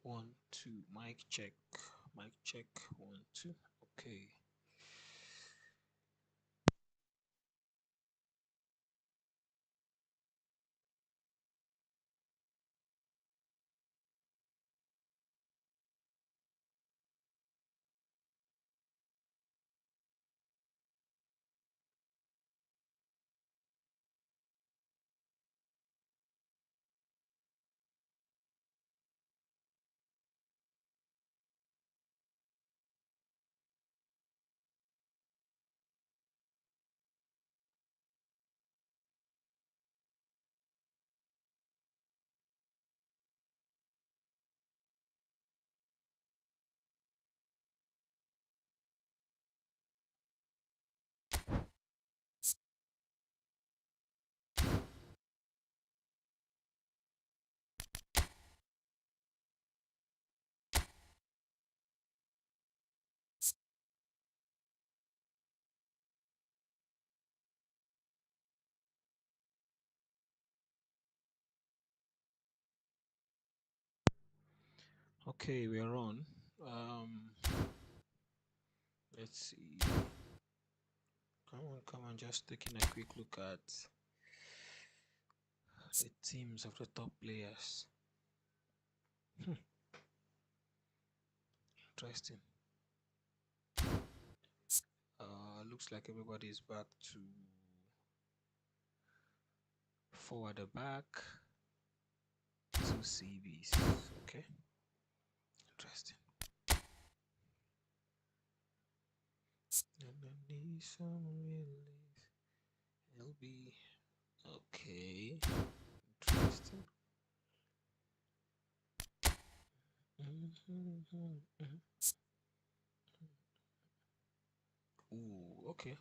One, two, mic check. Mic check. One, two. Okay. Okay, we are on. Let's see. Come on, just taking a quick look at the teams of the top players. Interesting. Looks like everybody is back to forward the back. Two CBs. Okay. Interesting. And I need some release. LB. Okay. Interesting. Ooh, okay.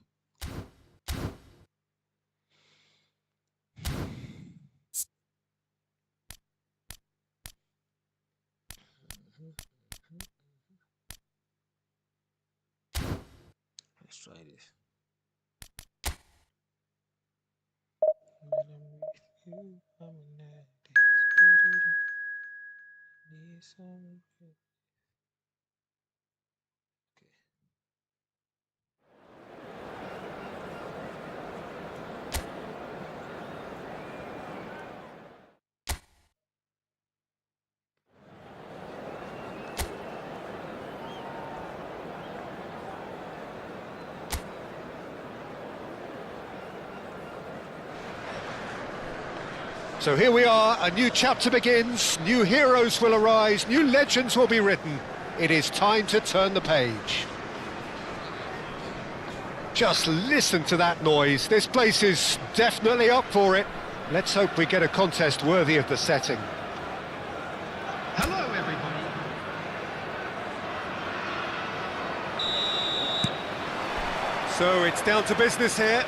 Let's try this. When I'm with you, I'm an addict. Need some. Okay. So here we are, a new chapter begins, new heroes will arise, new legends will be written. It is time to turn the page. Just listen to that noise, this place is definitely up for it. Let's hope we get a contest worthy of the setting. Hello, everybody. So it's down to business here.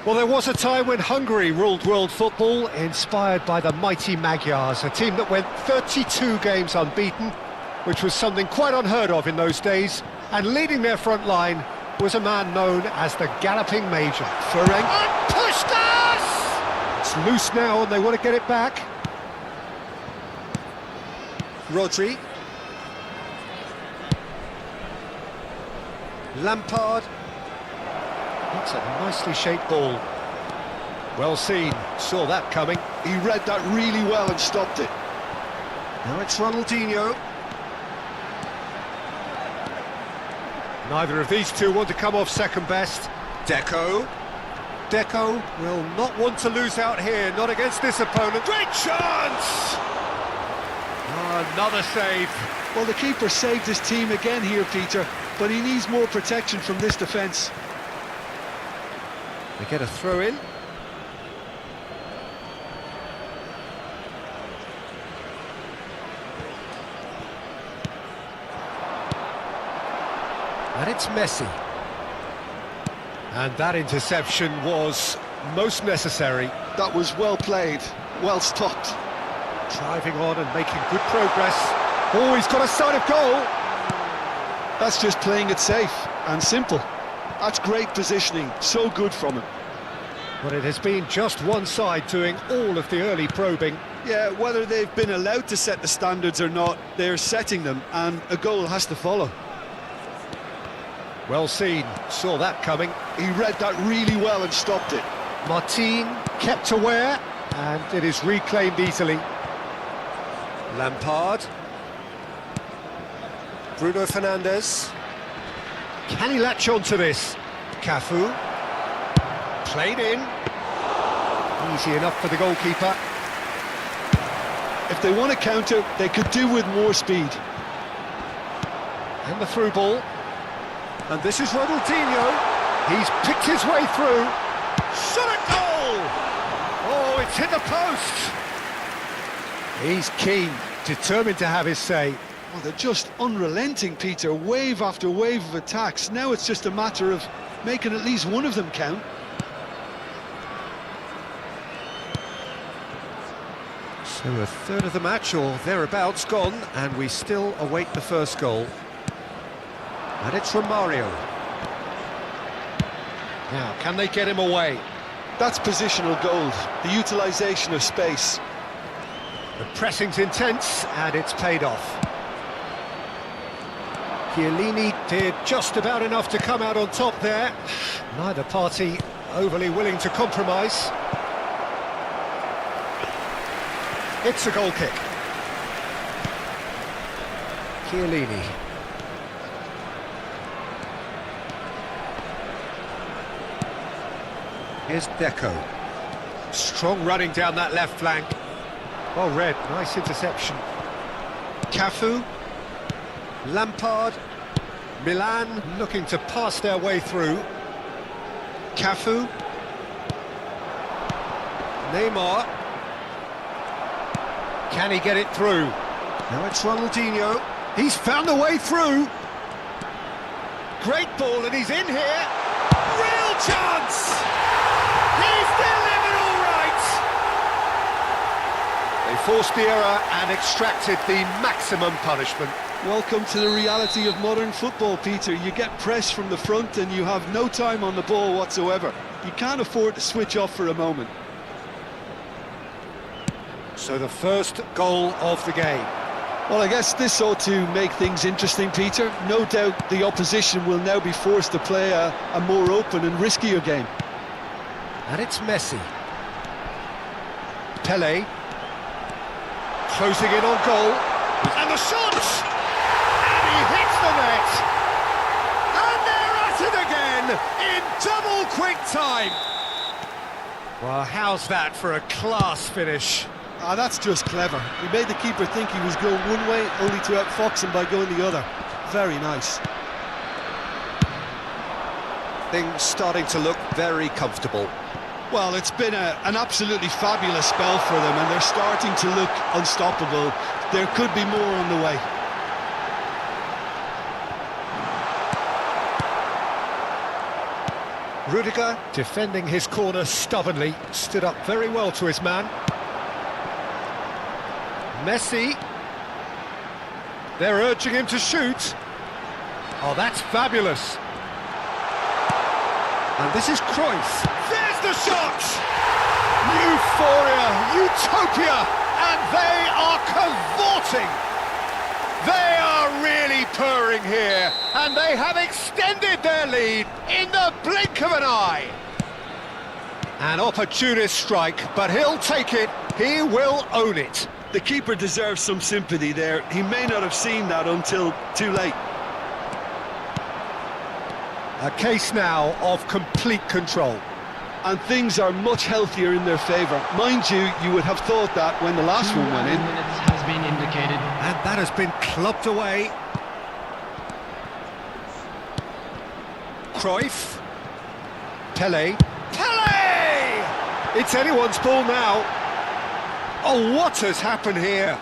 Well, there was a time when Hungary ruled world football, inspired by the mighty Magyars, a team that went 32 games unbeaten, which was something quite unheard of in those days, and leading their front line was a man known as the Galloping Major. Ferenc pushed us! It's loose now and they want to get it back. Rodri. Lampard. That's a nicely shaped ball. Well seen, saw that coming. He read that really well and stopped it. Now it's Ronaldinho. Neither of these two want to come off second best. Deco. Deco will not want to lose out here, not against this opponent. Great chance! Another save. Well, the keeper saved his team again here, Peter, but he needs more protection from this defence. They get a throw in. And it's Messi. And that interception was most necessary. That was well played, well stopped. Driving on and making good progress. Oh, he's got a sight of goal. That's just playing it safe and simple. That's great positioning, so good from him. But it has been just one side doing all of the early probing. Yeah, whether they've been allowed to set the standards or not, they're setting them, and a goal has to follow. Well seen, saw that coming. He read that really well and stopped it. Martin kept aware, and it is reclaimed easily. Lampard. Bruno Fernandes. Can he latch on to this? Cafu. Played in. Easy enough for the goalkeeper. If they want to counter, they could do with more speed. And the through ball. And this is Ronaldinho. He's picked his way through. Shot a goal! Oh, it's hit the post. He's keen, determined to have his say. Oh, they're just unrelenting, Peter. Wave after wave of attacks. Now it's just a matter of making at least one of them count. So a third of the match, or thereabouts, gone, and we still await the first goal. And it's from Mario. Now, can they get him away? That's positional gold, the utilisation of space. The pressing's intense, and it's paid off. Chiellini did just about enough to come out on top there. Neither party overly willing to compromise. It's a goal kick. Chiellini. Here's Deco. Strong running down that left flank. Well read, nice interception. Cafu. Lampard. Milan looking to pass their way through. Cafu. Neymar. Can he get it through? Now it's Ronaldinho. He's found a way through. Great ball, and he's in here. Real chance! He's delivered all right! They forced the error and extracted the maximum punishment. Welcome to the reality of modern football, Peter. You get press from the front and you have no time on the ball whatsoever. You can't afford to switch off for a moment. So the first goal of the game. Well, I guess this ought to make things interesting, Peter. No doubt the opposition will now be forced to play a more open and riskier game. And it's Messi. Pele. Closing in on goal. And the shot! And he hits the net! And they're at it again in double quick time! Well, how's that for a class finish? Ah, that's just clever. He made the keeper think he was going one way, only to outfox him by going the other. Very nice. Things starting to look very comfortable. Well, it's been an absolutely fabulous spell for them, and they're starting to look unstoppable. There could be more on the way. Rudiger, defending his corner stubbornly, stood up very well to his man. Messi. They're urging him to shoot. Oh, that's fabulous. And this is Cruyff. There's the shot! Euphoria, utopia, and they are cavorting. They are really purring here, and they have extended their lead in the blink of an eye. An opportunist strike, but he'll take it. He will own it. The keeper deserves some sympathy there. He may not have seen that until too late. A case now of complete control. And things are much healthier in their favour. Mind you, you would have thought that when the last one went in. Minutes has been indicated. And that has been clubbed away. Cruyff. Pele. Pele! It's anyone's ball now. Oh, what has happened here?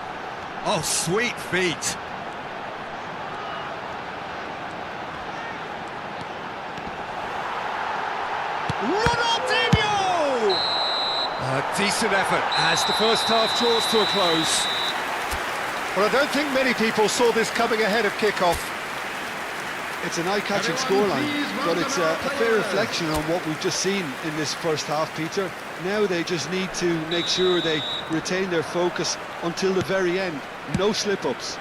Oh, sweet feet. Ronaldinho! A decent effort as the first half draws to a close. Well, I don't think many people saw this coming ahead of kick-off. It's an eye-catching scoreline, but it's a fair reflection on what we've just seen in this first half, Peter. Now they just need to make sure they retain their focus until the very end. No slip-ups.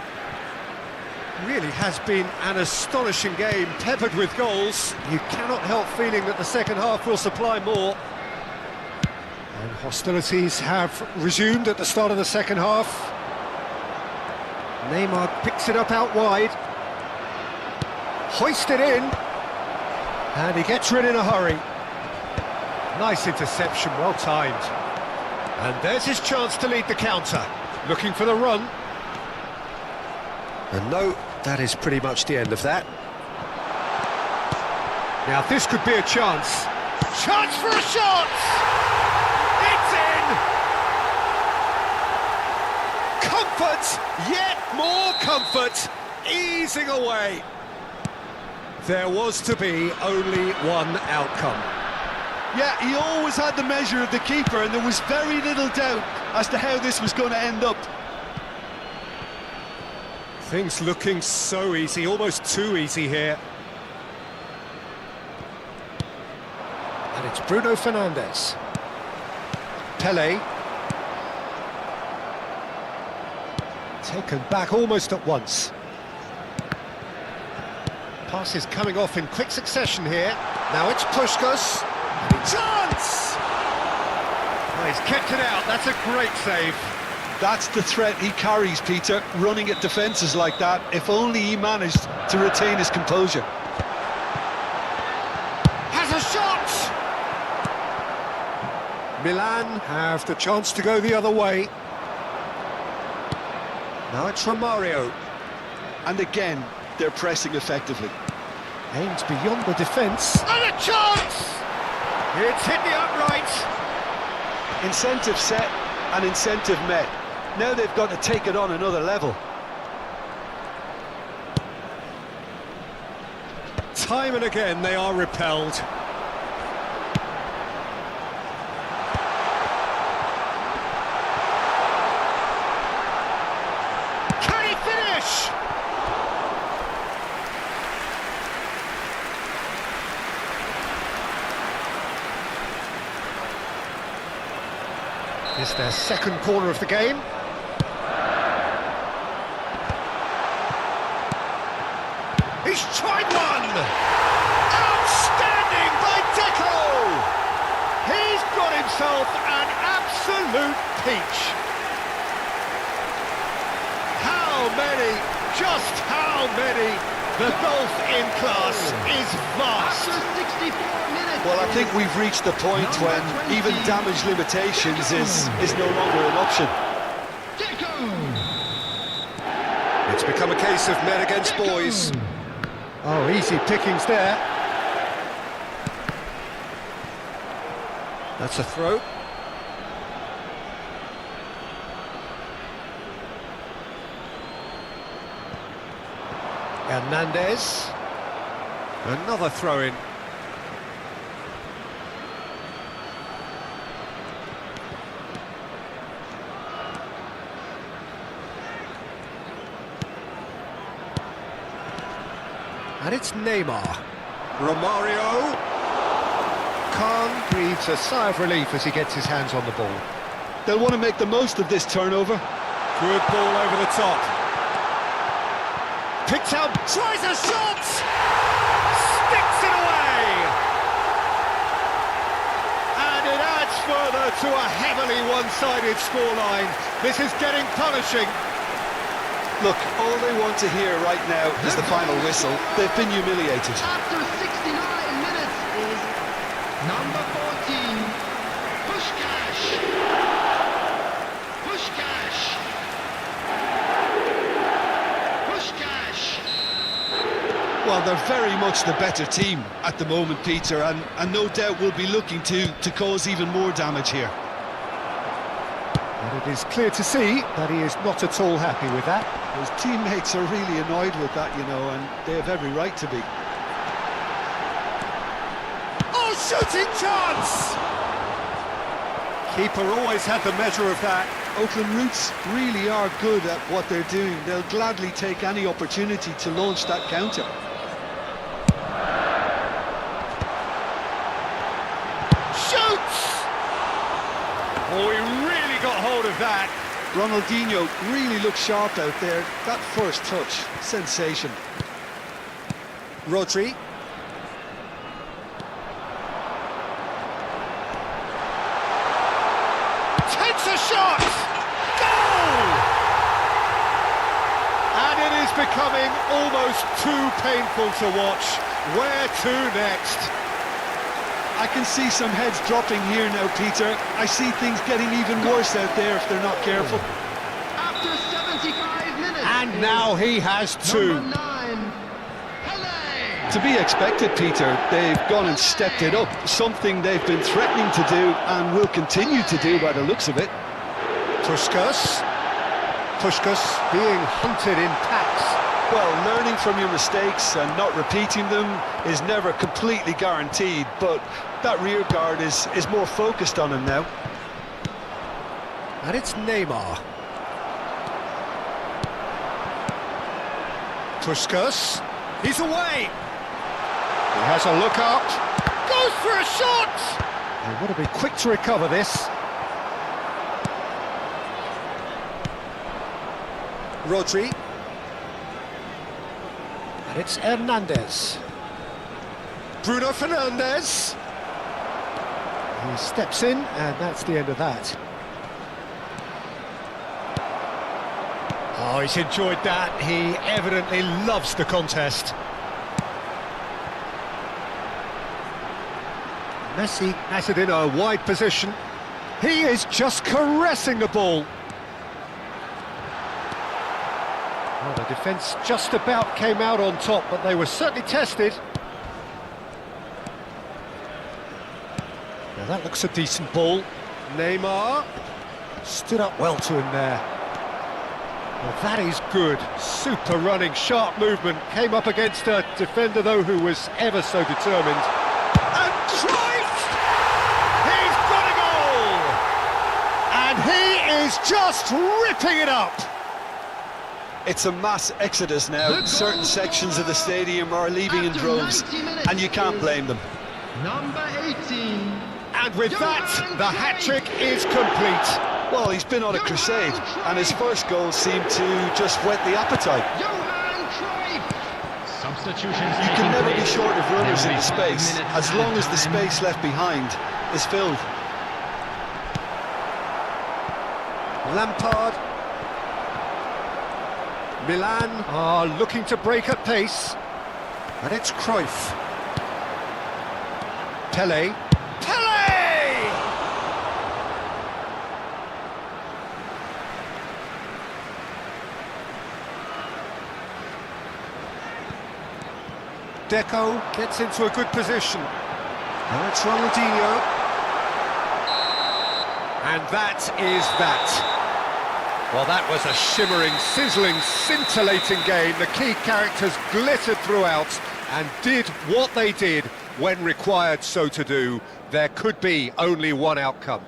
Really has been an astonishing game, peppered with goals. You cannot help feeling that the second half will supply more. And hostilities have resumed at the start of the second half. Neymar picks it up out wide. Hoisted in. And he gets rid in a hurry. Nice interception, well timed. And there's his chance to lead the counter. Looking for the run. And no, that is pretty much the end of that. Now this could be a chance. Chance for a shot! It's in! Comfort, yet more comfort, easing away. There was to be only one outcome. Yeah, he always had the measure of the keeper, and there was very little doubt as to how this was going to end up. Things looking so easy, almost too easy here. And it's Bruno Fernandes. Pele. Taken back almost at once. Pass is coming off in quick succession here. Now it's Puskás. Chance! Oh, he's kept it out, that's a great save. That's the threat he carries, Peter, running at defences like that. If only he managed to retain his composure. Has a shot! Milan have the chance to go the other way. Now it's Romario. And again, they're pressing effectively. Aims beyond the defence. And a chance! It's hit the upright. Incentive set and incentive met. Now they've got to take it on another level. Time and again they are repelled. Can he finish? It's their second corner of the game. He's tried one! Outstanding by Deco! He's got himself an absolute peach. How many, just how many? The gulf in class is vast. Well, I think we've reached the point when even damage limitations is no longer an option. It's become a case of men against boys. Oh, easy pickings there. That's a throw. Hernandez. Another throw-in. And it's Neymar. Romario. Khan breathes a sigh of relief as he gets his hands on the ball. They'll want to make the most of this turnover. Good ball over the top. Picks out, tries a shot! Sticks it away! And it adds further to a heavily one-sided scoreline. This is getting punishing. Look, all they want to hear right now is the final whistle. They've been humiliated. After 69 minutes is number 14, Puskás. Puskás. Puskás. Well, they're very much the better team at the moment, Peter, and no doubt will be looking to cause even more damage here. And it is clear to see that he is not at all happy with that. His teammates are really annoyed with that, you know, and they have every right to be. Oh, shooting chance! Keeper always had the measure of that. Oakland Roots really are good at what they're doing. They'll gladly take any opportunity to launch that counter. Ronaldinho really looked sharp out there. That first touch, sensation. Rodri. Takes a shot! Goal! And it is becoming almost too painful to watch. Where to next? I can see some heads dropping here now, Peter. I see things getting even worse out there if they're not careful. After 75 minutes. And now he has two. Number 9, Pele. To be expected, Peter. They've gone and stepped it up. Something they've been threatening to do and will continue to do by the looks of it. Puskas being hunted in packs. Well, learning from your mistakes and not repeating them is never completely guaranteed, but that rear guard is more focused on him now. And it's Neymar. Puskas, he's away. He has a look up, goes for a shot. They want to be quick to recover this. Rodri. And it's Hernandez. Bruno Fernandes. He steps in, and that's the end of that. Oh, he's enjoyed that. He evidently loves the contest. Messi has it in a wide position. He is just caressing the ball. Well, the defence just about came out on top, but they were certainly tested. Now that looks a decent ball. Neymar stood up well to him there. Well, that is good. Super running, sharp movement. Came up against a defender, though, who was ever so determined. And Cruyff! He's got a goal! And he is just ripping it up! It's a mass exodus now. Certain sections of the stadium are leaving in droves, and you can't blame them. Number 18. And with that, the hat-trick is complete. Well, he's been on a crusade, and his first goal seemed to just whet the appetite. Johan Cruyff. Substitutions. You can never be short of runners into space, as long as the space left behind is filled. Lampard. Milan are looking to break at pace. And it's Cruyff. Pele. Deco gets into a good position. Now it's Ronaldinho. And that is that. Well, that was a shimmering, sizzling, scintillating game. The key characters glittered throughout and did what they did when required so to do. There could be only one outcome.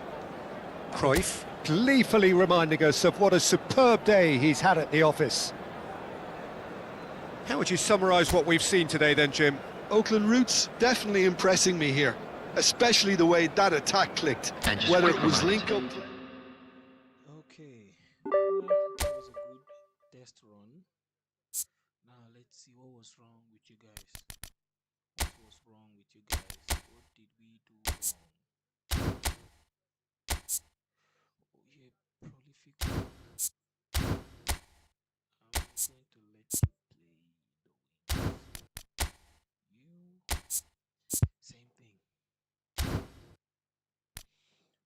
Cruyff gleefully reminding us of what a superb day he's had at the office. How would you summarise what we've seen today then, Jim? Oakland Roots definitely impressing me here, especially the way that attack clicked, whether it was link-up... Okay, well, that was a good test run. Now let's see what was wrong with you guys. What was wrong with you guys? What did we do wrong? Oh yeah, prolific. I'm going to let you play the wings. You, same thing.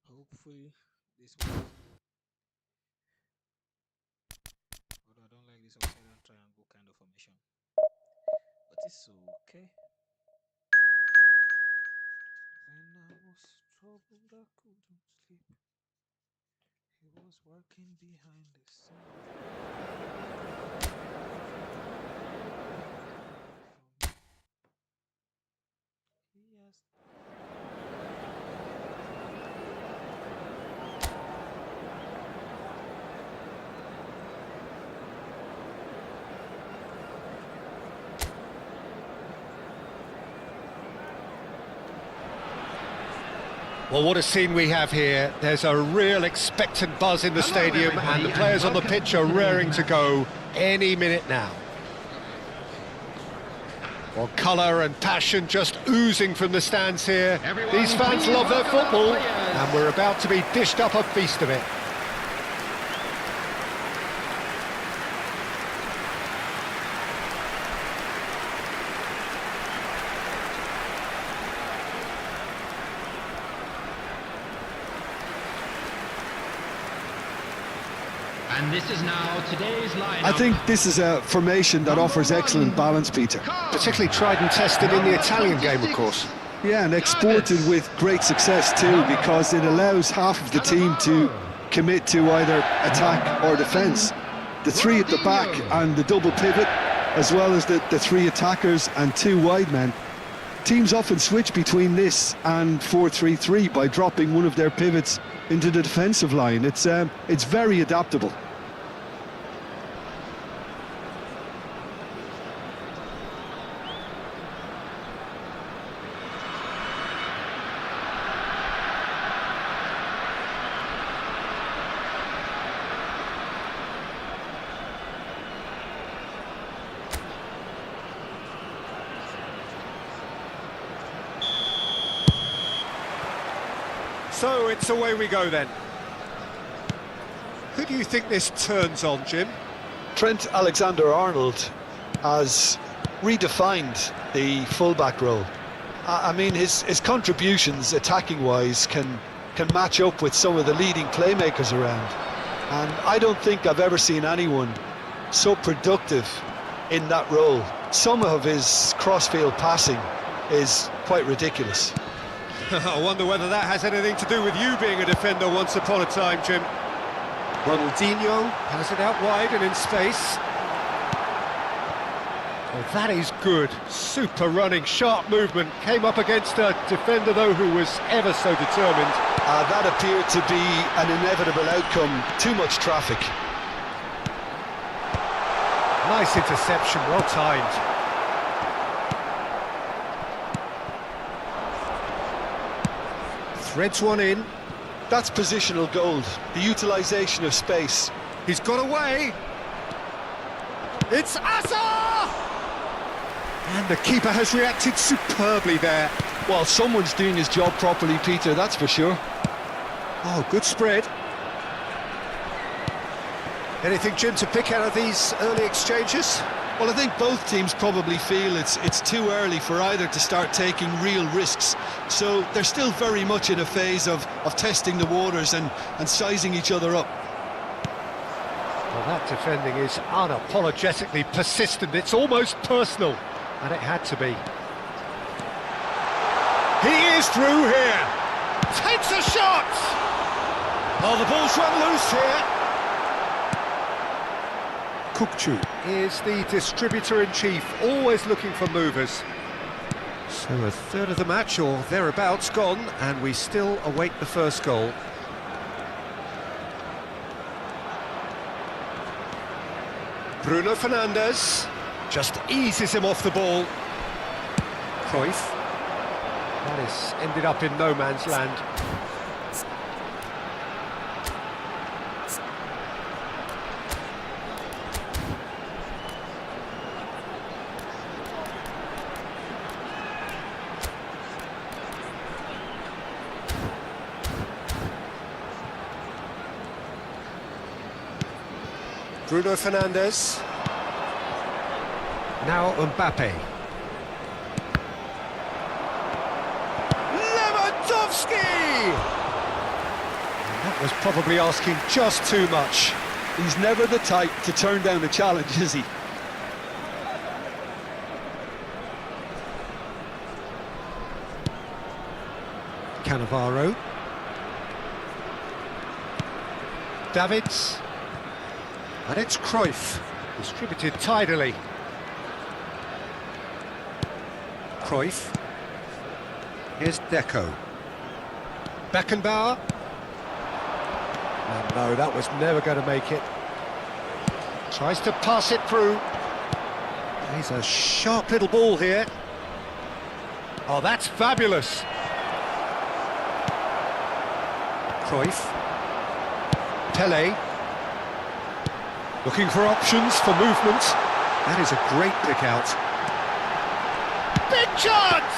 Hopefully this one. Although I don't like this upside down triangle kind of formation, but it's okay. When I was troubled, I couldn't sleep. He was working behind the scene. Yes. Well, what a scene we have here. There's a real expectant buzz in the stadium, and the players on the pitch are raring to go any minute now. Well, colour and passion just oozing from the stands here. These fans love their football, and we're about to be dished up a feast of it. And this is now today's lineup. I think this is a formation that offers excellent balance, Peter. Particularly tried and tested in the Italian game, of course. Yeah, and exported with great success too, because it allows half of the team to commit to either attack or defence. The three at the back and the double pivot, as well as the three attackers and two wide men. Teams often switch between this and 4-3-3 by dropping one of their pivots into the defensive line. It's very adaptable. So it's away we go then. Who do you think this turns on, Jim? Trent Alexander-Arnold has redefined the fullback role. I mean, his contributions attacking-wise can match up with some of the leading playmakers around. And I don't think I've ever seen anyone so productive in that role. Some of his cross-field passing is quite ridiculous. I wonder whether that has anything to do with you being a defender once upon a time, Jim. Ronaldinho has it out wide and in space. Well, that is good. Super running, sharp movement. Came up against a defender, though, who was ever so determined. That appeared to be an inevitable outcome. Too much traffic. Nice interception, well timed. Threads one in. That's positional gold, the utilisation of space. He's got away. It's Asa! And the keeper has reacted superbly there. Well, someone's doing his job properly, Peter, that's for sure. Oh, good spread. Anything, Jim, to pick out of these early exchanges? Well, I think both teams probably feel it's too early for either to start taking real risks. So they're still very much in a phase of testing the waters and sizing each other up. Well, that defending is unapologetically persistent. It's almost personal, and it had to be. He is through here. Takes a shot! Oh, the ball's run loose here. Kukcu is the distributor-in-chief, always looking for movers. So a third of the match, or thereabouts, gone, and we still await the first goal. Bruno Fernandes just eases him off the ball. Cruyff. That is ended up in no man's land. Bruno Fernandes. Now Mbappe. Lewandowski! That was probably asking just too much. He's never the type to turn down a challenge, is he? Cannavaro. Davids. And it's Cruyff, distributed tidily. Cruyff. Here's Deco. Beckenbauer. And no, that was never going to make it. Tries to pass it through. He's a sharp little ball here. Oh, that's fabulous. Cruyff. Pele. Looking for options for movement. That is a great pick out. Big chance!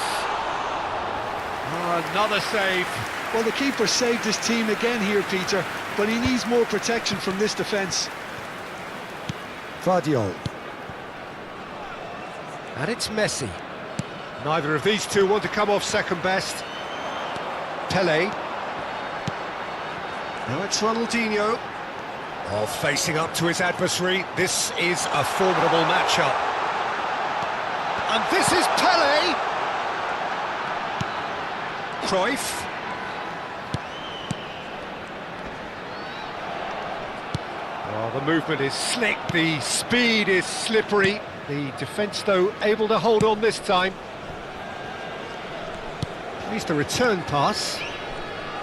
Oh, another save. Well, the keeper saved his team again here, Peter, but he needs more protection from this defence. Vardiol. And it's Messi. Neither of these two want to come off second best. Pele. Now it's Ronaldinho. Oh, facing up to his adversary. This is a formidable matchup. And this is Pele. Cruyff. Oh, the movement is slick, the speed is slippery. The defence, though, able to hold on this time. At least a return pass.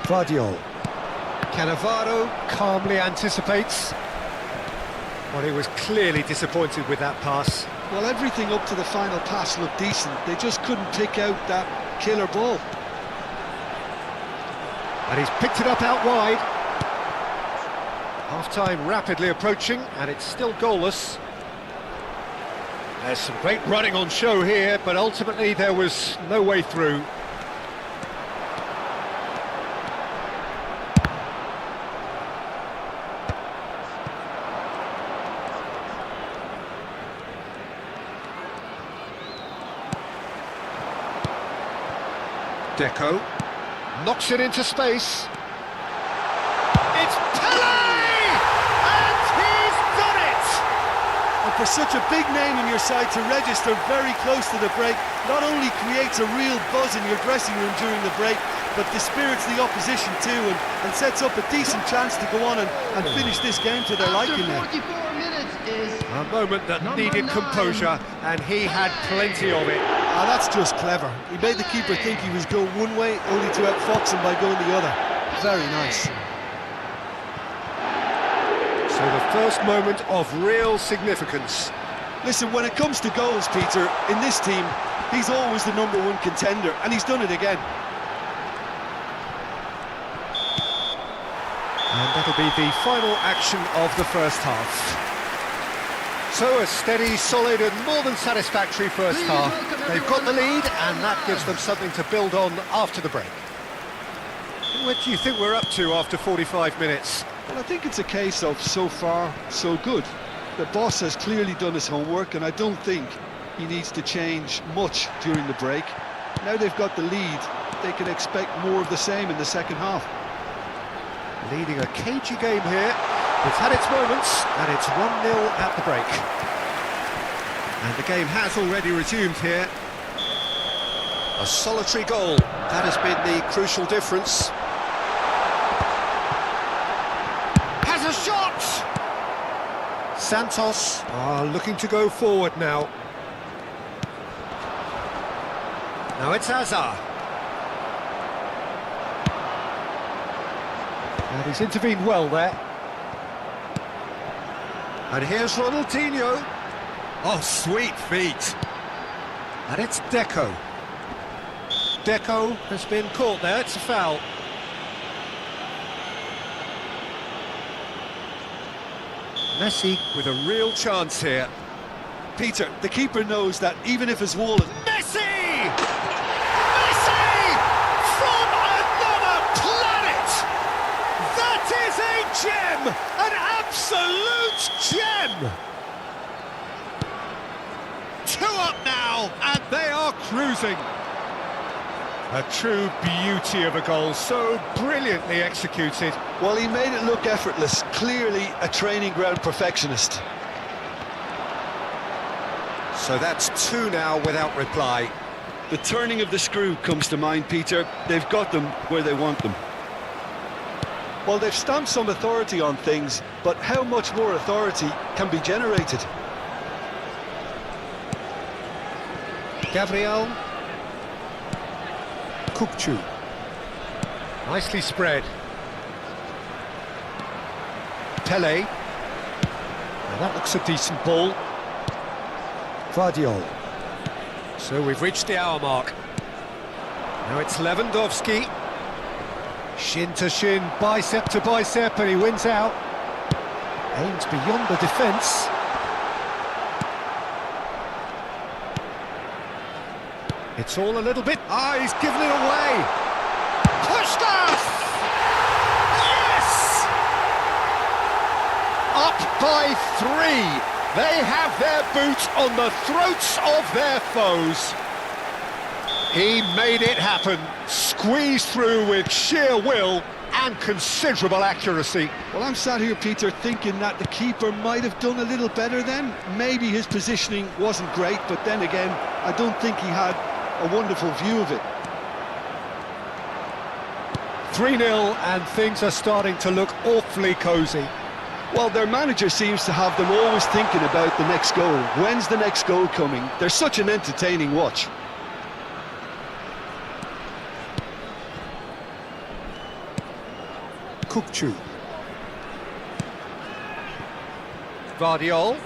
Vardiol. Cannavaro calmly anticipates. Well, he was clearly disappointed with that pass. Well, everything up to the final pass looked decent. They just couldn't pick out that killer ball. And he's picked it up out wide. Half-time rapidly approaching, and it's still goalless. There's some great running on show here, but ultimately there was no way through. Deco knocks it into space. It's Pele! And he's done it! And for such a big name in your side to register very close to the break, not only creates a real buzz in your dressing room during the break, but dispirits the opposition too, and sets up a decent chance to go on and finish this game to their liking there. 44 minutes is A moment that needed composure, and he had plenty of it. Ah, that's just clever. He made the keeper think he was going one way, only to outfox him by going the other. Very nice. So the first moment of real significance. Listen, when it comes to goals, Peter, in this team, he's always the #1 contender, and he's done it again. And that'll be the final action of the first half. So a steady, solid and more than satisfactory first half. They've got the lead, and that gives them something to build on after the break. What do you think we're up to after 45 minutes? Well, I think it's a case of so far, so good. The boss has clearly done his homework, and I don't think he needs to change much during the break. Now they've got the lead, they can expect more of the same in the second half. Leading a cagey game here. It's had its moments, and it's 1-0 at the break. And the game has already resumed here. A solitary goal, that has been the crucial difference. Has a shot! Santos are looking to go forward now. Now it's Azar. And he's intervened well there. And here's Ronaldinho. Oh, sweet feet. And it's Deco. Deco has been caught there, it's a foul. Messi with a real chance here. Peter, the keeper knows that even if his wall is... Messi! Messi! From another planet! That is a gem! An absolute gem! 2 up now, and they are cruising. A true beauty of a goal, so brilliantly executed. Well, he made it look effortless. Clearly a training ground perfectionist. So that's 2 now without reply. The turning of the screw comes to mind, Peter. They've got them where they want them. Well, they've stamped some authority on things, but how much more authority can be generated? Gabriel. Kupchu. Nicely spread. Pele. Now that looks a decent ball. Vardiol. So we've reached the hour mark. Now it's Lewandowski. Shin to shin, bicep to bicep, and he wins out. Aims beyond the defence. It's all a little bit... he's given it away! Pushkas! Yes! Up by 3. They have their boot on the throats of their foes. He made it happen, squeezed through with sheer will and considerable accuracy. Well, I'm sat here, Peter, thinking that the keeper might have done a little better then. Maybe his positioning wasn't great, but then again, I don't think he had a wonderful view of it. 3-0 and things are starting to look awfully cosy. Well, their manager seems to have them always thinking about the next goal. When's the next goal coming? They're such an entertaining watch. Kukçu. Vardiol.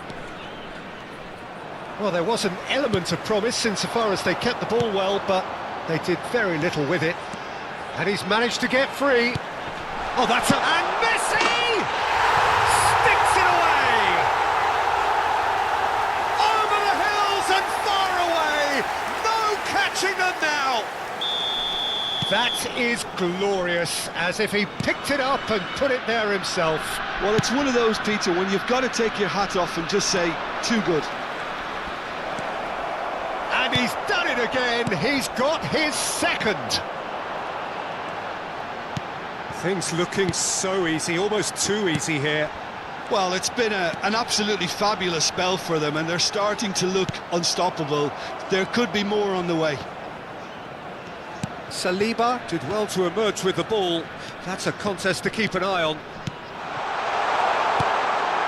Well, there was an element of promise insofar as they kept the ball well, but they did very little with it. And he's managed to get free. Oh, that's a... And Messi! Sticks it away! Over the hills and far away! No catching them now! That is glorious, as if he picked it up and put it there himself. Well, it's one of those, Peter, when you've got to take your hat off and just say, too good. And he's done it again, he's got his second. Things looking so easy, almost too easy here. Well, it's been an absolutely fabulous spell for them, and they're starting to look unstoppable. There could be more on the way. Saliba did well to emerge with the ball. That's a contest to keep an eye on.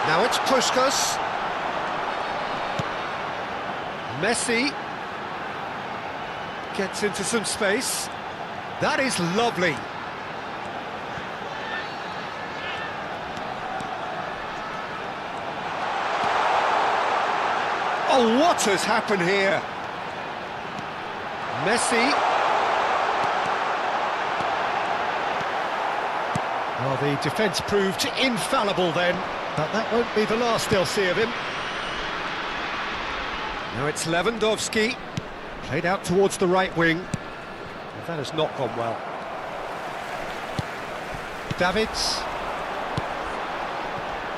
Now it's Puskás. Messi gets into some space. That is lovely. Oh, what has happened here? Messi. Well, the defence proved infallible then, but that won't be the last they'll see of him. Now it's Lewandowski, played out towards the right wing. And that has not gone well. Davids.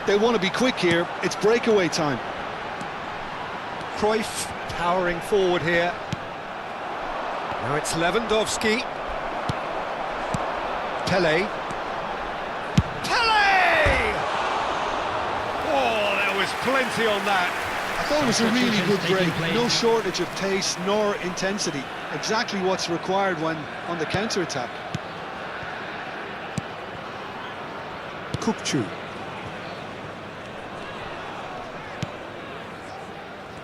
They want to be quick here, it's breakaway time. Cruyff powering forward here. Now it's Lewandowski. Pelé. Oh, there was plenty on that. I thought it was a really good break. No shortage of pace nor intensity. Exactly what's required when on the counter-attack. Kukçu.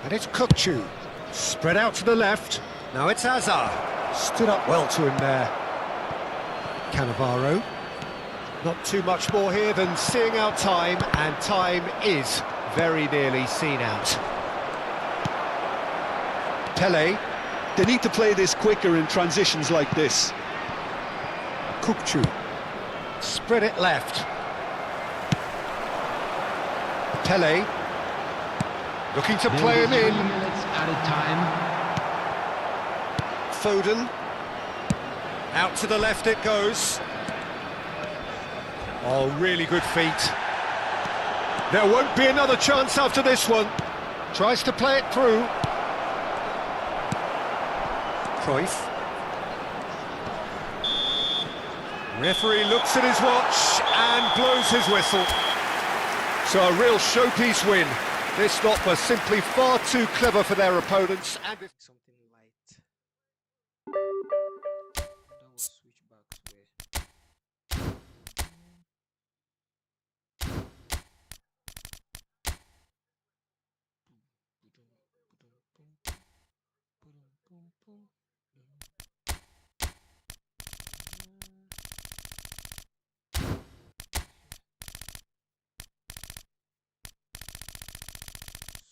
And it's Kukçu. Spread out to the left. Now it's Hazard. Stood up well to him there. Cannavaro. Not too much more here than seeing out time, and time is very nearly seen out. Pelé. They need to play this quicker in transitions like this. Kukçu. Spread it left. Pelé. Looking to play him in. Added time. Foden. Out to the left it goes. Oh, really good feet. There won't be another chance after this one. Tries to play it through. Cruyff. Referee looks at his watch and blows his whistle. So a real showpiece win. This stop was simply far too clever for their opponents. And Something light. That was switchbacks where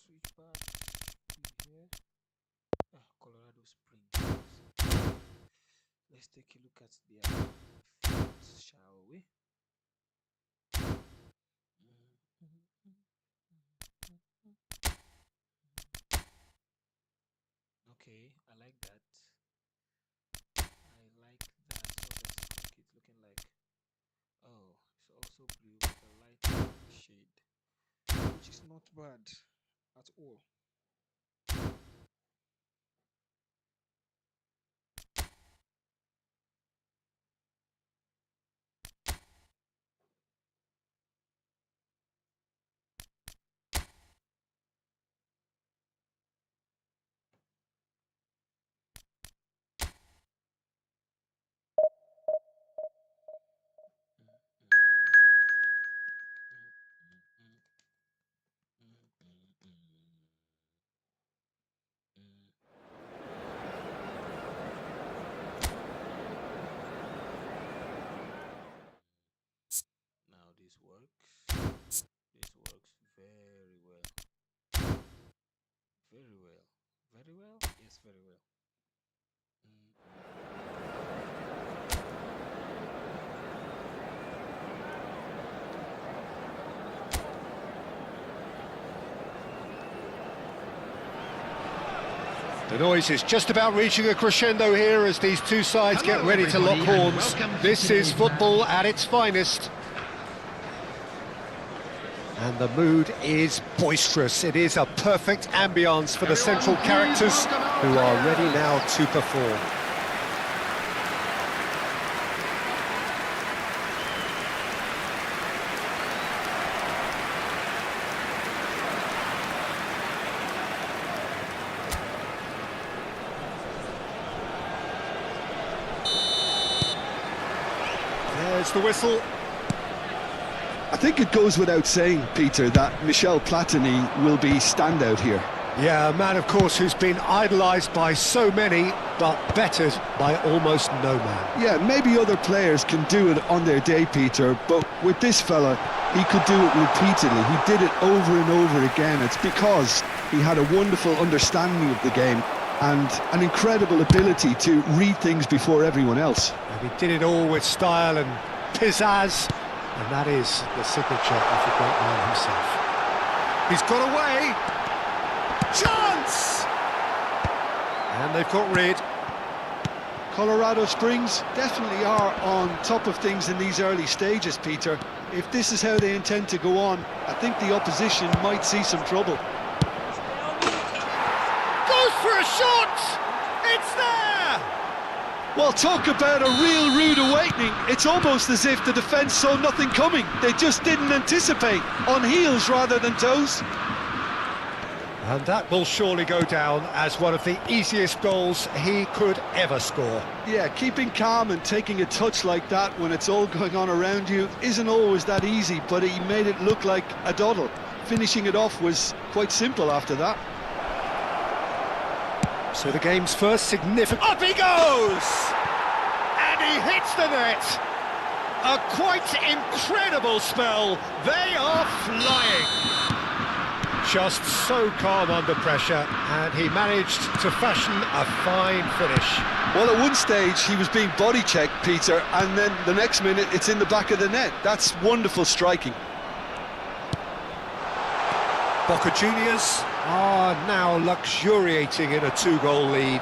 switchback here. Colorado Springs. Let's take a look at their shall we? Okay, I like that. I like that. What does it looking like? Oh, it's also blue with a light shade, which is not bad at all. Now this works. This works very well. Very well. Very well? Yes, very well. The noise is just about reaching a crescendo here as these two sides get ready to lock horns. This is football at its finest. And the mood is boisterous. It is a perfect ambience for the central characters who are ready now to perform. There's the whistle. I think it goes without saying, Peter, that Michel Platini will be standout here. Yeah, a man, of course, who's been idolised by so many, but bettered by almost no man. Yeah, maybe other players can do it on their day, Peter, but with this fella, he could do it repeatedly. He did it over and over again. It's because he had a wonderful understanding of the game and an incredible ability to read things before everyone else. And he did it all with style and pizzazz, and that is the signature of the great man himself. He's got away! Chance! And they've got rid. Colorado Springs definitely are on top of things in these early stages, Peter. If this is how they intend to go on, I think the opposition might see some trouble. Goes for a shot! It's there! Well, talk about a real rude awakening. It's almost as if the defence saw nothing coming. They just didn't anticipate, on heels rather than toes. And that will surely go down as one of the easiest goals he could ever score. Yeah, keeping calm and taking a touch like that when it's all going on around you isn't always that easy, but he made it look like a doddle. Finishing it off was quite simple after that. So the game's first significant... Up he goes! And he hits the net! A quite incredible spell. They are flying. Just so calm under pressure, and he managed to fashion a fine finish. Well, at one stage he was being body checked, Peter, and then the next minute it's in the back of the net. That's wonderful striking. Boca Juniors are now luxuriating in a two-goal lead.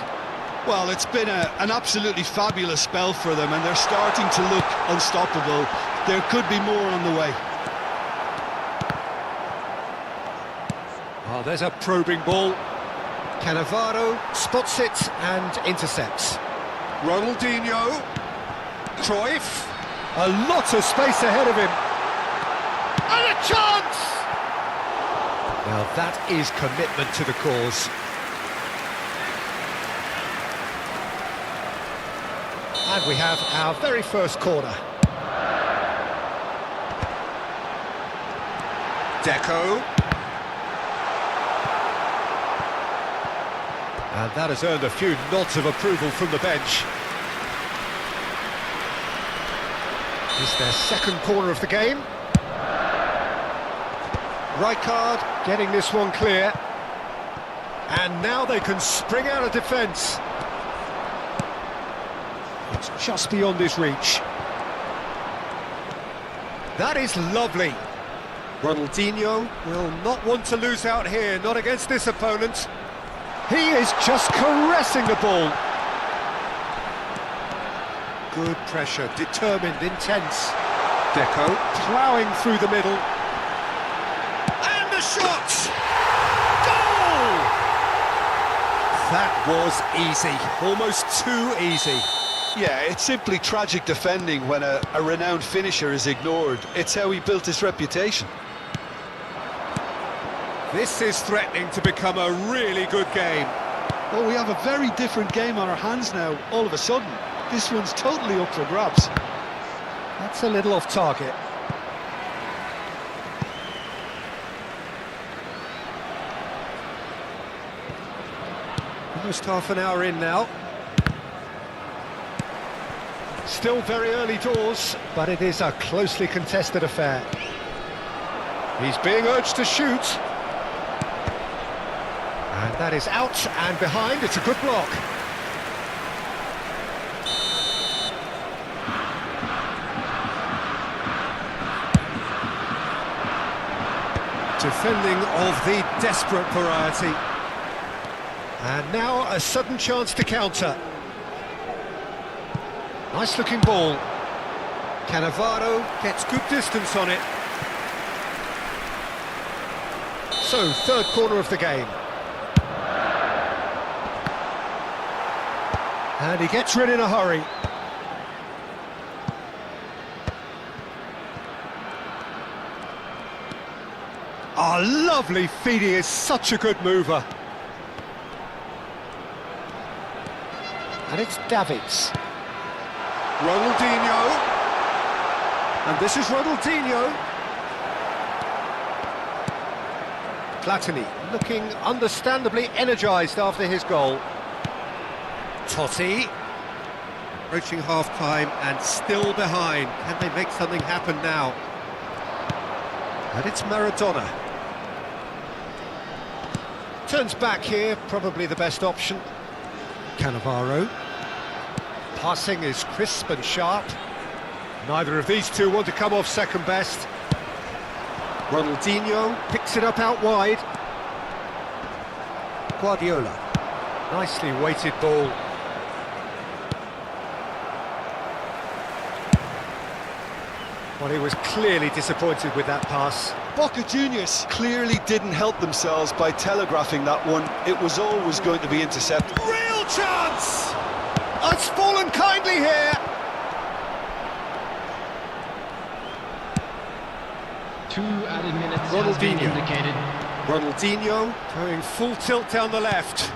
Well, it's been an absolutely fabulous spell for them, and they're starting to look unstoppable. There could be more on the way. Oh, there's a probing ball. Cannavaro spots it and intercepts. Ronaldinho. Cruyff. A lot of space ahead of him. And a chance! Now that is commitment to the cause. And we have our very first corner. Deco. And that has earned a few nods of approval from the bench. It's their second corner of the game. Rijkaard getting this one clear. And now they can spring out of defence. It's just beyond his reach. That is lovely. Ronaldinho will not want to lose out here, not against this opponent. He is just caressing the ball. Good pressure, determined, intense. Deco ploughing through the middle. And the shot! Goal! That was easy, almost too easy. Yeah, it's simply tragic defending when a renowned finisher is ignored. It's how he built his reputation. This is threatening to become a really good game. Well, we have a very different game on our hands now, all of a sudden. This one's totally up for grabs. That's a little off target. Almost half an hour in now. Still very early doors, but it is a closely contested affair. He's being urged to shoot. And that is out and behind. It's a good block. Defending of the desperate variety. And now a sudden chance to counter. Nice looking ball. Cannavaro gets good distance on it. So, third corner of the game. And he gets rid in a hurry. Oh, lovely feed, he is such a good mover. And it's Davids. Ronaldinho. And this is Ronaldinho. Platini looking understandably energised after his goal. Totti. Approaching half-time and still behind. Can they make something happen now? And it's Maradona. Turns back here, probably the best option. Cannavaro. Passing is crisp and sharp. Neither of these two want to come off second best. Ronaldinho picks it up out wide. Guardiola. Nicely weighted ball. Well, he was clearly disappointed with that pass. Boca Juniors clearly didn't help themselves by telegraphing that one. It was always going to be intercepted. Real chance! It's fallen kindly here. 2 added minutes has been indicated. Ronaldinho going full tilt down the left.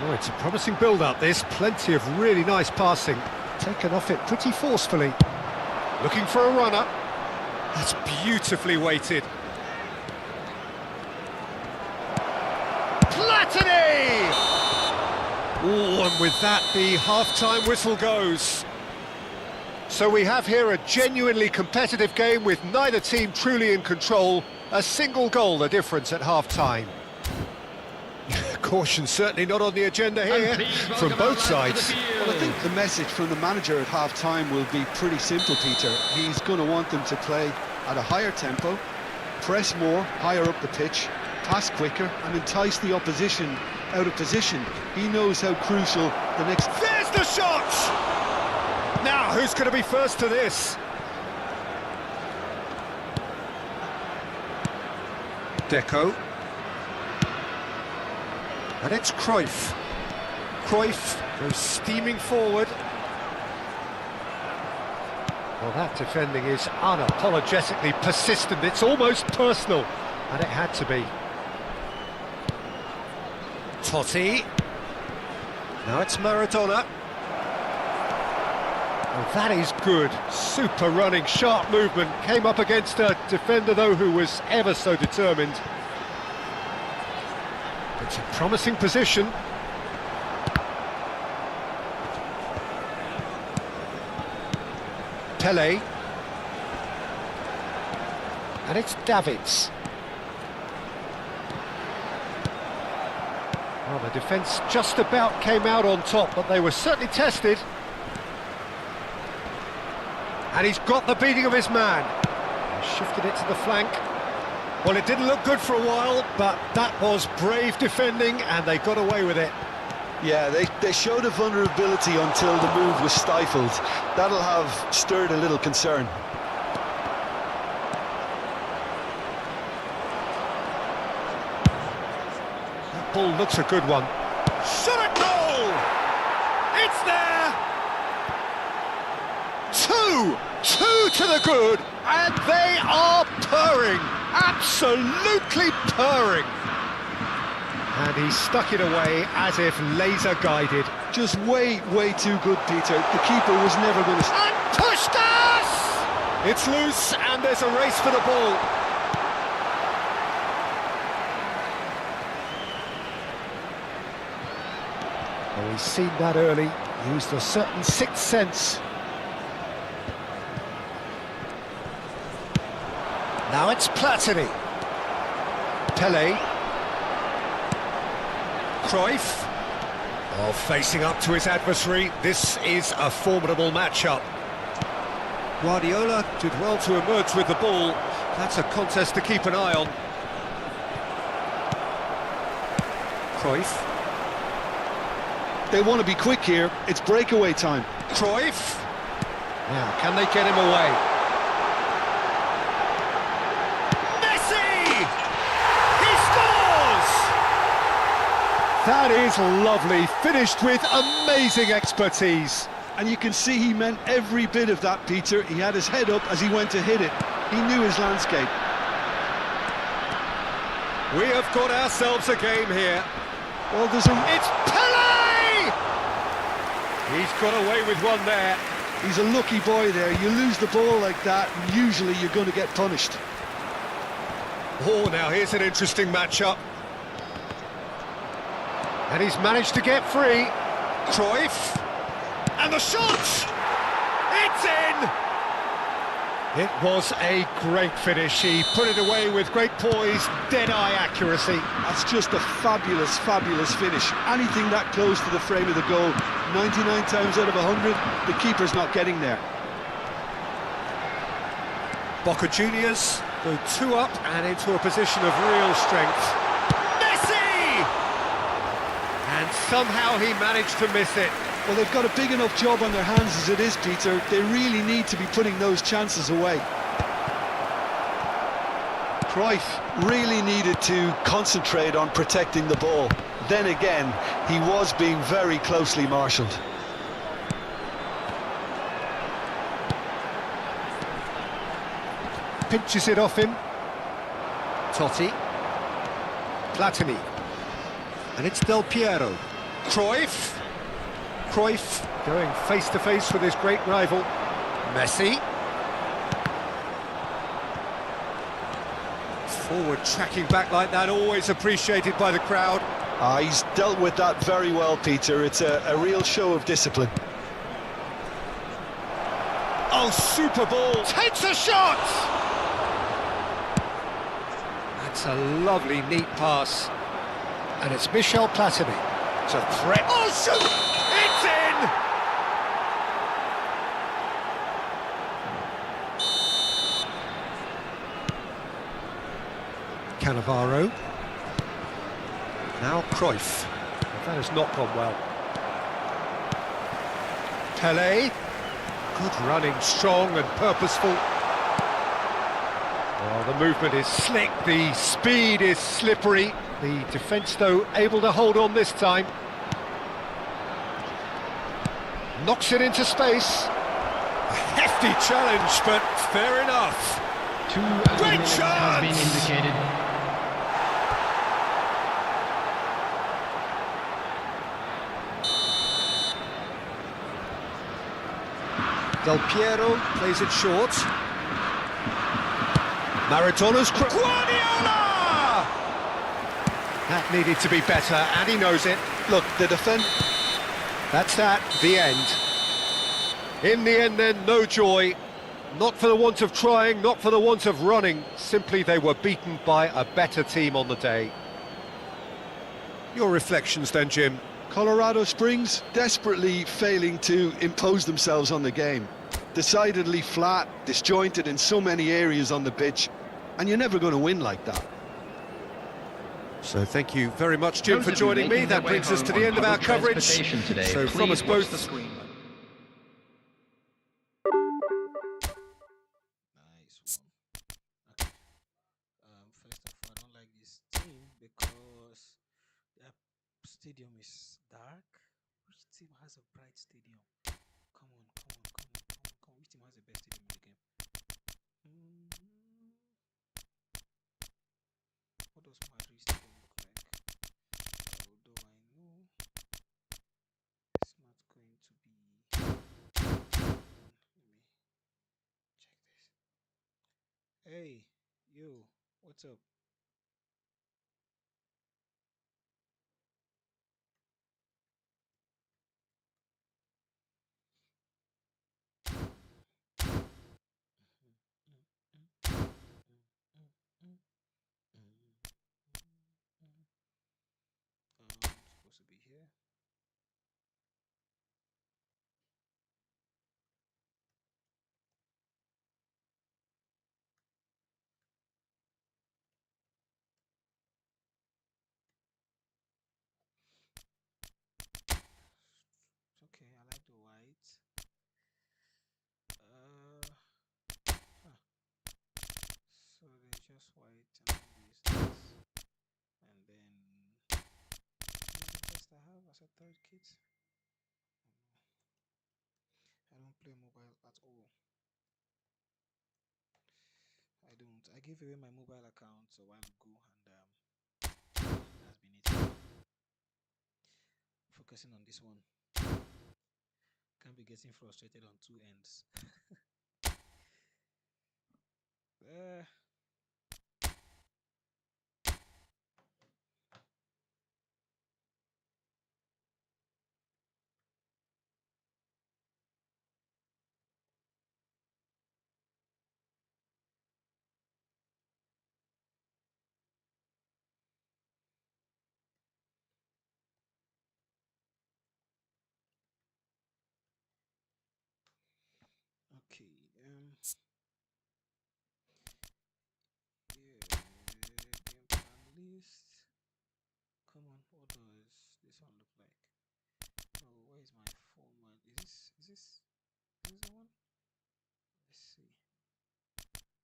Oh, it's a promising build-up, this. Plenty of really nice passing. Taken off it pretty forcefully. Looking for a runner. That's beautifully weighted. Platini! Oh, and with that, the half-time whistle goes. So we have here a genuinely competitive game with neither team truly in control. A single goal the difference at half-time. Caution certainly not on the agenda here from both sides. Well, I think the message from the manager at half-time will be pretty simple, Peter. He's going to want them to play at a higher tempo, press more, higher up the pitch, pass quicker and entice the opposition out of position. He knows how crucial the next... There's the shot! Now, who's going to be first to this? Deco. And it's Cruyff. Cruyff goes steaming forward. Well, that defending is unapologetically persistent. It's almost personal, and it had to be. Totti. Now it's Maradona. Well, that is good. Super running, sharp movement. Came up against a defender, though, who was ever so determined. It's a promising position. Pele. And it's Davids. Well, the defence just about came out on top, but they were certainly tested. And he's got the beating of his man. He shifted it to the flank. Well, it didn't look good for a while, but that was brave defending, and they got away with it. Yeah, they showed a vulnerability until the move was stifled. That'll have stirred a little concern. That ball looks a good one. Shot at goal! It's there! Two to the good, and they are purring, absolutely purring. And he stuck it away as if laser-guided. Just way too good, Peter. The keeper was never going to... And pushed us! It's loose, and there's a race for the ball. Oh, he's seen that early, used a certain sixth sense. Now it's Platini. Pele. Cruyff. Oh, facing up to his adversary. This is a formidable matchup. Guardiola did well to emerge with the ball. That's a contest to keep an eye on. Cruyff. They want to be quick here. It's breakaway time. Cruyff. Now, can they get him away? That is lovely, finished with amazing expertise. And you can see he meant every bit of that, Peter. He had his head up as he went to hit it. He knew his landscape. We have got ourselves a game here. Well, It's Pele! He's got away with one there. He's a lucky boy there. You lose the ball like that, and usually you're going to get punished. Oh, now here's an interesting matchup. And he's managed to get free. Cruyff. And the shot! It's in! It was a great finish. He put it away with great poise, dead-eye accuracy. That's just a fabulous finish. Anything that close to the frame of the goal, 99 times out of 100, the keeper's not getting there. Boca Juniors go 2 up and into a position of real strength. And somehow he managed to miss it. Well, they've got a big enough job on their hands as it is, Peter. They really need to be putting those chances away. Cruyff really needed to concentrate on protecting the ball. Then again, he was being very closely marshalled. Pinches it off him. Totti. Platini. And it's Del Piero. Cruyff. Cruyff going face-to-face with his great rival. Messi. Forward tracking back like that, always appreciated by the crowd. He's dealt with that very well, Peter. It's a real show of discipline. Oh, super ball. Takes a shot! That's a lovely, neat pass. And it's Michel Platini. It's a threat. Oh, shoot! It's in! Cannavaro. Now Cruyff. That has not gone well. Pele. Good running, strong and purposeful. Oh, the movement is slick, the speed is slippery. The defence, though, able to hold on this time. Knocks it into space. A hefty challenge, but fair enough. 2 minutes has been indicated. Del Piero plays it short. Maradona's Guardiola! That needed to be better, and he knows it. Look, the defence... That's that, the end. In the end, then, no joy. Not for the want of trying, not for the want of running. Simply they were beaten by a better team on the day. Your reflections then, Jim? Colorado Springs desperately failing to impose themselves on the game. decidedly flat, disjointed in so many areas on the pitch, and you're never going to win like that. So thank you very much, Jim, Those for of you joining me. making their That way brings us to home the on end of our public coverage. transportation today, So from please us watch both, the screen. Nice one. Okay. First of all, I don't like this team because their stadium is dark. Which team has a bright stadium? Come on, come on, come on, come on, come on. Which team has the best stadium in the game? What does Madrid stadium look like? Although I know it's not going to be. Hold on, let me check this. Hey, yo, what's up? Supposed to be here. It's okay, I like the white. Huh. So there's just white and then there's this. And then the best I have as a third kit. I don't play mobile at all. I don't. I gave away my mobile account a while ago, and that's been it. Focusing on this one. Can't be getting frustrated on two ends. uh, okay. Yeah. Game plan list. Come on. What does this one look like? Oh, where is my format? Is this the one? Let's see.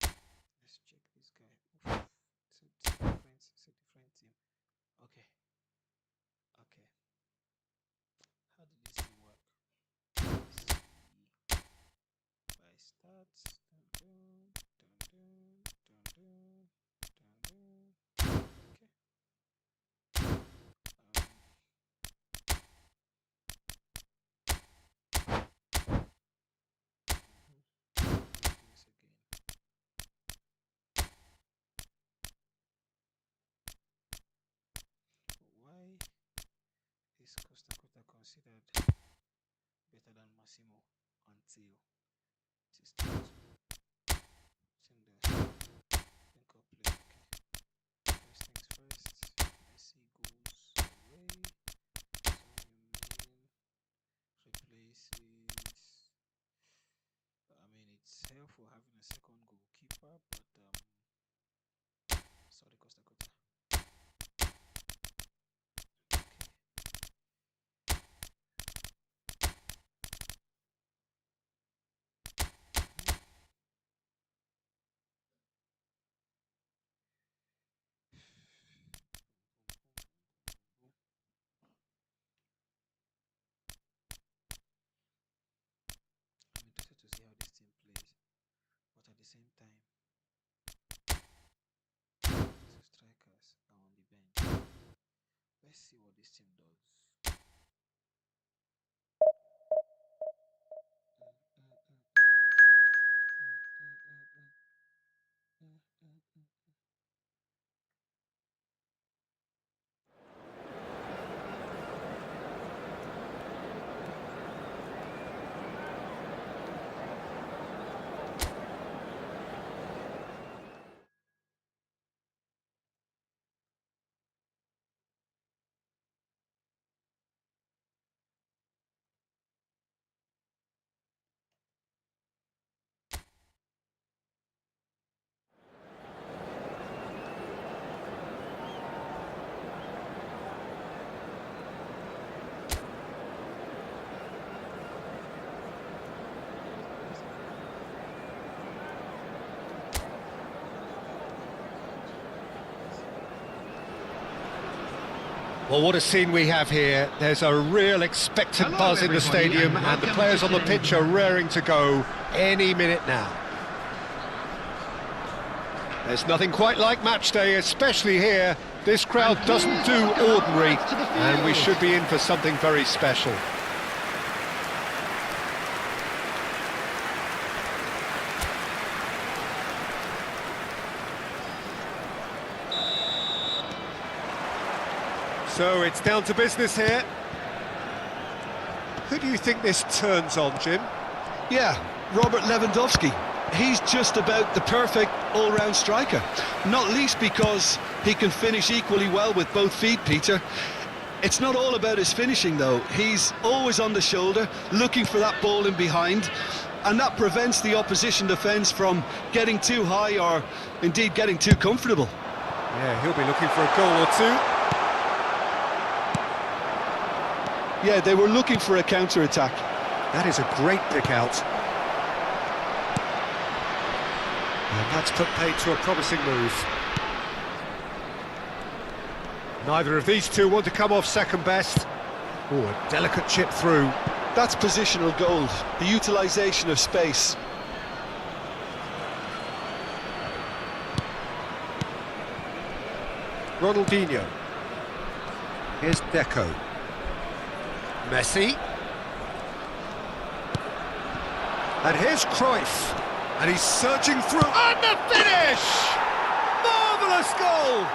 Let's check this guy. Oof. It's a different team. Okay. Okay. How did this thing work? Let's see. If I start, dun dun dun dun dun dun dun dun. Okay. Do this again. Why is Costa Costa considered better than Massimo until it is time to send the link up play? Okay. First things first. Messi goes away. Son Heung-min replaces. I mean, it's helpful having a second goalkeeper, but sorry, Costa Costa. I'm interested to see how this team plays, but at the same time, two strikers are on the bench. Let's see what this team does. Well, what a scene we have here. There's a real expectant buzz in the stadium, and the players on the pitch are raring to go any minute now. There's nothing quite like match day, especially here. This crowd doesn't do ordinary, and we should be in for something very special. So it's down to business here. Who do you think this turns on, Jim? Yeah, Robert Lewandowski. He's just about the perfect all-round striker. Not least because he can finish equally well with both feet, Peter. It's not all about his finishing, though. He's always on the shoulder, looking for that ball in behind, and that prevents the opposition defence from getting too high or indeed getting too comfortable. Yeah, he'll be looking for a goal or two. Yeah, they were looking for a counter-attack. That is a great pick out. And that's put paid to a promising move. Neither of these two want to come off second best. Oh, a delicate chip through. That's positional gold, the utilisation of space. Ronaldinho. Here's Deco. Messi. And here's Cruyff. And he's surging through. And the finish! Marvellous goal!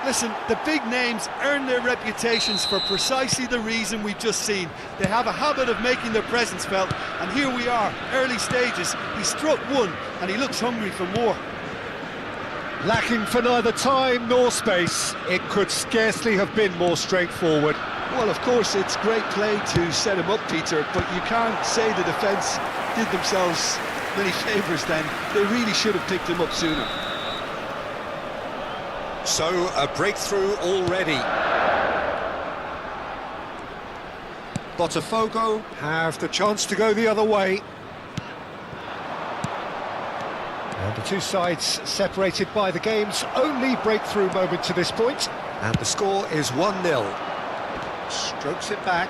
Listen, the big names earn their reputations for precisely the reason we've just seen. They have a habit of making their presence felt, and here we are, early stages. He struck one, and he looks hungry for more. Lacking for neither time nor space, it could scarcely have been more straightforward. Well, of course, it's great play to set him up, Peter, but you can't say the defence did themselves many favours then. They really should have picked him up sooner. So, a breakthrough already. Botafogo have the chance to go the other way. And the two sides separated by the game's only breakthrough moment to this point. And the score is 1-0. Strokes it back.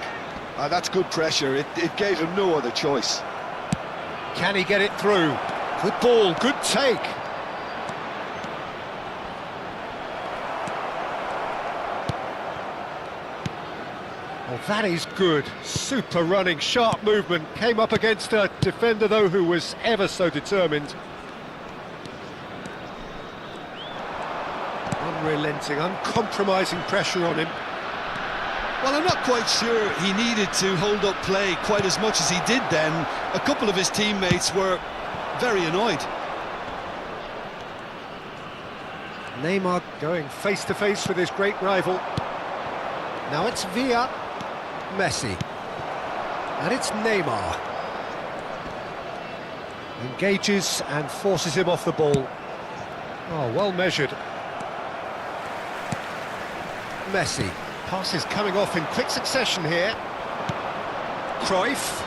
That's good pressure. It gave him no other choice. Can he get it through? Good ball, good take. Oh, that is good. Super running, sharp movement. Came up against a defender, though, who was ever so determined. Unrelenting, uncompromising pressure on him. Well, I'm not quite sure he needed to hold up play quite as much as he did then. A couple of his teammates were very annoyed. Neymar going face-to-face with his great rival. Now it's Villa. Messi. And it's Neymar. Engages and forces him off the ball. Oh, well measured. Messi. Passes coming off in quick succession here. Cruyff.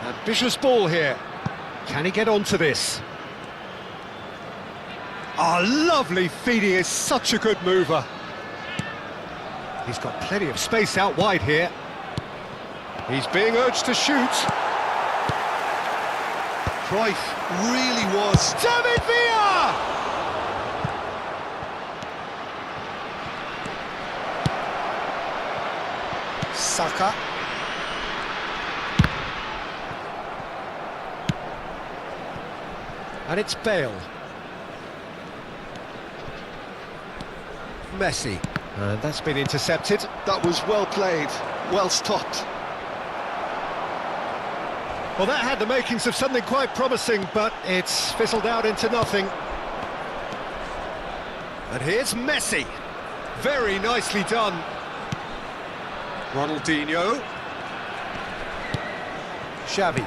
Ambitious ball here. Can he get onto this? Oh, lovely feed. He is such a good mover. He's got plenty of space out wide here. He's being urged to shoot. Cruyff really was. David Villa! Saka. And it's Bale. Messi. And that's been intercepted. That was well played, well stopped. Well, that had the makings of something quite promising, but it's fizzled out into nothing. And here's Messi. Very nicely done. Ronaldinho. Xavi.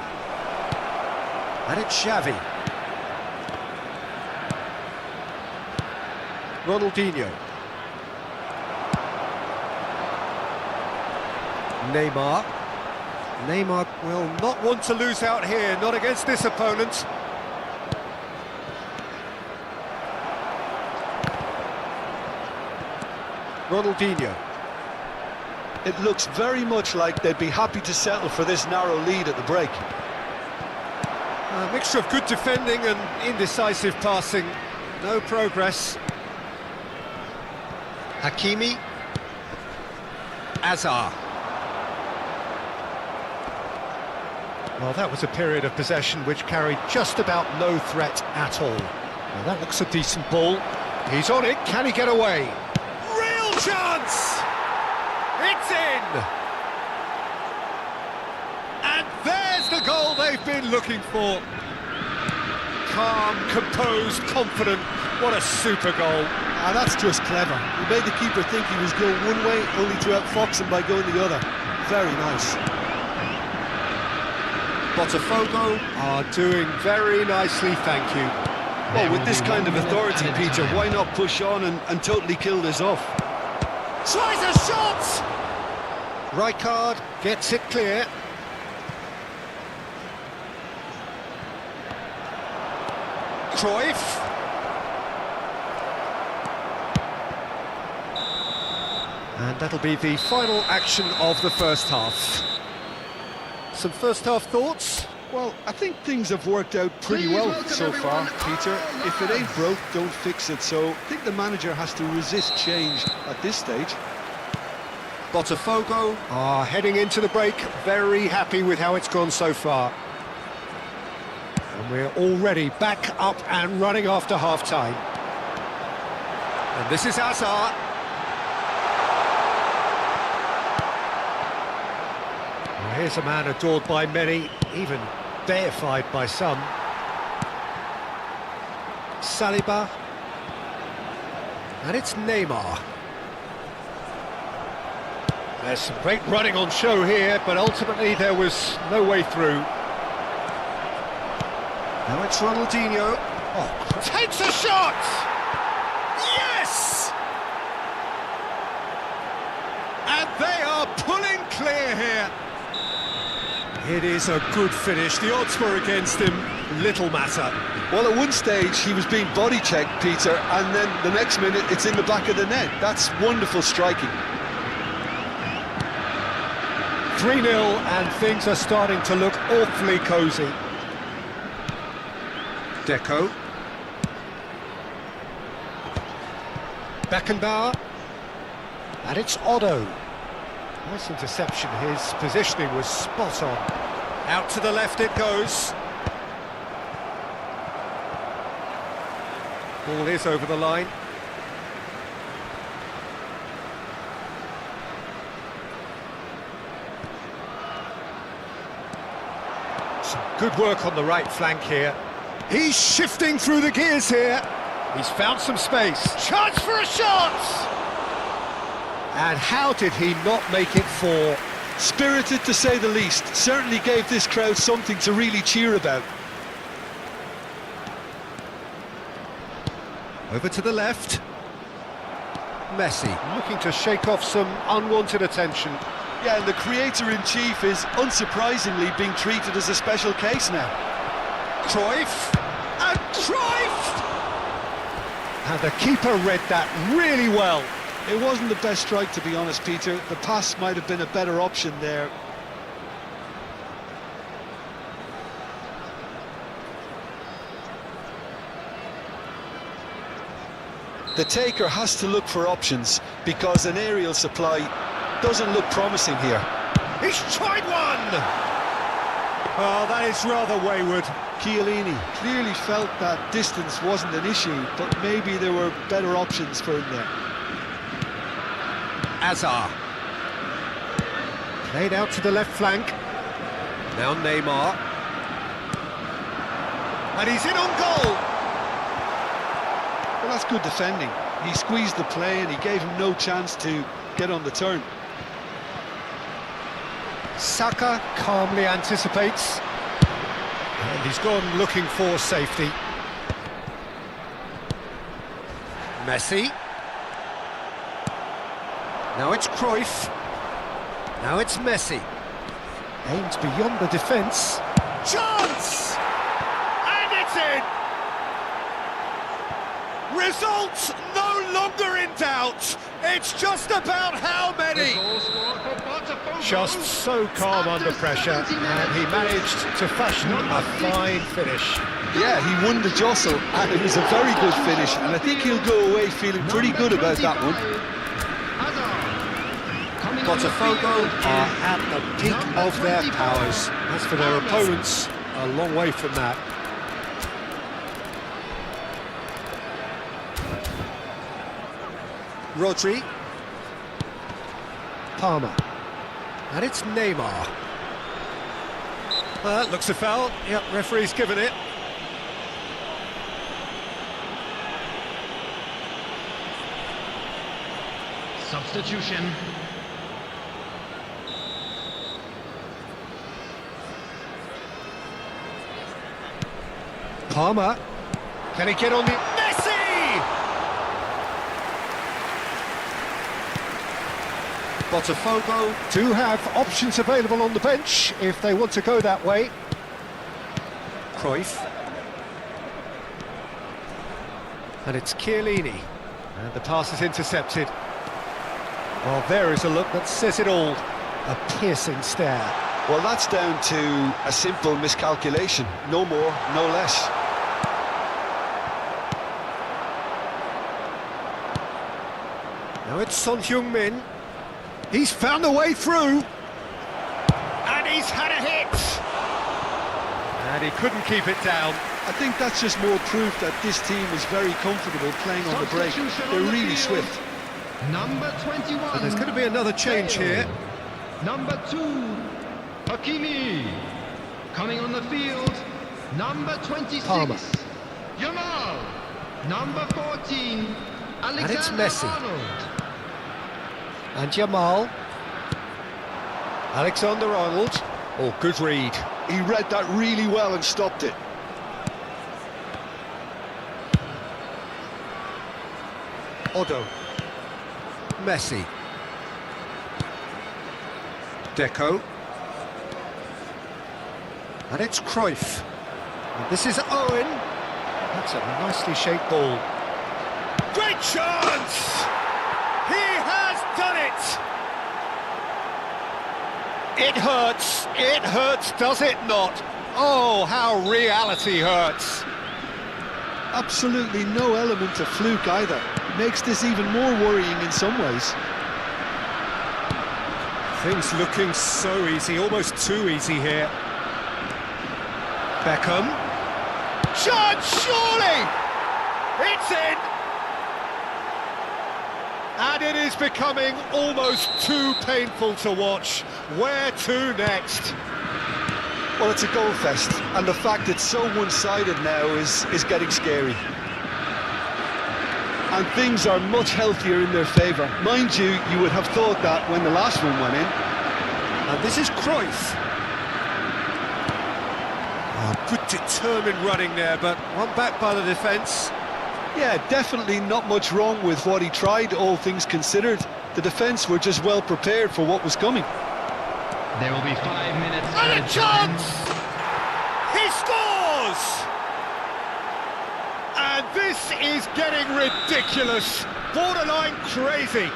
And it's Xavi. Ronaldinho. Neymar. Neymar will not want to lose out here, not against this opponent. Ronaldinho. It looks very much like they'd be happy to settle for this narrow lead at the break. A mixture of good defending and indecisive passing. No progress. Hakimi. Azar. Well, that was a period of possession which carried just about no threat at all. Well, that looks a decent ball. He's on it. Can he get away? Real chance! It's in! And there's the goal they've been looking for. Calm, composed, confident. What a super goal. And that's just clever. He made the keeper think he was going one way, only to outfox him by going the other. Very nice. Botafogo are doing very nicely, thank you. Well, with this kind of authority, Peter, why not push on and totally kill this off? Tries a shot! Rijkaard gets it clear. Cruyff. And that'll be the final action of the first half. Some first half thoughts? Well, I think things have worked out pretty well so far, Peter. If it ain't broke, don't fix it. So I think the manager has to resist change at this stage. Botafogo are heading into the break, very happy with how it's gone so far. And we're already back up and running after half-time. And this is Azar. Well, here's a man adored by many, even deified by some. Saliba. And it's Neymar. There's some great running on show here, but ultimately there was no way through. Now it's Ronaldinho. Oh, takes a shot! Yes! And they are pulling clear here. It is a good finish. The odds were against him. Little matter. Well, at one stage he was being body checked, Peter, and then the next minute it's in the back of the net. That's wonderful striking. 3-0 and things are starting to look awfully cosy. Deco. Beckenbauer. And it's Otto. Nice interception, his positioning was spot on. Out to the left it goes. Ball is over the line. Some good work on the right flank here. He's shifting through the gears here. He's found some space. Chance for a shot! And how did he not make it four? Spirited to say the least. Certainly gave this crowd something to really cheer about. Over to the left. Messi looking to shake off some unwanted attention. Yeah, and the creator-in-chief is unsurprisingly being treated as a special case now. Cruyff. And Cruyff! And the keeper read that really well. It wasn't the best strike, to be honest, Peter. The pass might have been a better option there. The taker has to look for options because an aerial supply doesn't look promising here. He's tried one! Oh, that is rather wayward. Chiellini clearly felt that distance wasn't an issue, but maybe there were better options for him there. Azar. Played out to the left flank. Now Neymar. And he's in on goal! Well, that's good defending. He squeezed the play and he gave him no chance to get on the turn. Saka calmly anticipates. And he's gone looking for safety. Messi. Now it's Cruyff. Now it's Messi. Aims beyond the defence. Chance! And it's in! Results no longer in doubt. It's just about how many? Just so calm under pressure, and he managed to fashion a fine finish. Yeah, he won the jostle, and it was a very good finish, and I think he'll go away feeling pretty good about that one. Botafogo are at the peak of their powers. As for their opponents, a long way from that. Rodri. Palmer. And it's Neymar. That looks a foul. Yep, referee's given it. Substitution. Palmer. Can he get on the... Messi! Botafogo do have options available on the bench if they want to go that way. Cruyff. And it's Chiellini. And the pass is intercepted. Well, there is a look that says it all. A piercing stare. Well, that's down to a simple miscalculation. No more, no less. Now it's Son Heung-min. He's found a way through. And he's had a hit. And he couldn't keep it down. I think that's just more proof that this team is very comfortable playing on the break. They're really swift. Number 21. And there's going to be another change here. Number 2, Hakimi. Coming on the field, number 26, Palmer. Yamal. Number 14, Alexander it's Messi. Arnold. And Jamal. Alexander-Arnold. Oh, good read. He read that really well and stopped it. Odo. Messi. Deco. And it's Cruyff. And this is Owen. That's a nicely shaped ball. Great chance! He has done it! It hurts, does it not? Oh, how reality hurts. Absolutely no element of fluke either. Makes this even more worrying in some ways. Things looking so easy, almost too easy here. Beckham. Chance, surely! It's in! And it is becoming almost too painful to watch. Where to next? Well, it's a goal fest, and the fact it's so one-sided now is getting scary. And things are much healthier in their favour. Mind you, you would have thought that when the last one went in. And this is Cruyff. Oh, good determined running there, but one back by the defence. Yeah, definitely not much wrong with what he tried, all things considered. The defence were just well prepared for what was coming. There will be 5 minutes. And a chance! He scores! And this is getting ridiculous, borderline crazy.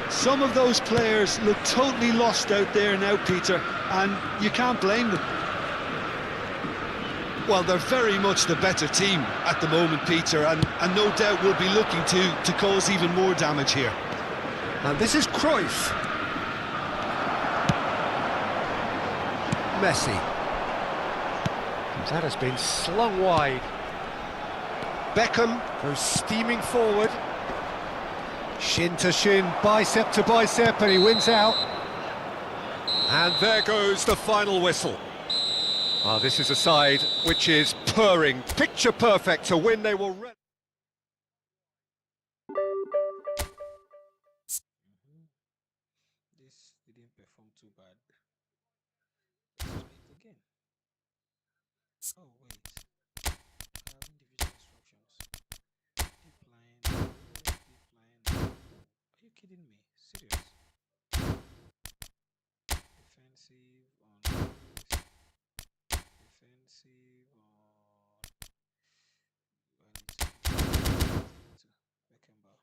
Some of those players look totally lost out there now, Peter, and you can't blame them. Well, they're very much the better team at the moment, Peter, and no doubt will be looking to cause even more damage here. And this is Cruyff. Messi. That has been slung wide. Beckham goes steaming forward. Shin to shin, bicep to bicep, and he wins out. And there goes the final whistle. Ah, this is a side which is purring, picture perfect to win. They will... This didn't perform too bad. Let's try it again. Oh wait, I have individual instructions. Deep line, deep line. Are you kidding me? Serious? Defensive on this. Defensive on. Well, it's to Beckenbauer.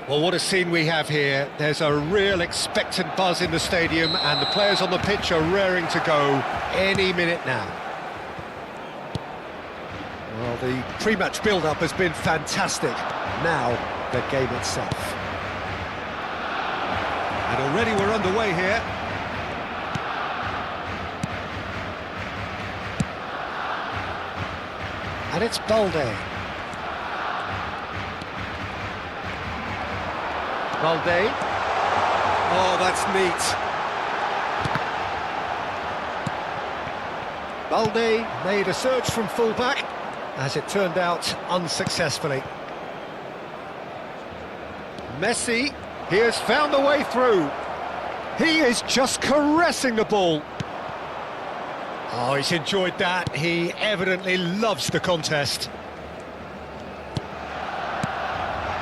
Well, what a scene we have here. There's a real expectant buzz in the stadium, and the players on the pitch are raring to go any minute now. Well, the pre-match build-up has been fantastic. Now, the game itself. And already we're underway here. And it's Balde. Balde. Oh, that's neat. Balde made a surge from full-back, as it turned out, unsuccessfully. Messi, he has found the way through. He is just caressing the ball. Oh, he's enjoyed that. He evidently loves the contest.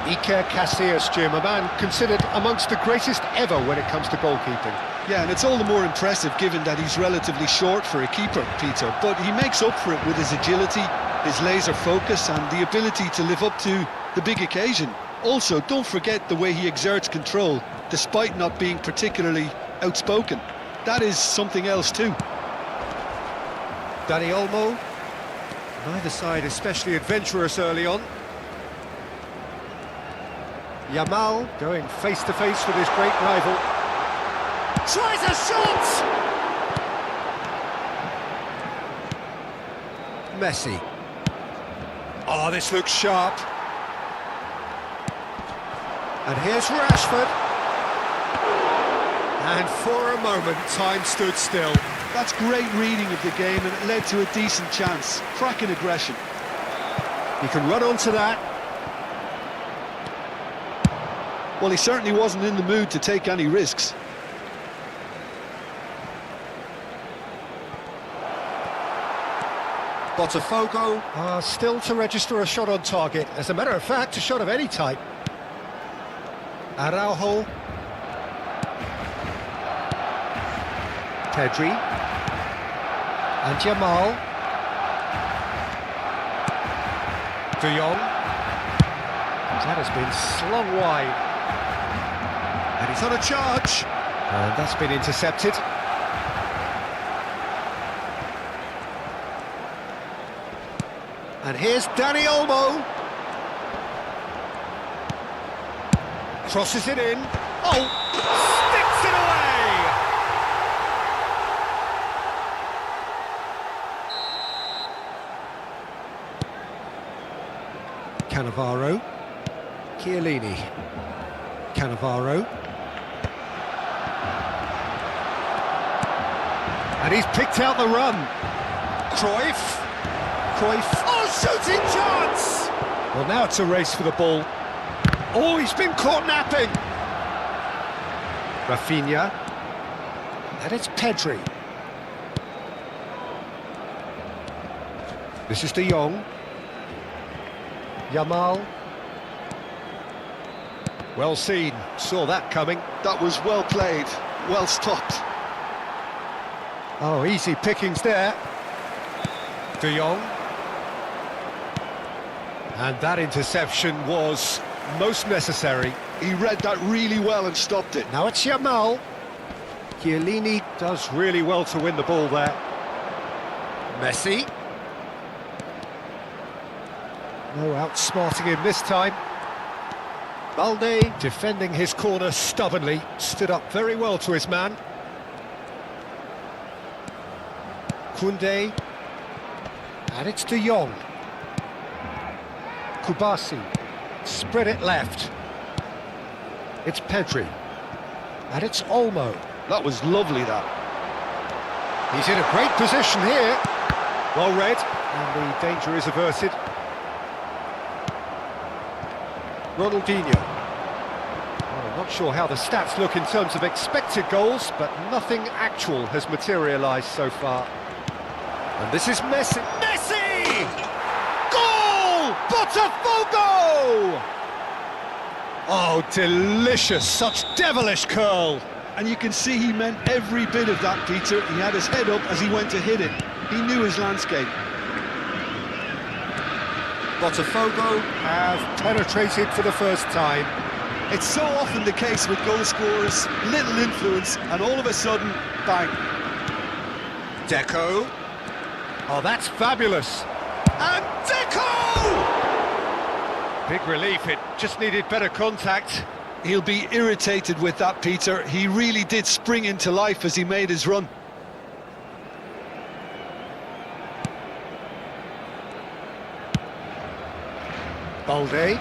Iker Casillas, Jim, a man considered amongst the greatest ever when it comes to goalkeeping. Yeah, and it's all the more impressive given that he's relatively short for a keeper, Peter, but he makes up for it with his agility, his laser focus and the ability to live up to the big occasion. Also, don't forget the way he exerts control, despite not being particularly outspoken. That is something else too. Dani Olmo, neither side especially adventurous early on. Yamal going face-to-face with his great rival. Tries a shot! Messi. Oh, this looks sharp. And here's Rashford. And for a moment, time stood still. That's great reading of the game, and it led to a decent chance. Cracking aggression. He can run onto that. Well, he certainly wasn't in the mood to take any risks. Botafogo are still to register a shot on target. As a matter of fact, a shot of any type. Araujo. Pedri. And Yamal. De Jong. That has been slung wide. And he's on a charge. And that's been intercepted. And here's Dani Olmo. Crosses it in. Oh! Sticks it away! Cannavaro. Chiellini. Cannavaro. And he's picked out the run. Cruyff. Oh, shooting chance! Well, now it's a race for the ball. Oh, he's been caught napping. Rafinha. And it's Pedri. This is De Jong. Yamal. Well seen. Saw that coming. That was well played, well stopped. Oh, easy pickings there. De Jong. And that interception was most necessary. He read that really well and stopped it. Now it's Yamal. Chiellini does really well to win the ball there. Messi. No outsmarting him this time. Balde defending his corner stubbornly. Stood up very well to his man. Koundé. And it's De Jong. Kubasi, spread it left. It's Pedri, and it's Olmo. That was lovely, that. He's in a great position here. Well read, and the danger is averted. Ronaldinho. Well, I'm not sure how the stats look in terms of expected goals, but nothing actual has materialised so far. And this is Messi. Messi! Botafogo! Oh, delicious, such devilish curl. And you can see he meant every bit of that, Peter. He had his head up as he went to hit it. He knew his landscape. Botafogo have penetrated for the first time. It's so often the case with goal scorers, little influence, and all of a sudden, bang. Deco. Oh, that's fabulous. And Deco! Big relief, it just needed better contact. He'll be irritated with that, Peter. He really did spring into life as he made his run. Balde.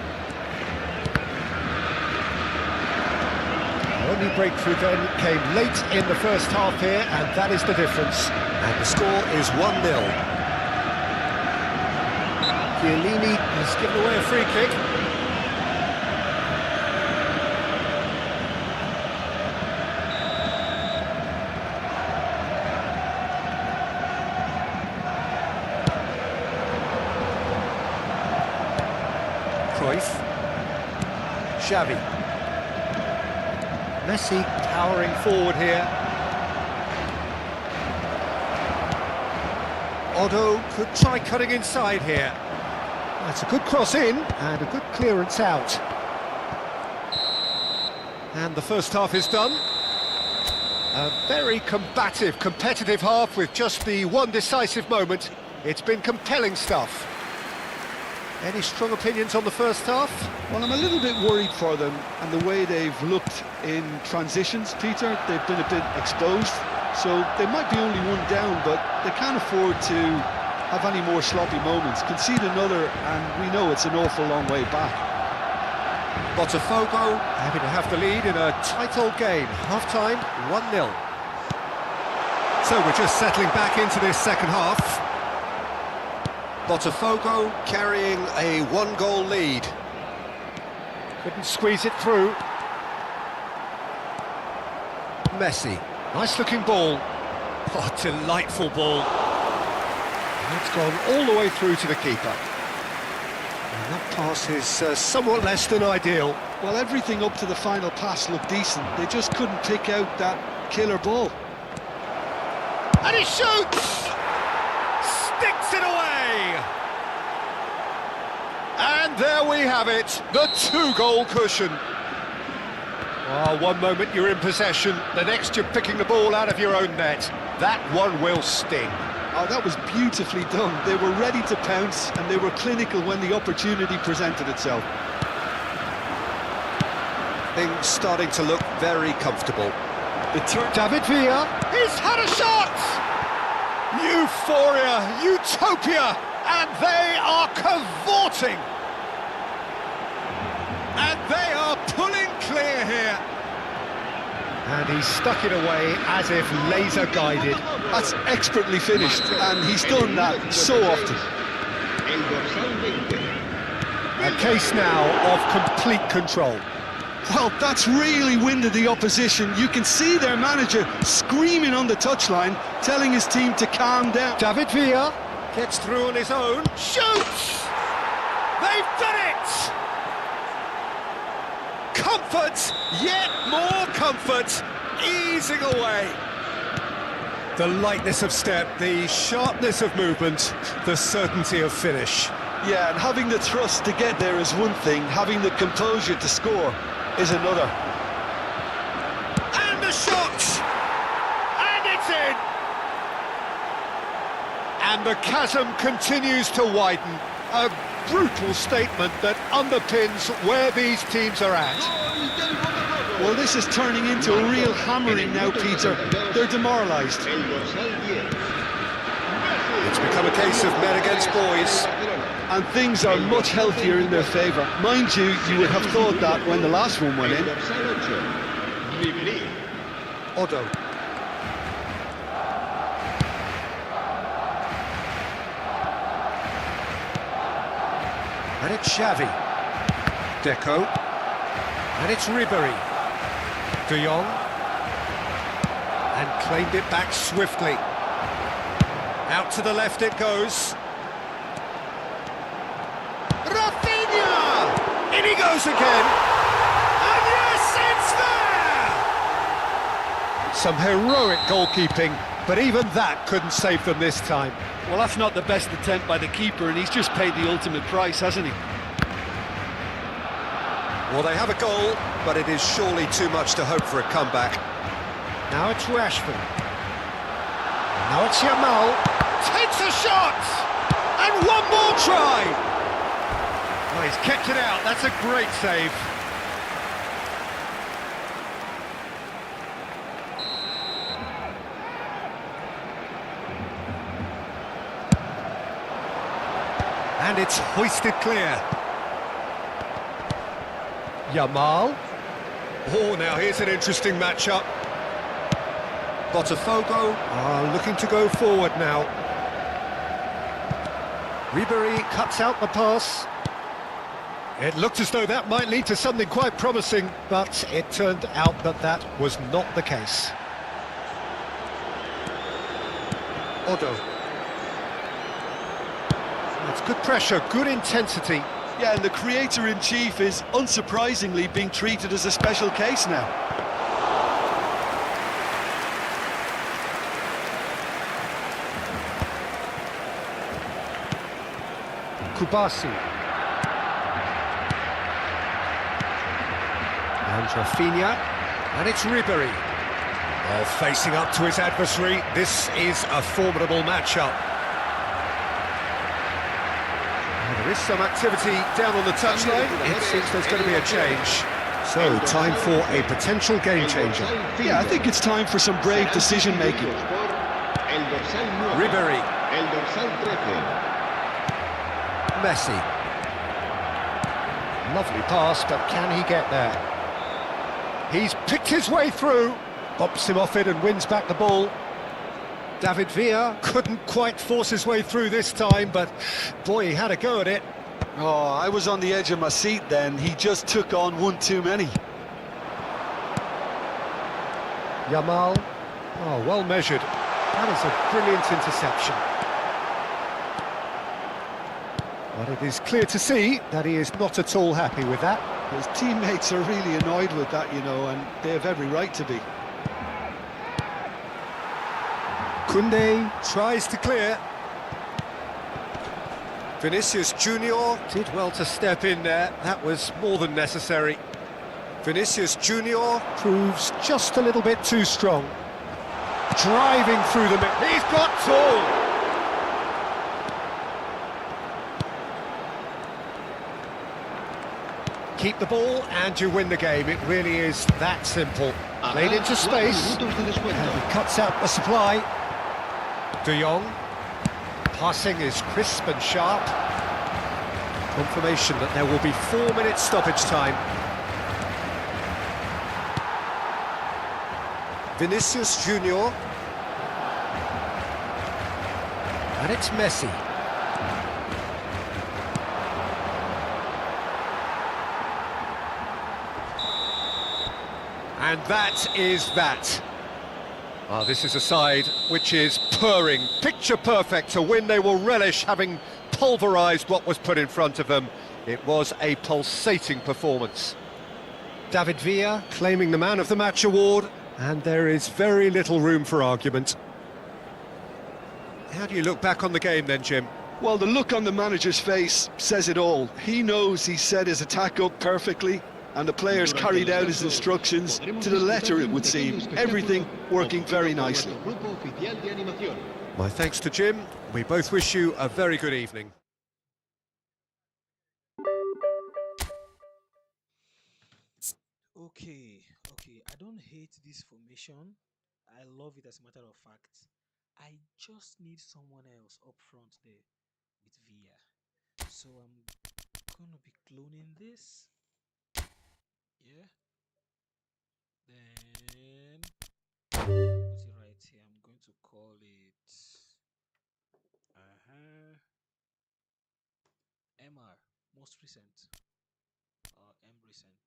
The only breakthrough then came late in the first half here, and that is the difference. And the score is 1-0. Chiellini has given away a free kick. Cruyff. Xavi. Messi towering forward here. Otto could try cutting inside here. That's a good cross in and a good clearance out. And the first half is done. A very combative, competitive half with just the one decisive moment. It's been compelling stuff. Any strong opinions on the first half? Well, I'm a little bit worried for them and the way they've looked in transitions, Peter. They've been a bit exposed, so they might be only one down, but they can't afford to have any more sloppy moments. Concede another, and we know it's an awful long way back. Botafogo happy to have the lead in a tight old game. Half-time, 1-0. So we're just settling back into this second half. Botafogo carrying a one-goal lead. Couldn't squeeze it through. Messi, nice-looking ball. Oh, delightful ball. And it's gone all the way through to the keeper. And that pass is somewhat less than ideal. Well, everything up to the final pass looked decent. They just couldn't pick out that killer ball. And he shoots! Sticks it away! And there we have it, the two-goal cushion. Well, one moment you're in possession, the next you're picking the ball out of your own net. That one will sting. Oh, that was beautifully done. They were ready to pounce, and they were clinical when the opportunity presented itself. Things starting to look very comfortable. David Villa, he's had a shot! Euphoria, utopia, and they are cavorting. And they are pulling clear here. And he stuck it away as if laser guided. That's expertly finished, and he's done that so often. A case now of complete control. Well, that's really winded the opposition. You can see their manager screaming on the touchline, telling his team to calm down. David Villa gets through on his own, shoots! They've done it! Comfort, yet more comfort, easing away. The lightness of step, the sharpness of movement, the certainty of finish. Yeah, and having the thrust to get there is one thing, having the composure to score is another. And the shot! And it's in! And the chasm continues to widen. A brutal statement that underpins where these teams are at. Well, this is turning into a real hammering now, Peter. They're demoralised. It's become a case of men against boys. And things are much healthier in their favour. Mind you, you would have thought that when the last one went in. Otto. And it's Xavi. Deco. And it's Ribéry. De Jong. And claimed it back swiftly. Out to the left it goes. Rafinha! In he goes again. And yes, it's there! Some heroic goalkeeping, but even that couldn't save them this time. Well, that's not the best attempt by the keeper, and he's just paid the ultimate price, hasn't he? Well, they have a goal. but it is surely too much to hope for a comeback. Now it's Rashford. Now it's Yamal. Takes a shot! And one more try! Oh, he's kept it out. That's a great save. And it's hoisted clear. Yamal. Oh, now here's an interesting matchup. Botafogo are looking to go forward now. Ribery cuts out the pass. It looked as though that might lead to something quite promising, but it turned out that that was not the case. Odo. It's good pressure, good intensity. Yeah, and the creator-in-chief is unsurprisingly being treated as a special case now. Kubasi. And Rafinha. And it's Ribery. Oh, facing up to his adversary. This is a formidable matchup. There is some activity down on the touchline. It seems there's going to be a change. So, time for a potential game changer. Yeah, I think it's time for some brave decision-making. Ribery. Messi. Lovely pass, but can he get there? He's picked his way through. Bumps him off it and wins back the ball. David Villa couldn't quite force his way through this time, but boy, he had a go at it. Oh, I was on the edge of my seat then. He just took on one too many. Yamal. Oh, well measured. That is a brilliant interception. But it is clear to see that he is not at all happy with that. His teammates are really annoyed with that, you know, and they have every right to be. Koundé tries to clear. Vinicius Junior Did well to step in there. That was more than necessary. Vinicius Junior Proves just a little bit too strong. Driving through the middle. He's got tall. Keep the ball and you win the game. It really is that simple. Played into space. And he cuts out the supply. De Jong. Passing is crisp and sharp. Confirmation that there will be 4 minutes stoppage time. Vinicius Junior. And it's Messi. And that is that. Oh, this is a side which is purring, picture perfect, to win. They will relish having pulverised what was put in front of them. It was a pulsating performance. David Villa claiming the Man of the Match award, and there is very little room for argument. How do you look back on the game then, Jim? Well, the look on the manager's face says it all. He knows he set his attack up perfectly, and the players carried out his instructions to the letter, it would seem. Everything working very nicely. My thanks to Jim. We both wish you a very good evening. Okay, I don't hate this formation. I love it as a matter of fact. I just need someone else up front there with Via. So I'm gonna be cloning this. Yeah. Then put it right here. I'm going to call it MR, most recent, or M recent.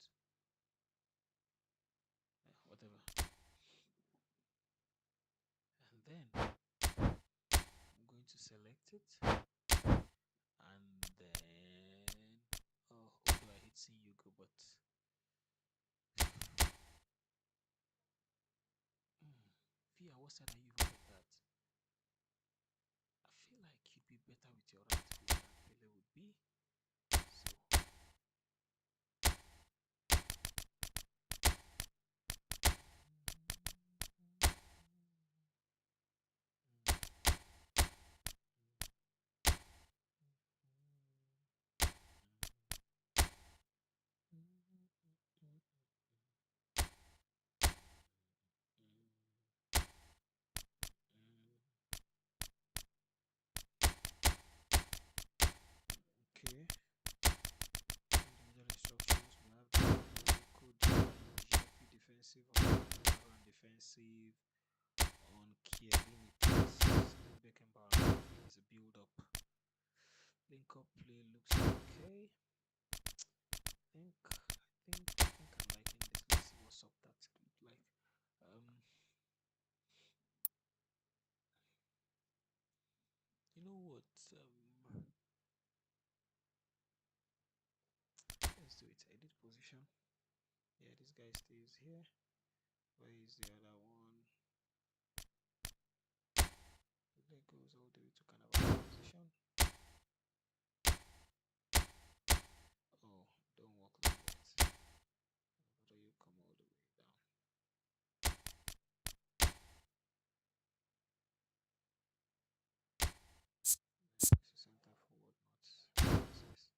Whatever. And then I'm going to select it, and then although I hate seeing Yugee, but Via, what side are you even at that? I feel like you'd be better with your right foot than Pele would be. So but let's do it. Edit position. Yeah, this guy stays here. Where is the other one? The leg goes all the way to kind of a position. Oh, don't walk like that. How do you come all the way down? Center forward, not access.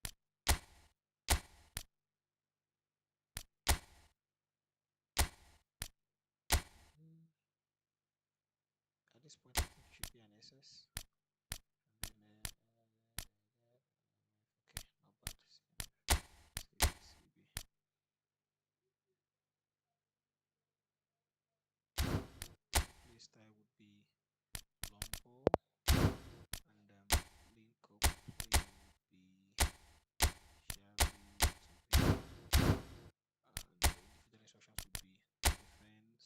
At this point, I think it should be an SS. And then, okay, not bad. CB. Play style would be long ball, and link up play would be Xavi to and the individual instructions would be defense,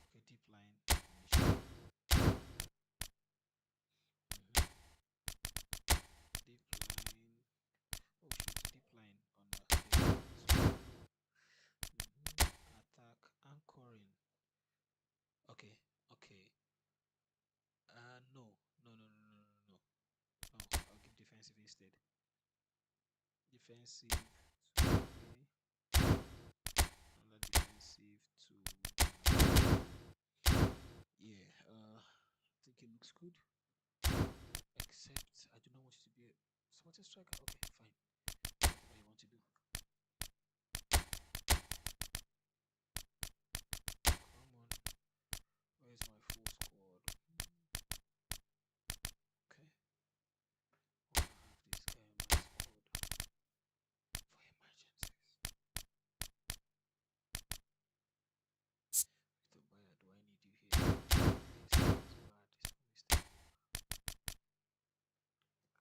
okay, deep line, deep line, oh shit, deep line on the attack, anchoring, okay, no, I'll give defensive instead. Defensive to another defensive to yeah, I think it looks good. Except I do not want you to be a supporting striker. Okay, fine. Whatever you want to do. Come on. Where's my full squad? Okay. I have this guy in my squad for emergencies. Victor Bayer, do I need you here? It's bad.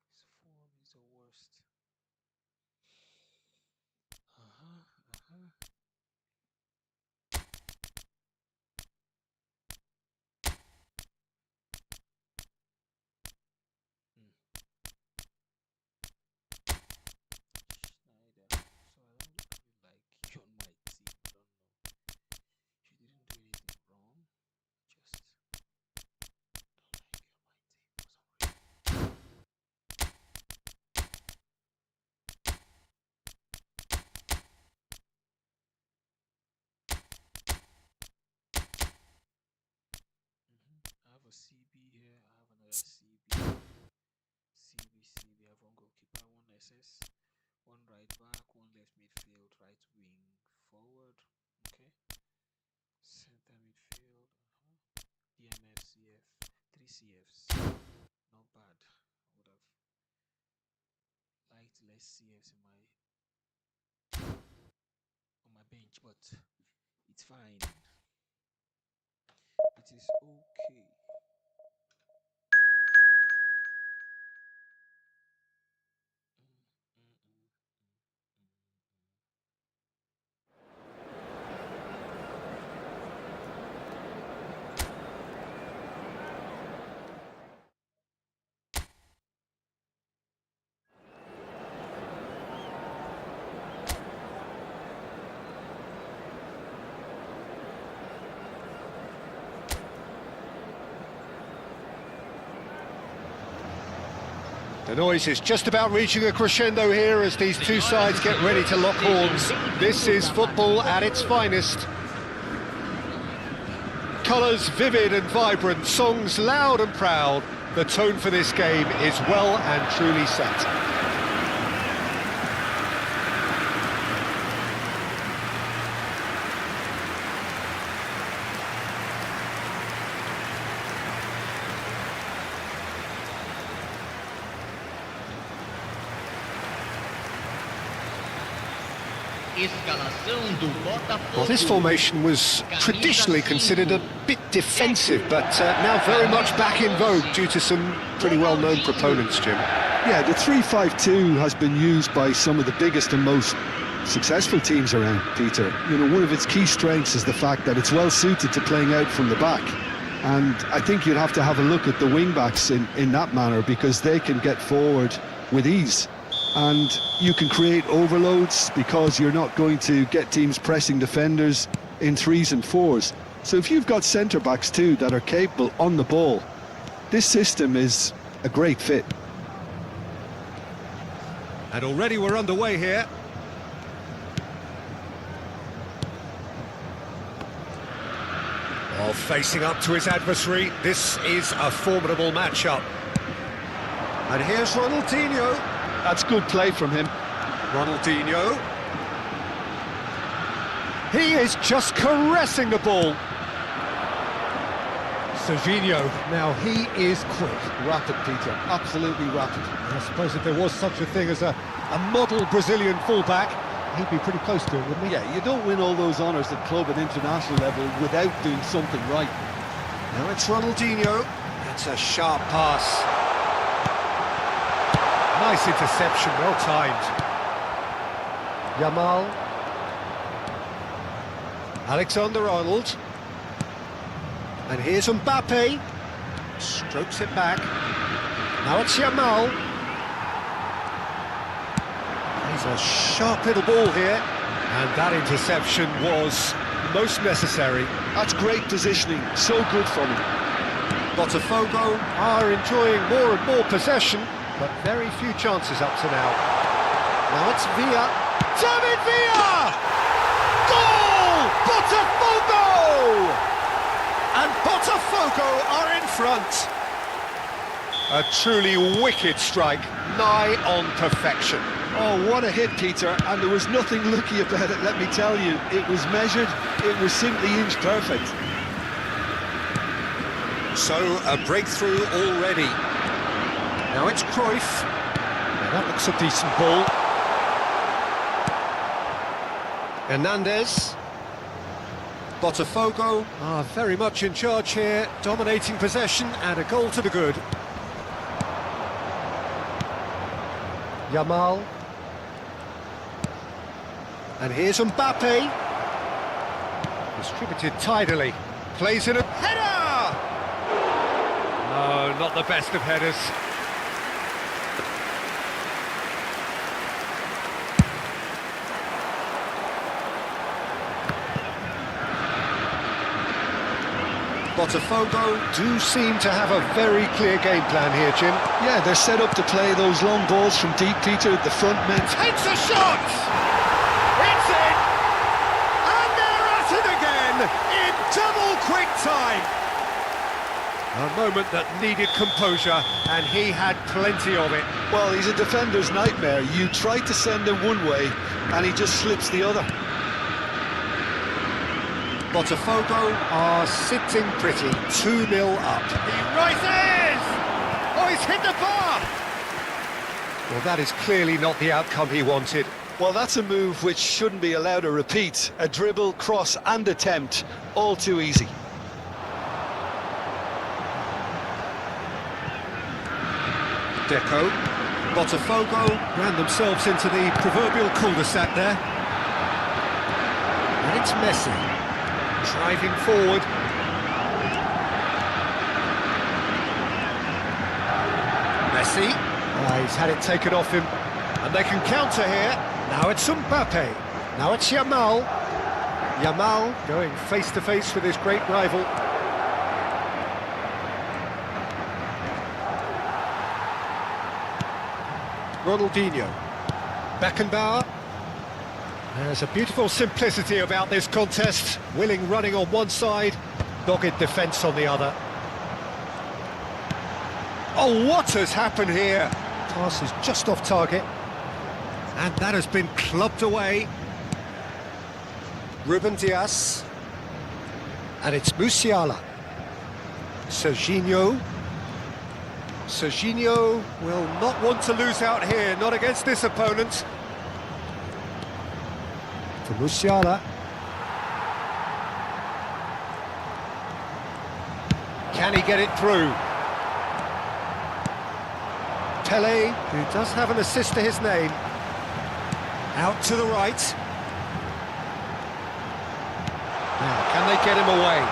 His form is the worst. Schneider. So I don't really like you on my team. I don't know. You didn't do anything wrong. Just don't like you on my team for some reason. I have a CB here. I have another CB here. CB. I have one goalkeeper, one SS, one right back, one left midfield, right wing, forward. Okay. Center midfield. DMF, CF, 3 CFs. Not bad. I would have liked less CFs on my bench, but it's fine. It is okay. The noise is just about reaching a crescendo here as these two sides get ready to lock horns. This is football at its finest. Colours vivid and vibrant, songs loud and proud. The tone for this game is well and truly set. Well, this formation was traditionally considered a bit defensive, but now very much back in vogue due to some pretty well-known proponents, Jim. Yeah, the 3-5-2 has been used by some of the biggest and most successful teams around, Peter. You know, one of its key strengths is the fact that it's well suited to playing out from the back. And I think you'd have to have a look at the wing-backs in that manner, because they can get forward with ease. And you can create overloads because you're not going to get teams pressing defenders in 3s and 4s. So if you've got centre-backs too that are capable on the ball, this system is a great fit. And already we're underway here. Well, facing up to his adversary, this is a formidable matchup. And here's Ronaldinho. That's good play from him. Ronaldinho. He is just caressing the ball. Serginho, now he is quick. Rapid, Peter, absolutely rapid. I suppose if there was such a thing as a model Brazilian fullback, he'd be pretty close to it, wouldn't he? Yeah, you don't win all those honours at club and international level without doing something right. Now it's Ronaldinho. It's a sharp pass. Nice interception, well timed. Yamal. Alexander-Arnold. And here's Mbappe. Strokes it back. Now it's Yamal. He's a sharp little ball here. And that interception was most necessary. That's great positioning, so good from him. Botafogo are enjoying more and more possession, but very few chances up to now. Now it's Villa. David Villa! Goal! Botafogo! And Botafogo are in front. A truly wicked strike, nigh on perfection. Oh, what a hit, Peter, and there was nothing lucky about it, let me tell you. It was measured, it was simply inch perfect. So, a breakthrough already. Now it's Cruyff. Now that looks a decent ball. Hernandez. Botafogo are very much in charge here, dominating possession and a goal to the good. Yamal. And here's Mbappe. Distributed tidily. Plays in a header! No, not the best of headers. Botafogo do seem to have a very clear game plan here, Jim. Yeah, they're set up to play those long balls from deep, Peter. The front men... Takes a shot! It's in! And they're at it again in double quick time! A moment that needed composure, and he had plenty of it. Well, he's a defender's nightmare. You try to send him one way, and he just slips the other. Botafogo are sitting pretty, 2-0 up. He rises! Oh, he's hit the bar! Well, that is clearly not the outcome he wanted. Well, that's a move which shouldn't be allowed to repeat. A dribble, cross and attempt, all too easy. Deco. Botafogo ran themselves into the proverbial cul-de-sac there. And it's Messi. Driving forward. Messi. He's had it taken off him. And they can counter here. Now it's Mbappe. Now it's Yamal. Yamal going face-to-face with his great rival. Ronaldinho. Beckenbauer. There's a beautiful simplicity about this contest. Willing running on one side, dogged defence on the other. Oh, what has happened here? Pass is just off target. And that has been clubbed away. Ruben Dias. And it's Musiala. Serginho. Serginho will not want to lose out here, not against this opponent. To Musiala. Can he get it through? Pele, who does have an assist to his name. Out to the right. Now, can they get him away?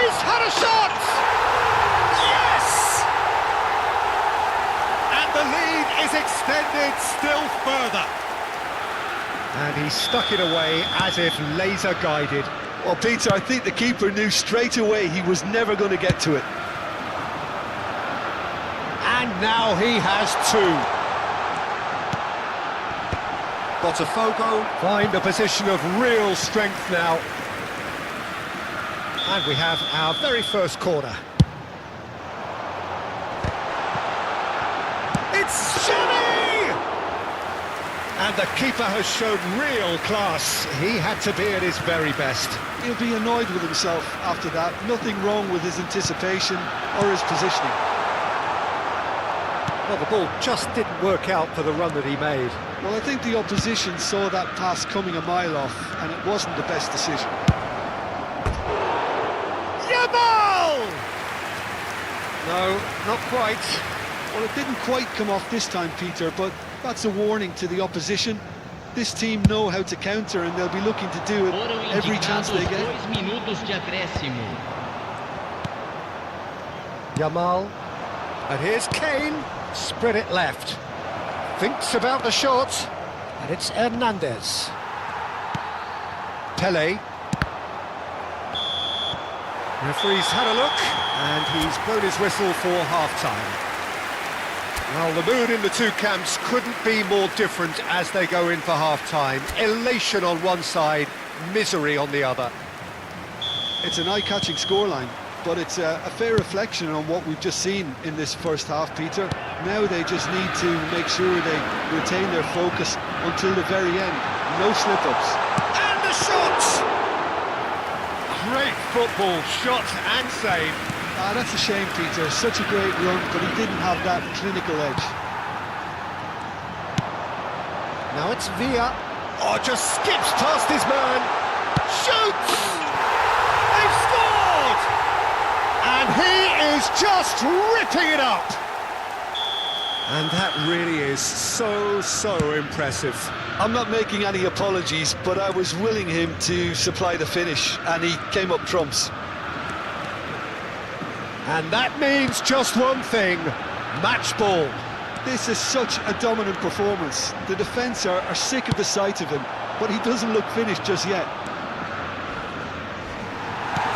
He's had a shot! Yes! And the lead is extended still further. And he stuck it away as if laser guided. Well, Peter, I think the keeper knew straight away he was never going to get to it. And now he has two. Botafogo find a position of real strength now. And we have our very first corner. It's Xavi! And the keeper has shown real class. He had to be at his very best. He'll be annoyed with himself after that. Nothing wrong with his anticipation or his positioning. Well, the ball just didn't work out for the run that he made. Well, I think the opposition saw that pass coming a mile off, and it wasn't the best decision. Yamal! No, not quite. Well, it didn't quite come off this time, Peter, but that's a warning to the opposition. This team know how to counter, and they'll be looking to do it every chance they get. 2 minutos de acréscimo. Yamal. And here's Kane. Spread it left. Thinks about the shot. And it's Hernandez. Pele. Referee's had a look, and he's blown his whistle for half-time. Well, the mood in the two camps couldn't be more different as they go in for half-time. Elation on one side, misery on the other. It's an eye-catching scoreline, but it's a fair reflection on what we've just seen in this first half, Peter. Now they just need to make sure they retain their focus until the very end. No slip-ups. And the shot! Great football, shot and save. Ah, that's a shame, Peter. Such a great run, but he didn't have that clinical edge. Now it's Villa. Oh, just skips past his man. Shoots! They've scored! And he is just ripping it up. And that really is so impressive. I'm not making any apologies, but I was willing him to supply the finish, and he came up trumps. And that means just one thing, match ball. This is such a dominant performance. The defence are sick of the sight of him, but he doesn't look finished just yet.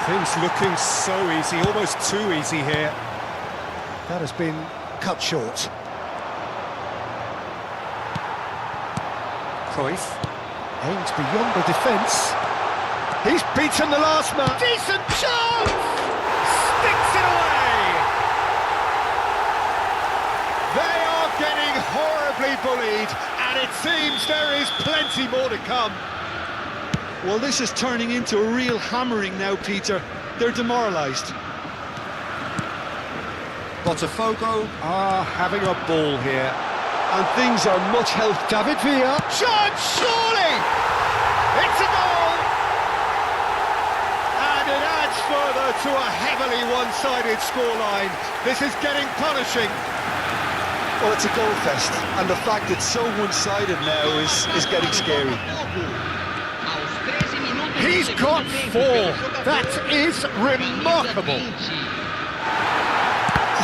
Things looking so easy, almost too easy here. That has been cut short. Cruyff aims beyond the defence. He's beaten the last man. Decent chance! Sticks it away! They are getting horribly bullied, and it seems there is plenty more to come. Well, this is turning into a real hammering now, Peter. They're demoralised. Botafogo are having a ball here. And things are much healthy. David Villa. Chance, surely! It's a goal! And it adds further to a heavily one-sided scoreline. This is getting punishing. Well, it's a goal fest, and the fact it's so one-sided now is getting scary. He's got 4. That is remarkable.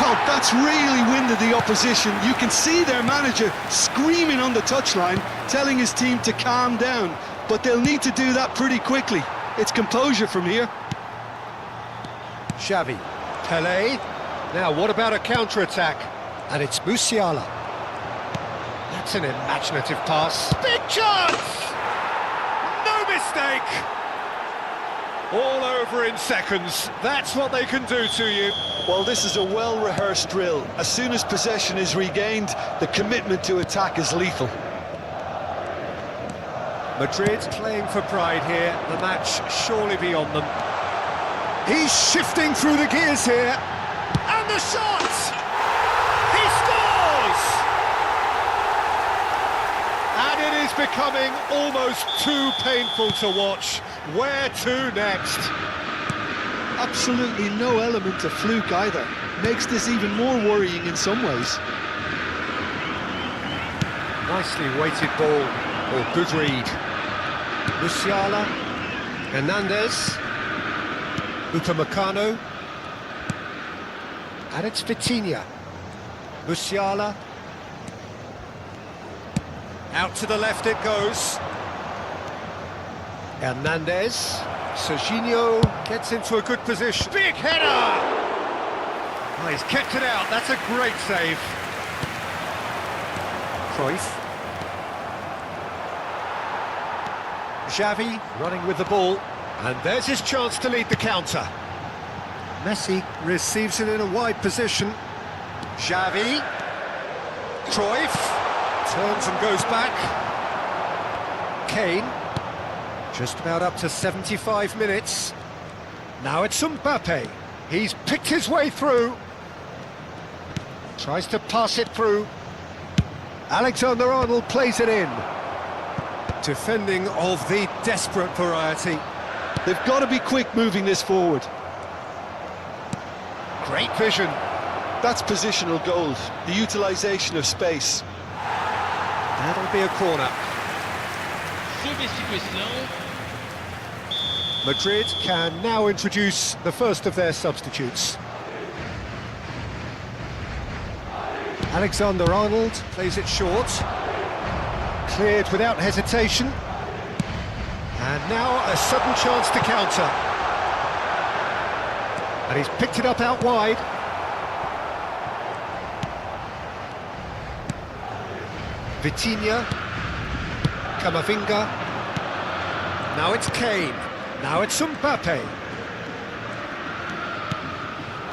Well, that's really winded the opposition. You can see their manager screaming on the touchline, telling his team to calm down. But they'll need to do that pretty quickly. It's composure from here. Xavi. Pele. Now, what about a counter-attack? And it's Musiala. That's an imaginative pass. Big chance! No mistake! All over in seconds. That's what they can do to you. Well, this is a well-rehearsed drill. As soon as possession is regained, the commitment to attack is lethal. Madrid playing for pride here. The match surely beyond them. He's shifting through the gears here. And the shot! He scores! And it is becoming almost too painful to watch. Where to next? Absolutely no element of fluke either. Makes this even more worrying in some ways. Nicely weighted ball. Oh, good read. Musiala. Hernandez. Upamecano. And it's Vitinha. Musiala. Out to the left it goes. Hernandez. Serginho gets into a good position. Big header! Oh, he's kept it out. That's a great save. Cruyff. Xavi running with the ball. And there's his chance to lead the counter. Messi receives it in a wide position. Xavi. Cruyff. Turns and goes back. Kane. Just about up to 75 minutes. Now it's Mbappe. He's picked his way through. Tries to pass it through. Alexander-Arnold plays it in. Defending of the desperate variety. They've got to be quick moving this forward. Great vision. That's positional gold, the utilisation of space. That'll be a corner. Substituição. Madrid can now introduce the first of their substitutes. Alexander-Arnold plays it short. Cleared without hesitation. And now a sudden chance to counter. And he's picked it up out wide. Vitinha. Camavinga. Now it's Kane. Now it's Mbappe.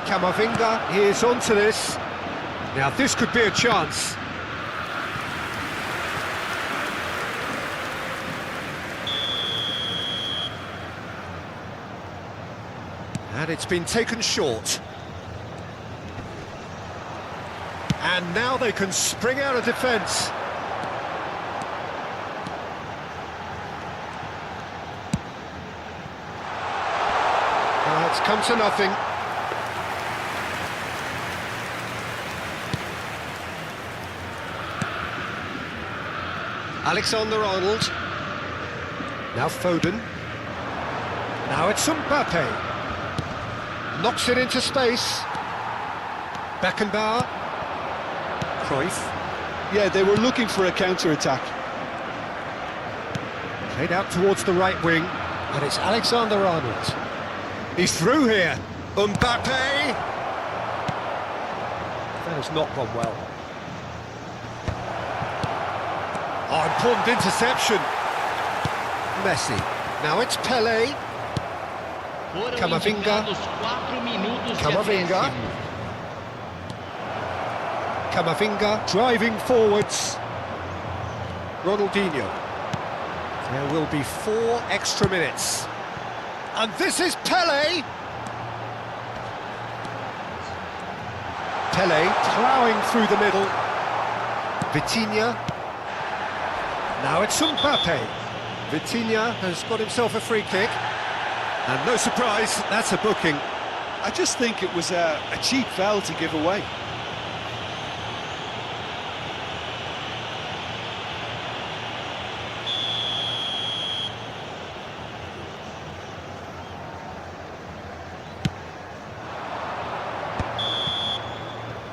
Camavinga, he is onto this. Now this could be a chance. And it's been taken short. And now they can spring out of defence. It's come to nothing. Alexander-Arnold. Now Foden. Now it's Mbappe. Knocks it into space. Beckenbauer. Cruyff. Yeah, they were looking for a counter-attack. Played out towards the right wing. And it's Alexander-Arnold. He's through here. Mbappe! That has not gone well. Oh, important interception. Messi. Now it's Pelé. Camavinga. Camavinga. Camavinga driving forwards. Ronaldinho. There will be 4 extra minutes. And this is Pelé! Pelé ploughing through the middle. Vitinha. Now it's Mbappe. Vitinha has got himself a free kick. And no surprise, that's a booking. I just think it was a cheap foul to give away.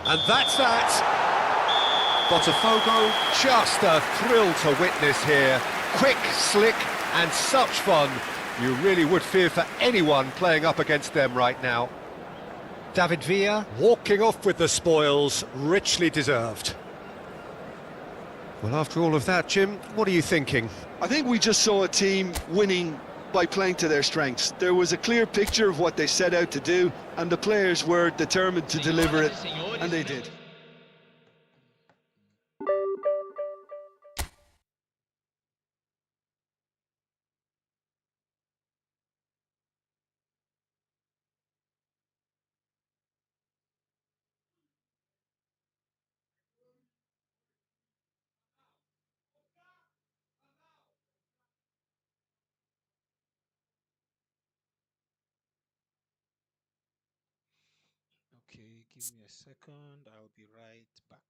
And that's that. Botafogo, just a thrill to witness here. Quick, slick, and such fun. You really would fear for anyone playing up against them right now. David Villa walking off with the spoils, richly deserved. Well, after all of that, Jim, what are you thinking? I think we just saw a team winning by playing to their strengths. There was a clear picture of what they set out to do, and the players were determined to deliver it, and they did. Okay, give me a second. I'll be right back.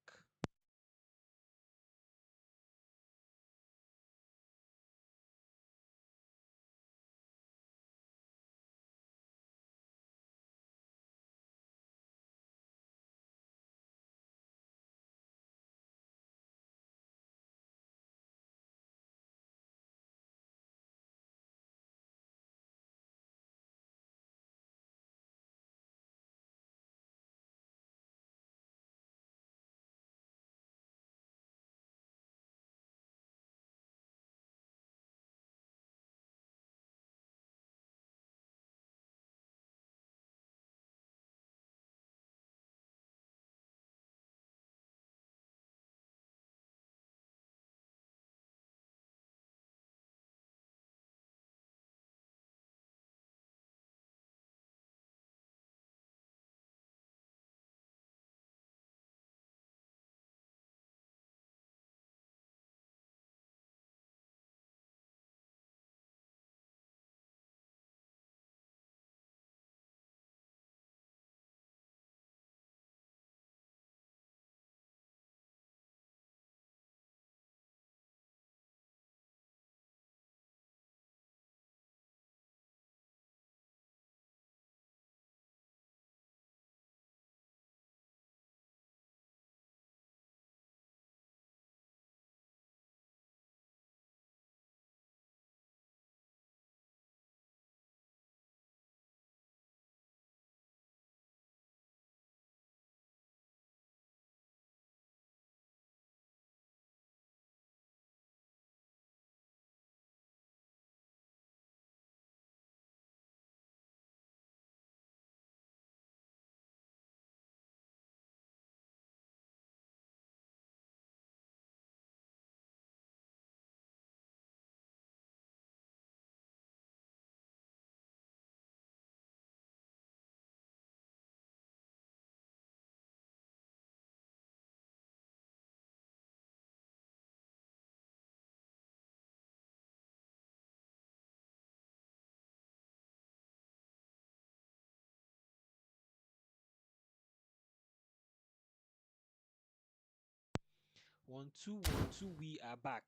1-2, 1-2. We are back.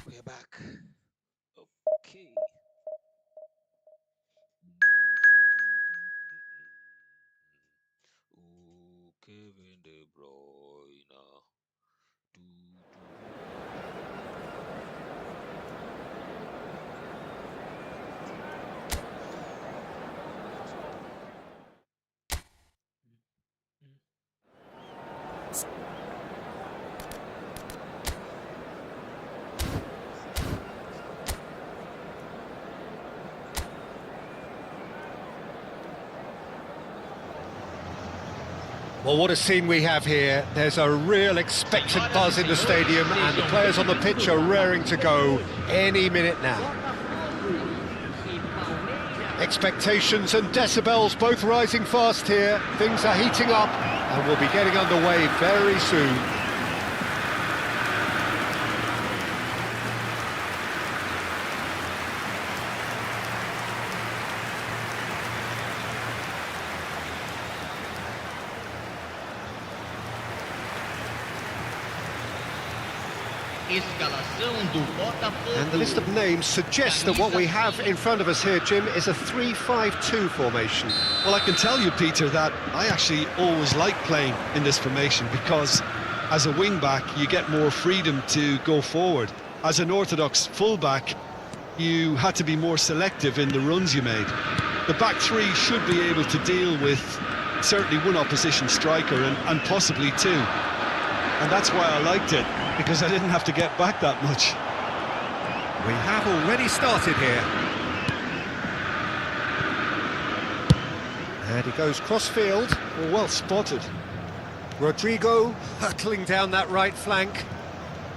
We're back. Okay. Ooh, Kevin De Bruyne. Do, Well, what a scene we have here. There's a real expectant buzz in the stadium, and the players on the pitch are raring to go any minute now. Expectations and decibels both rising fast here. Things are heating up, and we'll be getting underway very soon. And the list of names suggests that what we have in front of us here, Jim, is a 3-5-2 formation. Well, I can tell you, Peter, that I actually always like playing in this formation because as a wing-back, you get more freedom to go forward. As an orthodox full-back, you had to be more selective in the runs you made. The back three should be able to deal with certainly one opposition striker and possibly two. And that's why I liked it, because I didn't have to get back that much. We have already started here. And he goes cross-field. Well spotted. Rodrigo hurtling down that right flank.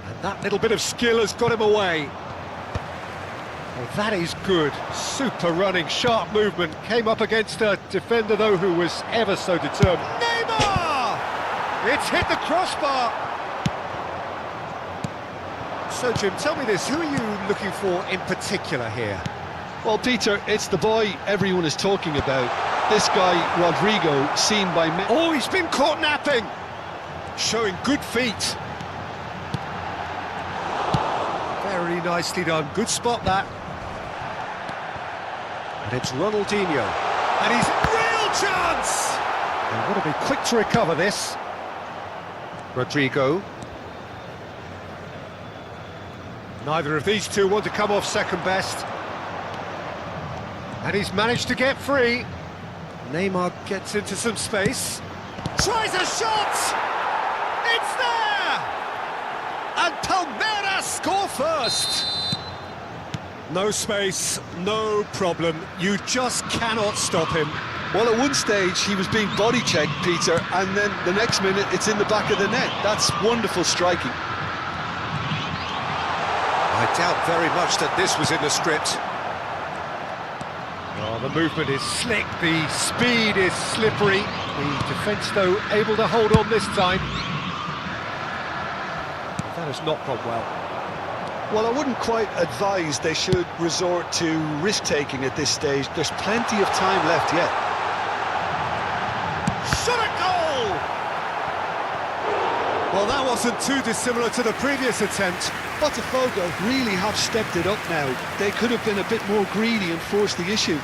And that little bit of skill has got him away. Well, that is good. Super running, sharp movement. Came up against a defender, though, who was ever so determined. Neymar! It's hit the crossbar. So, Jim, tell me this, who are you looking for in particular here? Well, Peter, it's the boy everyone is talking about. This guy, Rodrigo, seen by many... Oh, he's been caught napping! Showing good feet. Very nicely done. Good spot, that. And it's Ronaldinho. And he's... Real chance! They've got to be quick to recover this. Rodrigo. Neither of these two want to come off second best. And he's managed to get free. Neymar gets into some space. Tries a shot! It's there! And Palmeiras score first! No space, no problem. You just cannot stop him. Well, at one stage, he was being body-checked, Peter, and then the next minute, it's in the back of the net. That's wonderful striking. I doubt very much that this was in the script. Oh, the movement is slick, the speed is slippery. The defence, though, able to hold on this time. That has not gone well. Well, I wouldn't quite advise they should resort to risk-taking at this stage. There's plenty of time left yet. Shot a goal! Well, that wasn't too dissimilar to the previous attempt. Botafogo really have stepped it up now. They could have been a bit more greedy and forced the issue.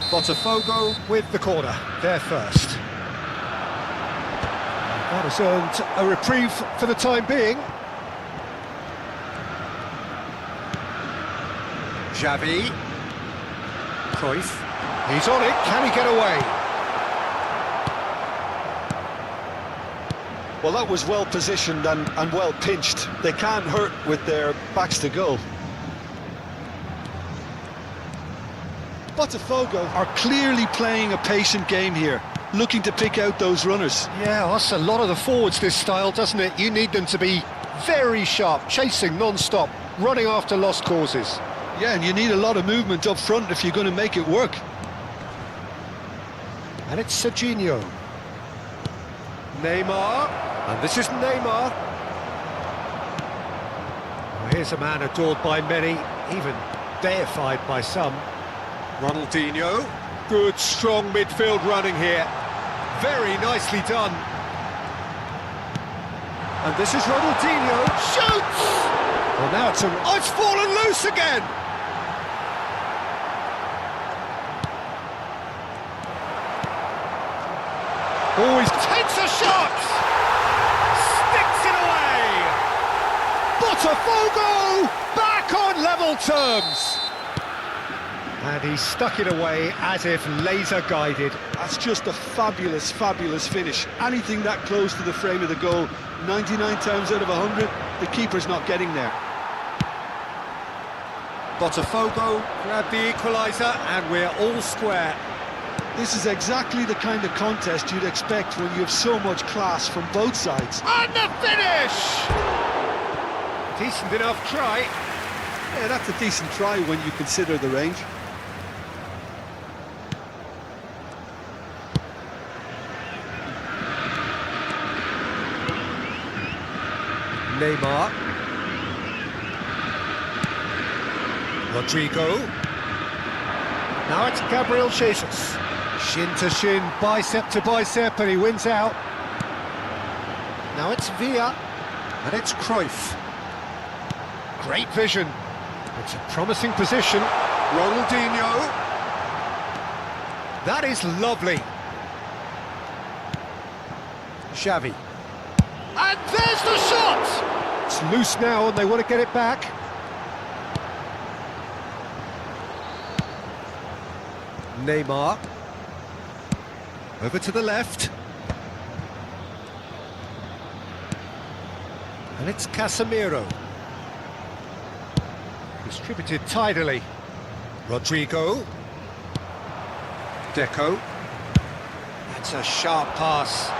Botafogo with the corner, there first. That has earned a reprieve for the time being. Xavi. Cruyff. He's on it, can he get away? Well, that was well positioned and well pinched. They can't hurt with their backs to goal. Botafogo are clearly playing a patient game here, looking to pick out those runners. Yeah, that's a lot of the forwards, this style, doesn't it? You need them to be very sharp, chasing non-stop, running after lost causes. Yeah, and you need a lot of movement up front if you're going to make it work. And it's Serginho. Neymar, and this is Neymar. Well, here's a man adored by many, even deified by some. Ronaldinho, good strong midfield running here. Very nicely done. And this is Ronaldinho. Shoots! Well, now it's fallen loose again! Oh, he takes a shot! Sticks it away! Botafogo back on level terms! And he stuck it away as if laser guided. That's just a fabulous, fabulous finish. Anything that close to the frame of the goal, 99 times out of 100, the keeper's not getting there. Botafogo grabbed the equaliser and we're all square. This is exactly the kind of contest you'd expect when you have so much class from both sides. And the finish! Decent enough try. Yeah, that's a decent try when you consider the range. Neymar. Rodrigo. Now it's Gabriel Jesus. Shin to shin, bicep to bicep, and he wins out. Now it's Villa, and it's Cruyff. Great vision. It's a promising position. Ronaldinho. That is lovely. Xavi. And there's the shot! It's loose now and they want to get it back. Neymar. Over to the left. And it's Casemiro. Distributed tidily. Rodrigo. Deco. That's a sharp pass.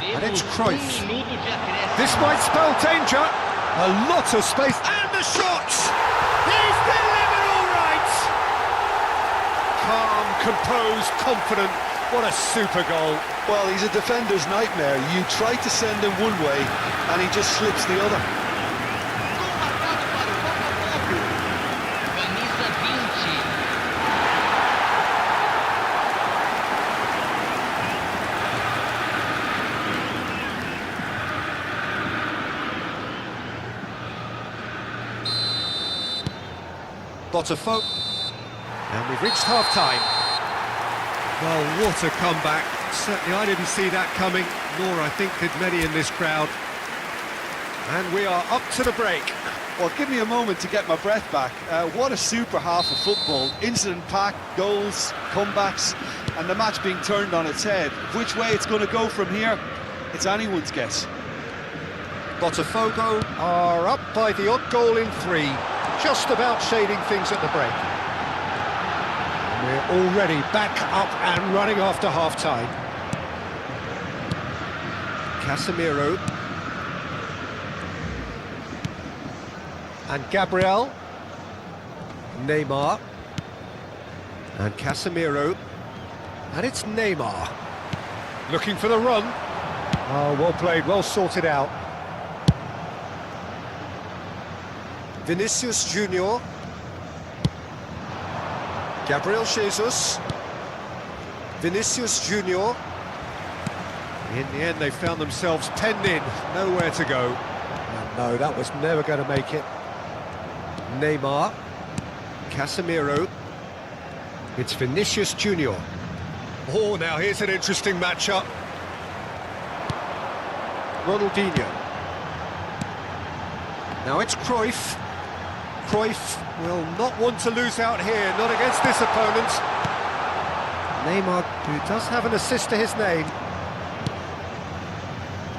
And it's Cruyff. This might spell danger. A lot of space. And the shot! He's delivered all right! Calm, composed, confident. What a super goal. Well, he's a defender's nightmare. You try to send him one way, and he just slips the other. Botafogo. And we've reached half-time. Well, what a comeback. Certainly I didn't see that coming, nor I think did many in this crowd. And we are up to the break. Well, give me a moment to get my breath back. What a super half of football. Incident-packed, goals, comebacks, and the match being turned on its head. Which way it's going to go from here, it's anyone's guess. Botafogo are up by the odd goal in 3, just about shading things at the break. We're already back up and running after half-time. Casemiro. And Gabriel. Neymar. And Casemiro. And it's Neymar. Looking for the run. Oh, well played, well sorted out. Vinicius Junior. Gabriel Jesus. Vinicius Junior. In the end, they found themselves penned in, nowhere to go. And no, that was never going to make it. Neymar. Casemiro. It's Vinicius Junior. Oh, now here's an interesting matchup. Ronaldinho. Now it's Cruyff. Cruyff will not want to lose out here, not against this opponent. Neymar, who does have an assist to his name.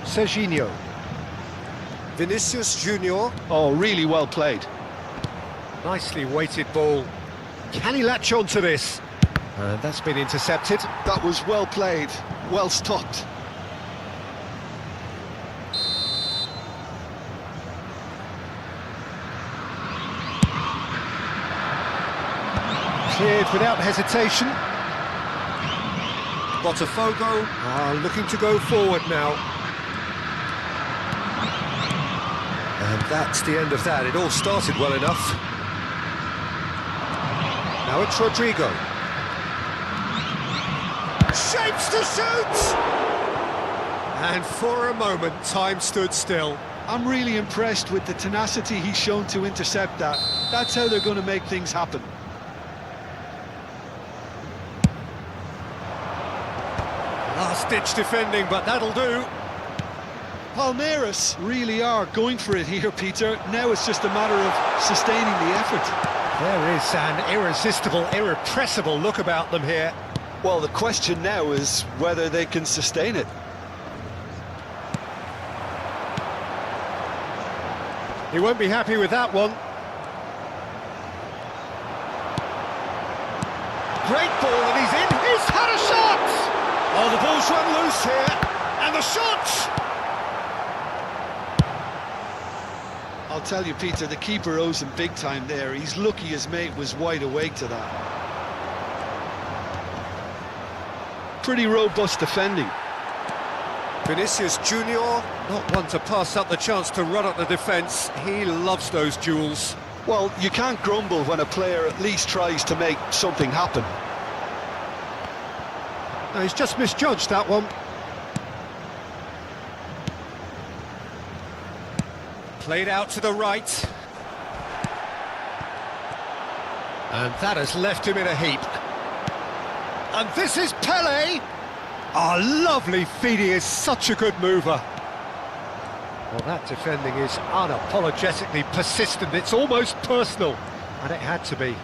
Serginho. Vinicius Junior. Oh, really well played. Nicely weighted ball. Can he latch on to this? And that's been intercepted. That was well played, well stopped. Cleared without hesitation. Botafogo are looking to go forward now. And that's the end of that. It all started well enough. Now it's Rodrigo. Shapes to shoot! And for a moment, time stood still. I'm really impressed with the tenacity he's shown to intercept that. That's how they're going to make things happen. Last-ditch defending, but that'll do. Palmeiras really are going for it here, Peter. Now it's just a matter of sustaining the effort. There is an irresistible, irrepressible look about them here. Well, the question now is whether they can sustain it. He won't be happy with that one. Great ball, and he's in. He's had a shot! Oh, the ball's run loose here, and the shot! I'll tell you, Peter, the keeper owes him big time there. He's lucky his mate was wide awake to that. Pretty robust defending. Vinicius Junior, not one to pass up the chance to run at the defence. He loves those duels. Well, you can't grumble when a player at least tries to make something happen. No, he's just misjudged that one. Played out to the right. And that has left him in a heap. And this is Pele! Oh, lovely feed, he is such a good mover. Well, that defending is unapologetically persistent, it's almost personal, and it had to be.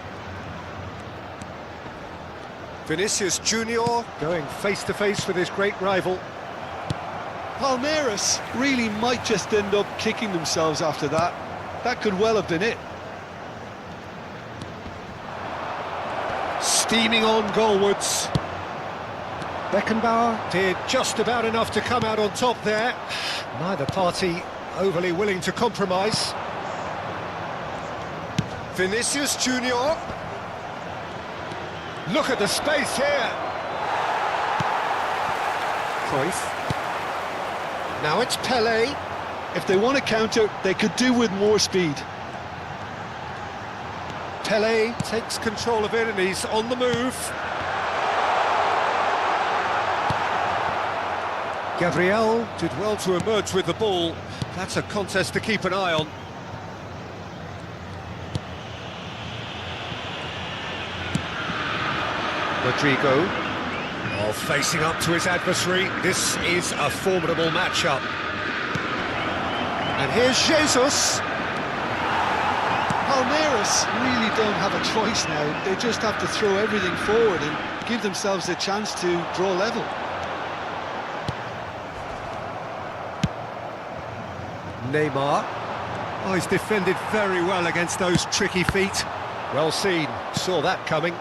Vinicius Junior going face-to-face with his great rival. Palmeiras really might just end up kicking themselves after that. That could well have been it. Steaming on goalwards. Beckenbauer did just about enough to come out on top there. Neither party overly willing to compromise. Vinicius Junior. Look at the space here. Cruyff. Now it's Pele. If they want to counter, they could do with more speed. Pele takes control of it and he's on the move. Gabriel did well to emerge with the ball. That's a contest to keep an eye on. Rodrigo, facing up to his adversary. This is a formidable matchup. And here's Jesus. Palmeiras really don't have a choice now. They just have to throw everything forward and give themselves a chance to draw level. Neymar. Oh, he's defended very well against those tricky feet. Well seen, saw that coming.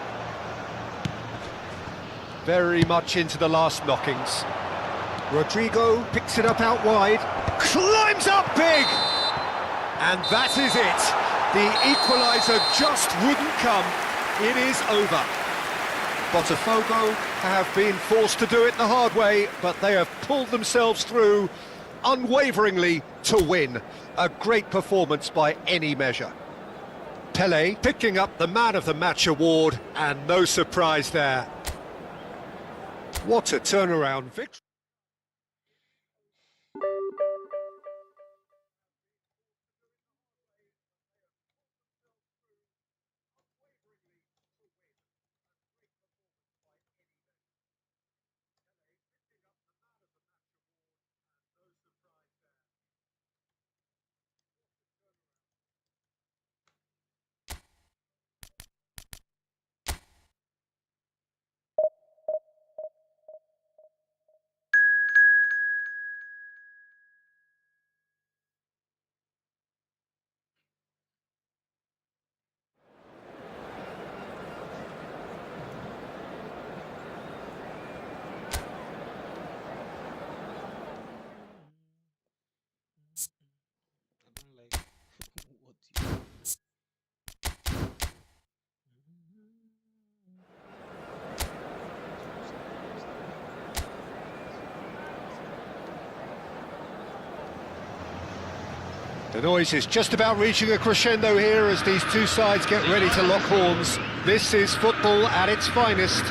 Very much into the last knockings. Rodrigo picks it up out wide, climbs up big! And that is it. The equaliser just wouldn't come. It is over. Botafogo have been forced to do it the hard way, but they have pulled themselves through unwaveringly to win. A great performance by any measure. Pele picking up the Man of the Match award, and no surprise there. What a turnaround victory. I don't like what you. The noise is just about reaching a crescendo here as these two sides get ready to lock horns. This is football at its finest.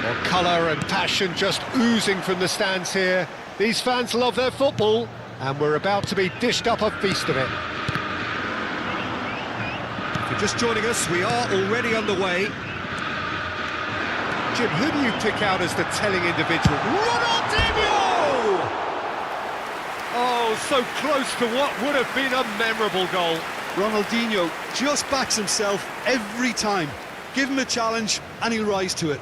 Well, colour and passion just oozing from the stands here. These fans love their football, and we're about to be dished up a feast of it. If you're just joining us, we are already underway. Jim, who do you pick out as the telling individual? Ronaldinho! Oh, so close to what would have been a memorable goal. Ronaldinho just backs himself every time. Give him a challenge and he'll rise to it.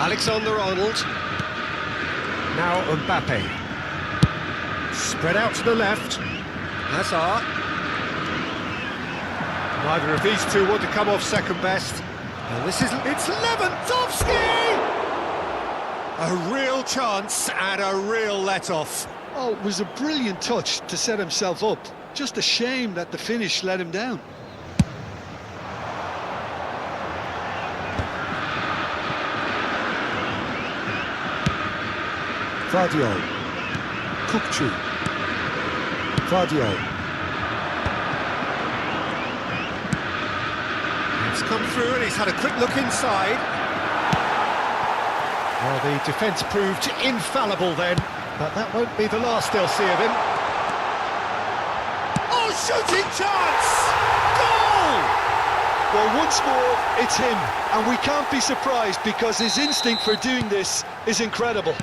Alexander-Arnold. Now Mbappe. Spread out to the left. Hazard. Neither of these two want to come off second best. And it's Lewandowski! A real chance and a real let-off. Oh, it was a brilliant touch to set himself up. Just a shame that the finish let him down. Vardiol. Kukçu. Vardiol. He's come through and he's had a quick look inside. Well, the defence proved infallible then, but that won't be the last they'll see of him. Oh, shooting chance! Goal! Well, once more, it's him. And we can't be surprised because his instinct for doing this is incredible.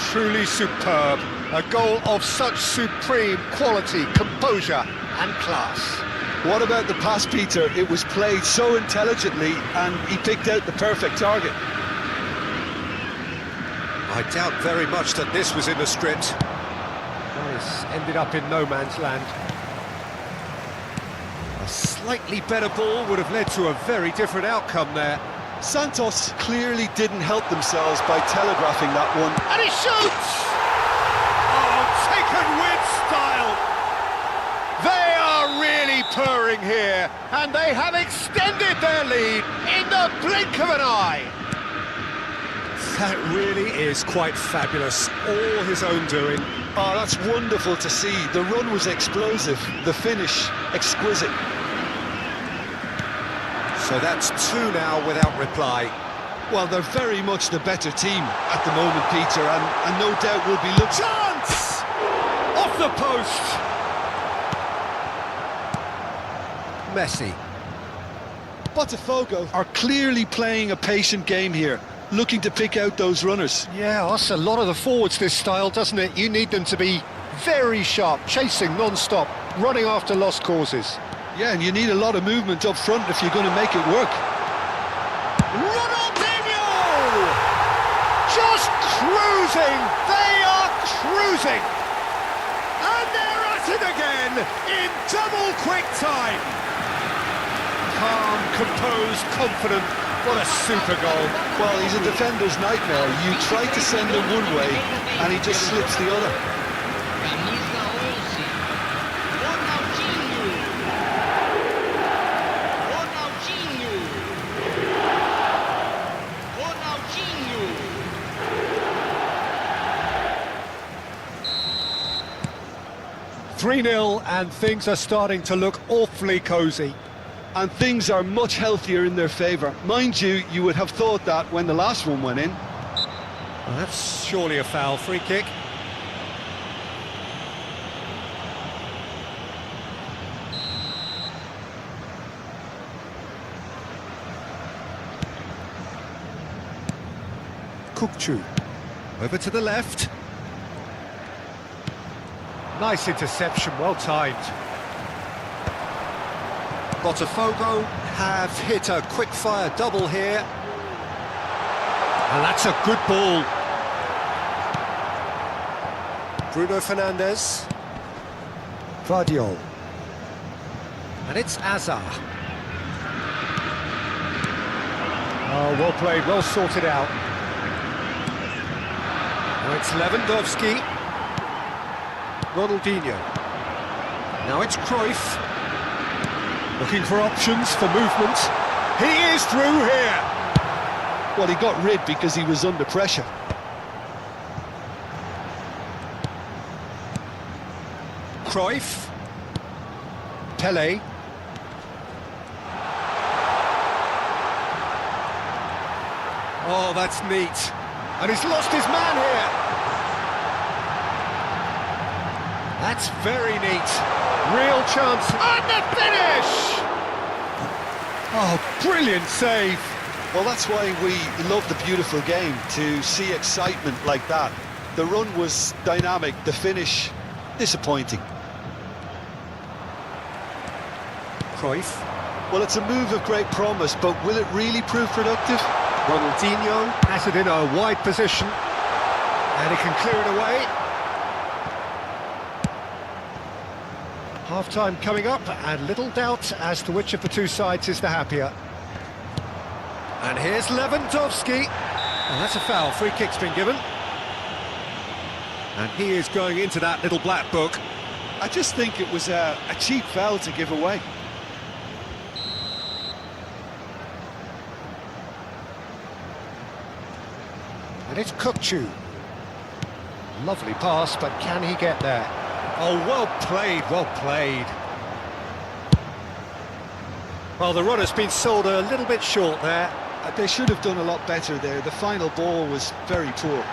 Truly superb. A goal of such supreme quality, composure and class. What about the pass, Peter? It was played so intelligently and he picked out the perfect target. I doubt very much that this was in the script. Well, it's ended up in no man's land. A slightly better ball would have led to a very different outcome there. Santos clearly didn't help themselves by telegraphing that one. And he shoots! Oh, taken with style! They are really purring here, and they have extended their lead in the blink of an eye. That really is quite fabulous, all his own doing. Oh, that's wonderful to see. The run was explosive, the finish exquisite. So that's two now without reply. Well, they're very much the better team at the moment, Peter, and no doubt will be looking... Chance! Off the post! Messi. Botafogo are clearly playing a patient game here, looking to pick out those runners. Yeah, that's a lot of the forwards, this style, doesn't it? You need them to be very sharp, chasing non-stop, running after lost causes. Yeah, and you need a lot of movement up front if you're going to make it work. Ronaldinho! Just cruising! They are cruising! And they're at it again in double quick time! Calm, composed, confident. What a super goal. Well, he's a defender's nightmare. You try to send him one way, and he just slips the other. Ronaldinho. Ronaldinho. Ronaldinho. 3-0 and things are starting to look awfully cosy. And things are much healthier in their favour. Mind you, you would have thought that when the last one went in. Well, that's surely a foul. Free kick. Kukçu. Over to the left. Nice interception, well timed. Botafogo have hit a quick-fire double here. And that's a good ball. Bruno Fernandes. Vardiol. And it's Hazard. Oh, well played, well sorted out. Now it's Lewandowski. Ronaldinho. Now it's Cruyff. Looking for options, for movement. He is through here. Well, he got rid because he was under pressure. Cruyff. Pele. Oh, that's neat. And he's lost his man here. That's very neat. Real chance. And the finish! Oh, brilliant save. Well, that's why we love the beautiful game, to see excitement like that. The run was dynamic, the finish disappointing. Cruyff. Well, it's a move of great promise, but will it really prove productive? Ronaldinho has it in a wide position, and he can clear it away. Half-time coming up, and little doubt as to which of the two sides is the happier. And here's Lewandowski. And that's a foul. Free kick's been given. And he is going into that little black book. I just think it was a cheap foul to give away. And it's Kukçu. Lovely pass, but can he get there? Oh, well played, well played. Well, the runner's been sold a little bit short there. They should have done a lot better there. The final ball was very poor.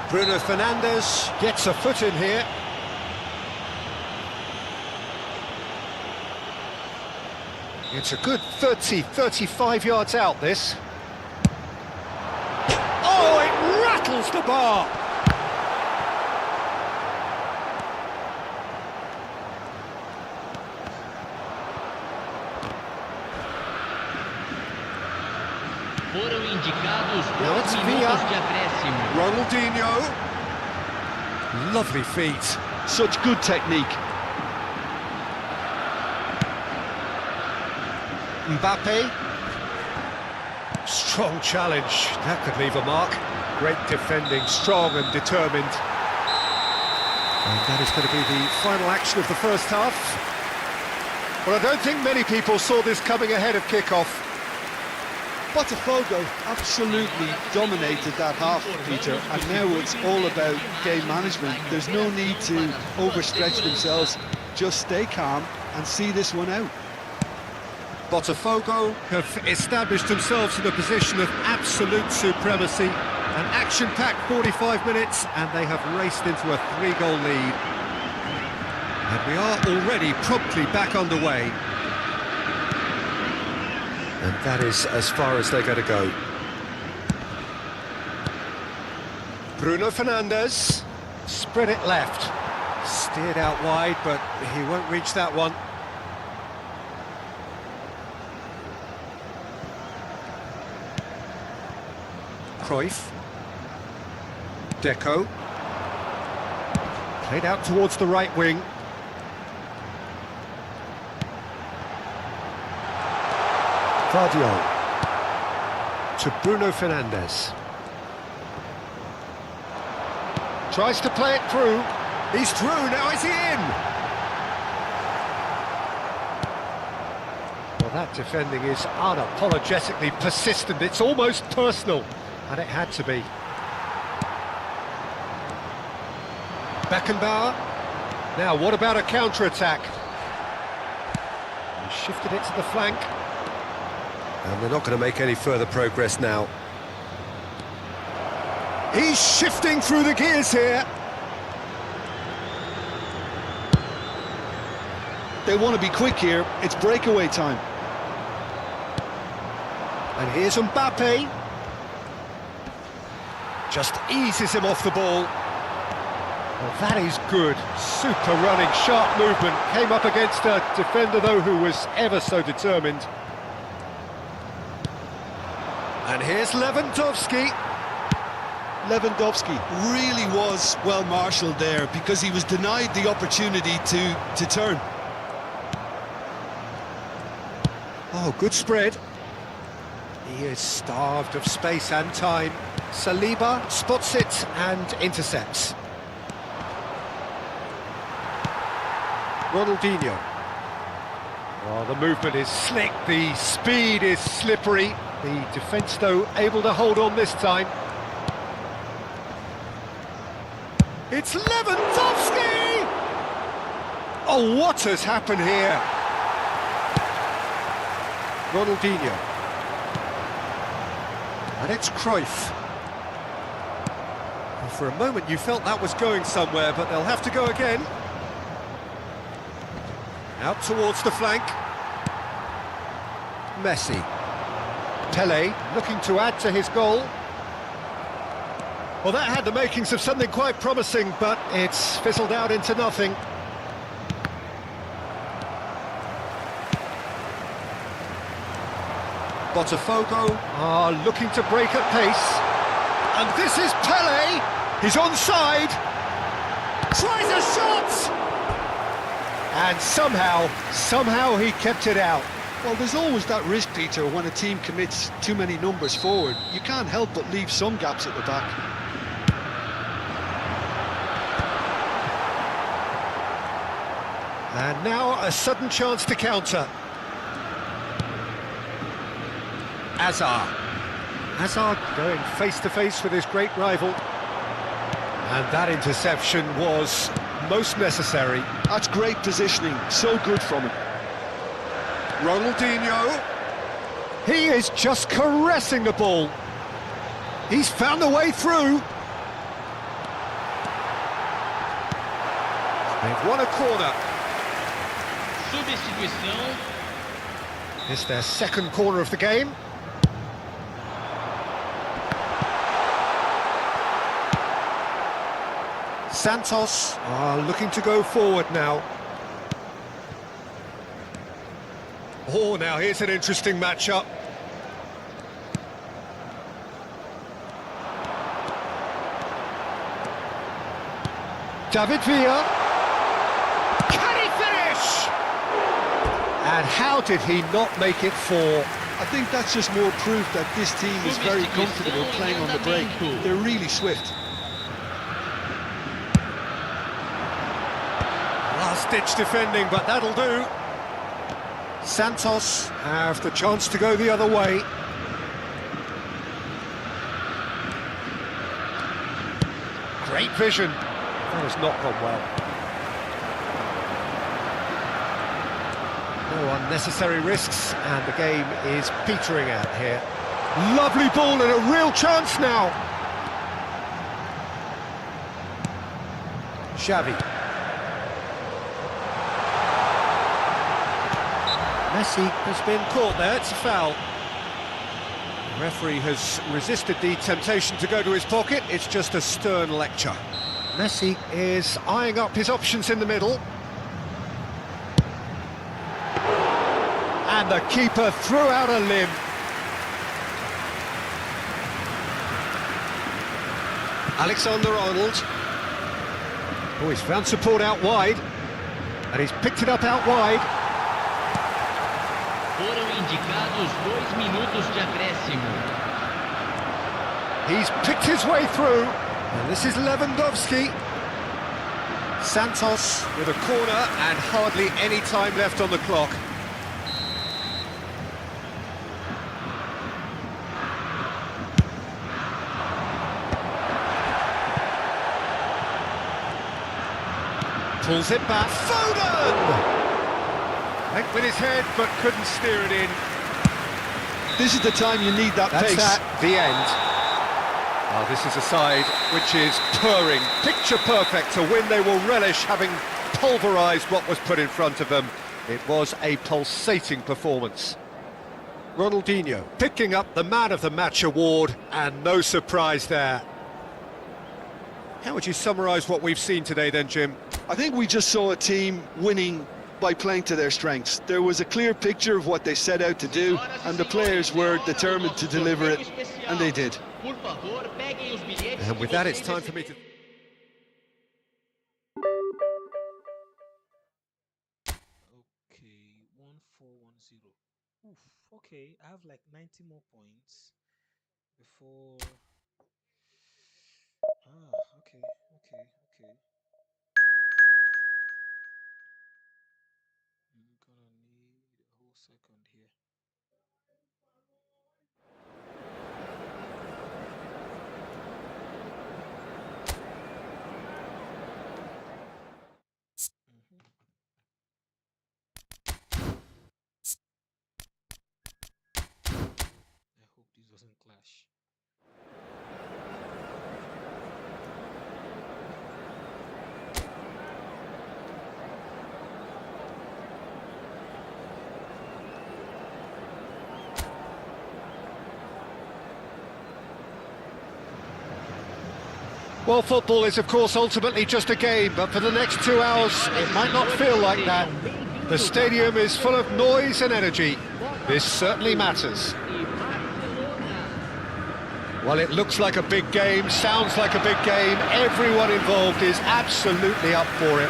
Bruno Fernandes gets a foot in here. It's a good 35 yards out, this. Oh, it rattles the bar! Foram indicados Now it's 2 Villa. minutos de acréscimo. Ronaldinho. Lovely feet. Such good technique. Mbappe. Strong challenge. That could leave a mark. Great defending, strong and determined. And that is going to be the final action of the first half. Well, I don't think many people saw this coming ahead of kick-off. Botafogo absolutely dominated that half, Peter, and now it's all about game management. There's no need to overstretch themselves. Just stay calm and see this one out. Botafogo have established themselves in a position of absolute supremacy. An action-packed 45 minutes, and they have raced into a 3-goal lead. And we are already promptly back underway. And that is as far as they're going to go. Bruno Fernandes, spread it left. Steered out wide, but he won't reach that one. Cruyff. Deco. Played out towards the right wing. Vardio. To Bruno Fernandes. Tries to play it through. He's through, now is he in? Well, that defending is unapologetically persistent. It's almost personal. And it had to be. Beckenbauer. Now, what about a counter-attack? He shifted it to the flank. And they're not going to make any further progress now. He's shifting through the gears here. They want to be quick here. It's breakaway time. And here's Mbappe. Just eases him off the ball. Well, that is good. Super running, sharp movement. Came up against a defender, though, who was ever so determined. And here's Lewandowski. Lewandowski really was well marshalled there because he was denied the opportunity to turn. Oh, good spread. He is starved of space and time. Saliba spots it and intercepts. Ronaldinho. Oh, the movement is slick, the speed is slippery. The defence, though, able to hold on this time. It's Lewandowski! Oh, what has happened here? Ronaldinho. And it's Cruyff. Well, for a moment you felt that was going somewhere, but they'll have to go again. Out towards the flank. Messi. Pele looking to add to his goal. Well, that had the makings of something quite promising, but it's fizzled out into nothing. Botafogo are looking to break at pace. And this is Pele! He's onside! Tries a shot! And somehow he kept it out. Well, there's always that risk, Peter, when a team commits too many numbers forward. You can't help but leave some gaps at the back. And now a sudden chance to counter. Hazard going face-to-face with his great rival. And that interception was most necessary. That's great positioning, so good from him. Ronaldinho. He is just caressing the ball. He's found a way through. They've won a corner. Substituição. It's their second corner of the game. Santos are looking to go forward now. Oh, now here's an interesting matchup. David Villa. Can he finish? And how did he not make it four? I think that's just more proof that this team is very comfortable playing on the break. They're really swift. Last-ditch defending, but that'll do. Santos have the chance to go the other way. Great vision. That has not gone well. No unnecessary risks, and the game is petering out here. Lovely ball and a real chance now. Xavi. Messi has been caught there, it's a foul. The referee has resisted the temptation to go to his pocket, it's just a stern lecture. Messi is eyeing up his options in the middle. And the keeper threw out a limb. Alexander-Arnold. Oh, he's found support out wide. And he's picked it up out wide. Foram indicados 2 minutos de acréscimo. He's picked his way through. And this is Lewandowski. Santos with a corner and hardly any time left on the clock. Pulls it back. Foden! Went with his head, but couldn't steer it in. This is the time you need that pace. That's at the end. Oh, this is a side which is purring, picture perfect, a win they will relish, having pulverised what was put in front of them. It was a pulsating performance. Ronaldinho picking up the Man of the Match award, and no surprise there. How would you summarise what we've seen today then, Jim? I think we just saw a team winning by playing to their strengths. There was a clear picture of what they set out to do, and the players were determined to deliver it, and they did. And with that, it's time for me to... Okay, 1410. Oof, okay, I have like 90 more points before. Okay. I'm gonna need a whole second here. Well, football is, of course, ultimately just a game, but for the next 2 hours, it might not feel like that. The stadium is full of noise and energy. This certainly matters. Well, it looks like a big game, sounds like a big game. Everyone involved is absolutely up for it.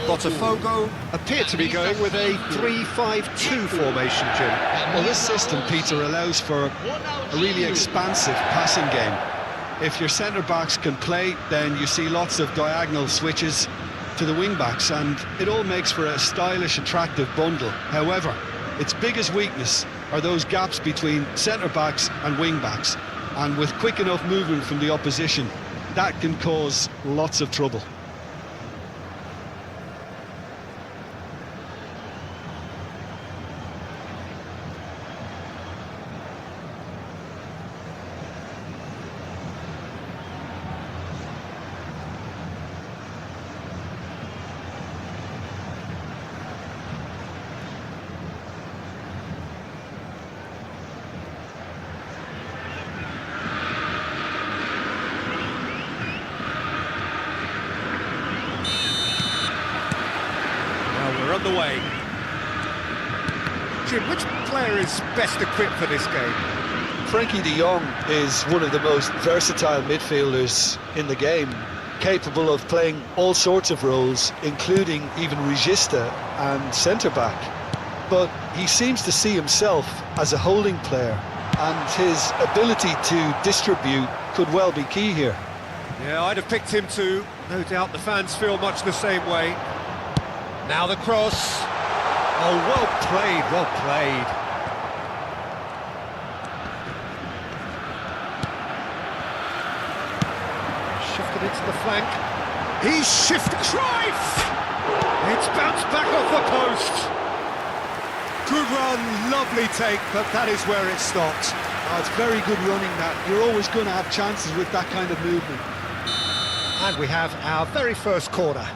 Botafogo appear to be going with a 3-5-2 formation, Jim. Well, this system, Peter, allows for a really expansive passing game. If your centre-backs can play, then you see lots of diagonal switches to the wing-backs, and it all makes for a stylish, attractive bundle. However, its biggest weakness are those gaps between centre-backs and wing-backs, and with quick enough movement from the opposition, that can cause lots of trouble. The way. Jim, which player is best equipped for this game? Frankie de Jong is one of the most versatile midfielders in the game, capable of playing all sorts of roles, including even regista and centre-back. But he seems to see himself as a holding player, and his ability to distribute could well be key here. Yeah, I'd have picked him too. No doubt the fans feel much the same way. Now the cross. Oh, well played, well played. Shifted it to the flank. He's shifted. Cruyff! It's bounced back off the post. Good run, lovely take, but that is where it stopped. Oh, it's very good running that. You're always going to have chances with that kind of movement. And we have our very first corner.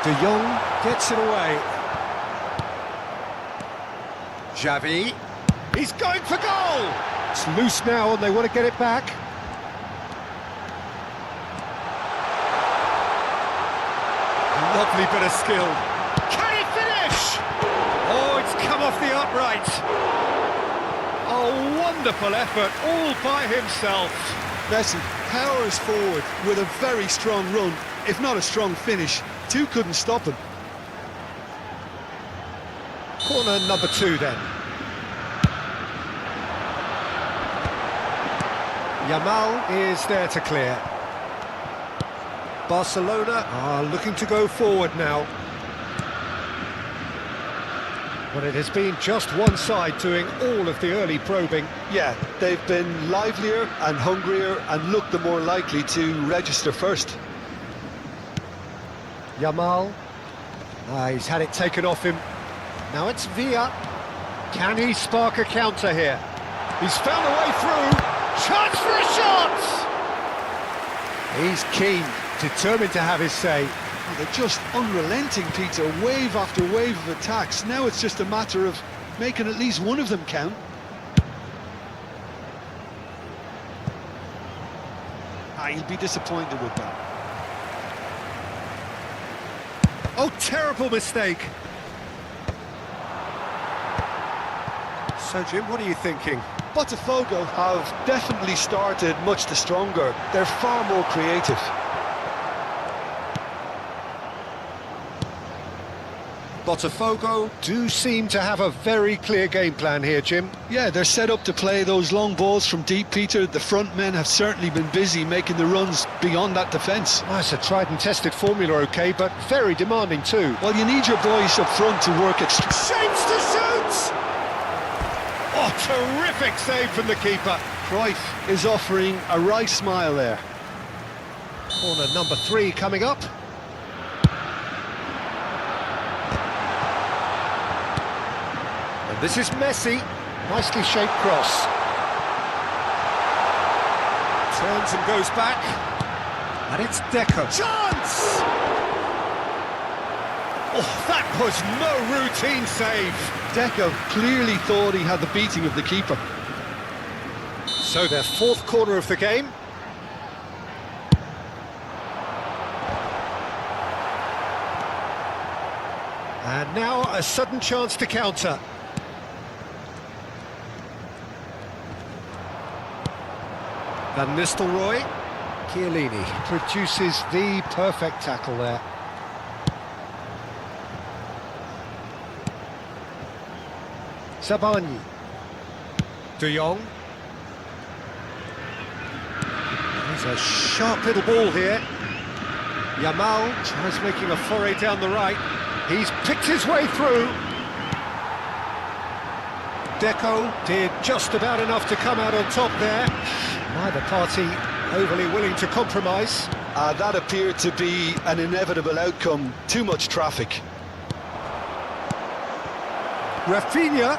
De Jong gets it away. Xavi, he's going for goal! It's loose now and they want to get it back. Lovely bit of skill. Can he finish? Oh, it's come off the upright. A wonderful effort, all by himself. Messi powers forward with a very strong run, if not a strong finish. Two couldn't stop him. Corner number 2 then. Yamal is there to clear. Barcelona are looking to go forward now. But it has been just one side doing all of the early probing. Yeah, they've been livelier and hungrier and looked the more likely to register first. Yamal. He's had it taken off him. Now it's Villa. Can he spark a counter here? He's found a way through. Chance for a shot! He's keen, determined to have his say. Oh, they're just unrelenting, Peter. Wave after wave of attacks. Now it's just a matter of making at least one of them count. He'll be disappointed with that. Oh, terrible mistake. So, Jim, what are you thinking? Botafogo have definitely started much the stronger. They're far more creative. Botafogo do seem to have a very clear game plan here, Jim. Yeah, they're set up to play those long balls from deep, Peter. The front men have certainly been busy making the runs beyond that defence. Oh, it's a tried and tested formula, OK, but very demanding too. Well, you need your boys up front to work it. Shapes to shoot! Oh, terrific save from the keeper. Cruyff is offering a right smile there. Corner number 3 coming up. And this is Messi. Nicely shaped cross. Turns and goes back. And it's Deco. Chance! Oh, that was no routine save. Deco clearly thought he had the beating of the keeper. So their fourth corner of the game. And now a sudden chance to counter. Van Nistelrooy. Chiellini produces the perfect tackle there. Sabani. De Jong. He's a sharp little ball here. Yamal tries making a foray down the right. He's picked his way through. Deco did just about enough to come out on top there. Neither party overly willing to compromise. That appeared to be an inevitable outcome. Too much traffic. Rafinha.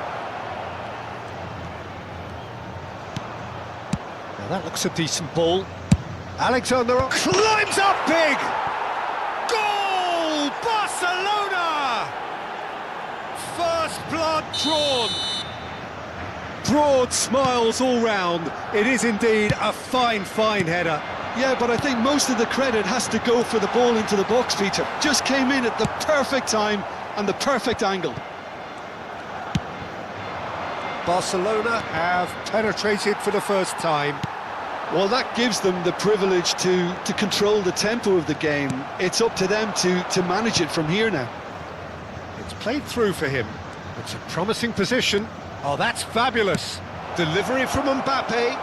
Now that looks a decent ball. Alexander climbs up big! Goal! Barcelona! First blood drawn. Broad smiles all round. It is indeed a fine, fine header. Yeah, but I think most of the credit has to go for the ball into the box, Peter. Just came in at the perfect time and the perfect angle. Barcelona have penetrated for the first time. Well, that gives them the privilege to control the tempo of the game. It's up to them to manage it from here now. It's played through for him. It's a promising position. Oh, that's fabulous. Delivery from Mbappe.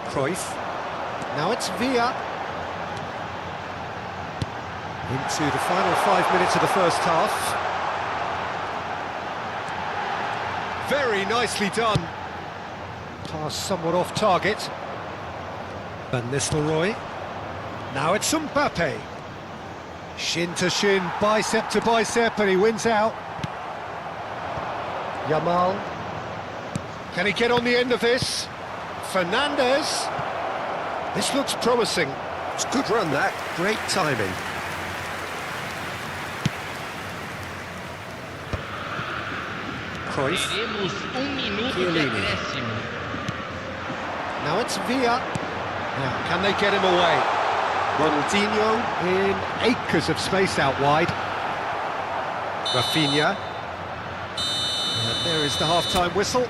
Cruyff. Now it's Villa. Into the final 5 minutes of the first half. Very nicely done. Pass somewhat off target. Van Nistelrooy. Now it's Mbappe. Shin to shin, bicep to bicep, and he wins out. Yamal. Can he get on the end of this? Fernandez. This looks promising. It's a good run, that. Great timing. Cruyff. Chiellini. Now it's Villa. Now, can they get him away? Ronaldinho in acres of space out wide. Rafinha. And there is the half-time whistle.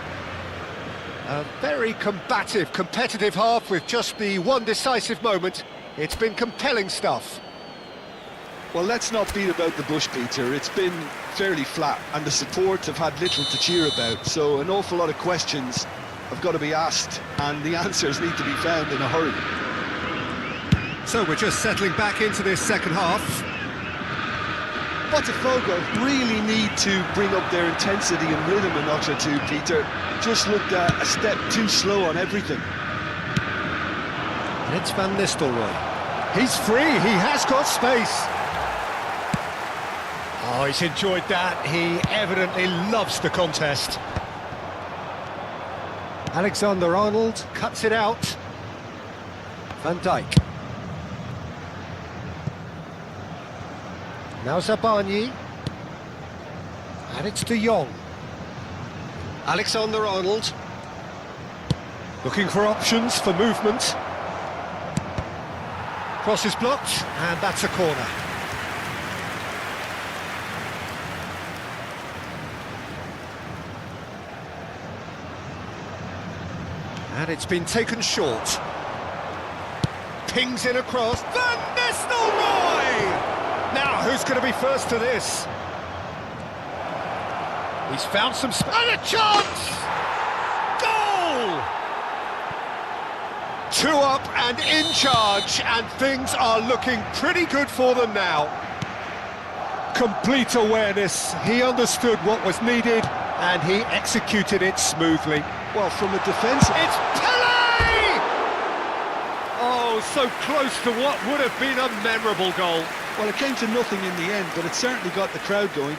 A very combative, competitive half with just the one decisive moment. It's been compelling stuff. Well, let's not beat about the bush, Peter. It's been fairly flat, and the support have had little to cheer about. So an awful lot of questions have got to be asked, and the answers need to be found in a hurry. So we're just settling back into this second half. Botafogo really need to bring up their intensity and rhythm a notch or two, Peter. Just looked a step too slow on everything. And it's Van Nistelrooy. He's free, he has got space. Oh, he's enjoyed that. He evidently loves the contest. Alexander-Arnold cuts it out. Van Dijk. Now Zabani. And it's De Jong. Alexander-Arnold. Looking for options for movement. Cross is blocked, and that's a corner. And it's been taken short. Pings in across. Van Nistelrooy! Now, who's going to be first to this? He's found some space. And a chance! Goal! 2 up and in charge, and things are looking pretty good for them now. Complete awareness. He understood what was needed, and he executed it smoothly. Well, from a defensive... It's Pelé! Oh, so close to what would have been a memorable goal. Well, it came to nothing in the end, but it certainly got the crowd going.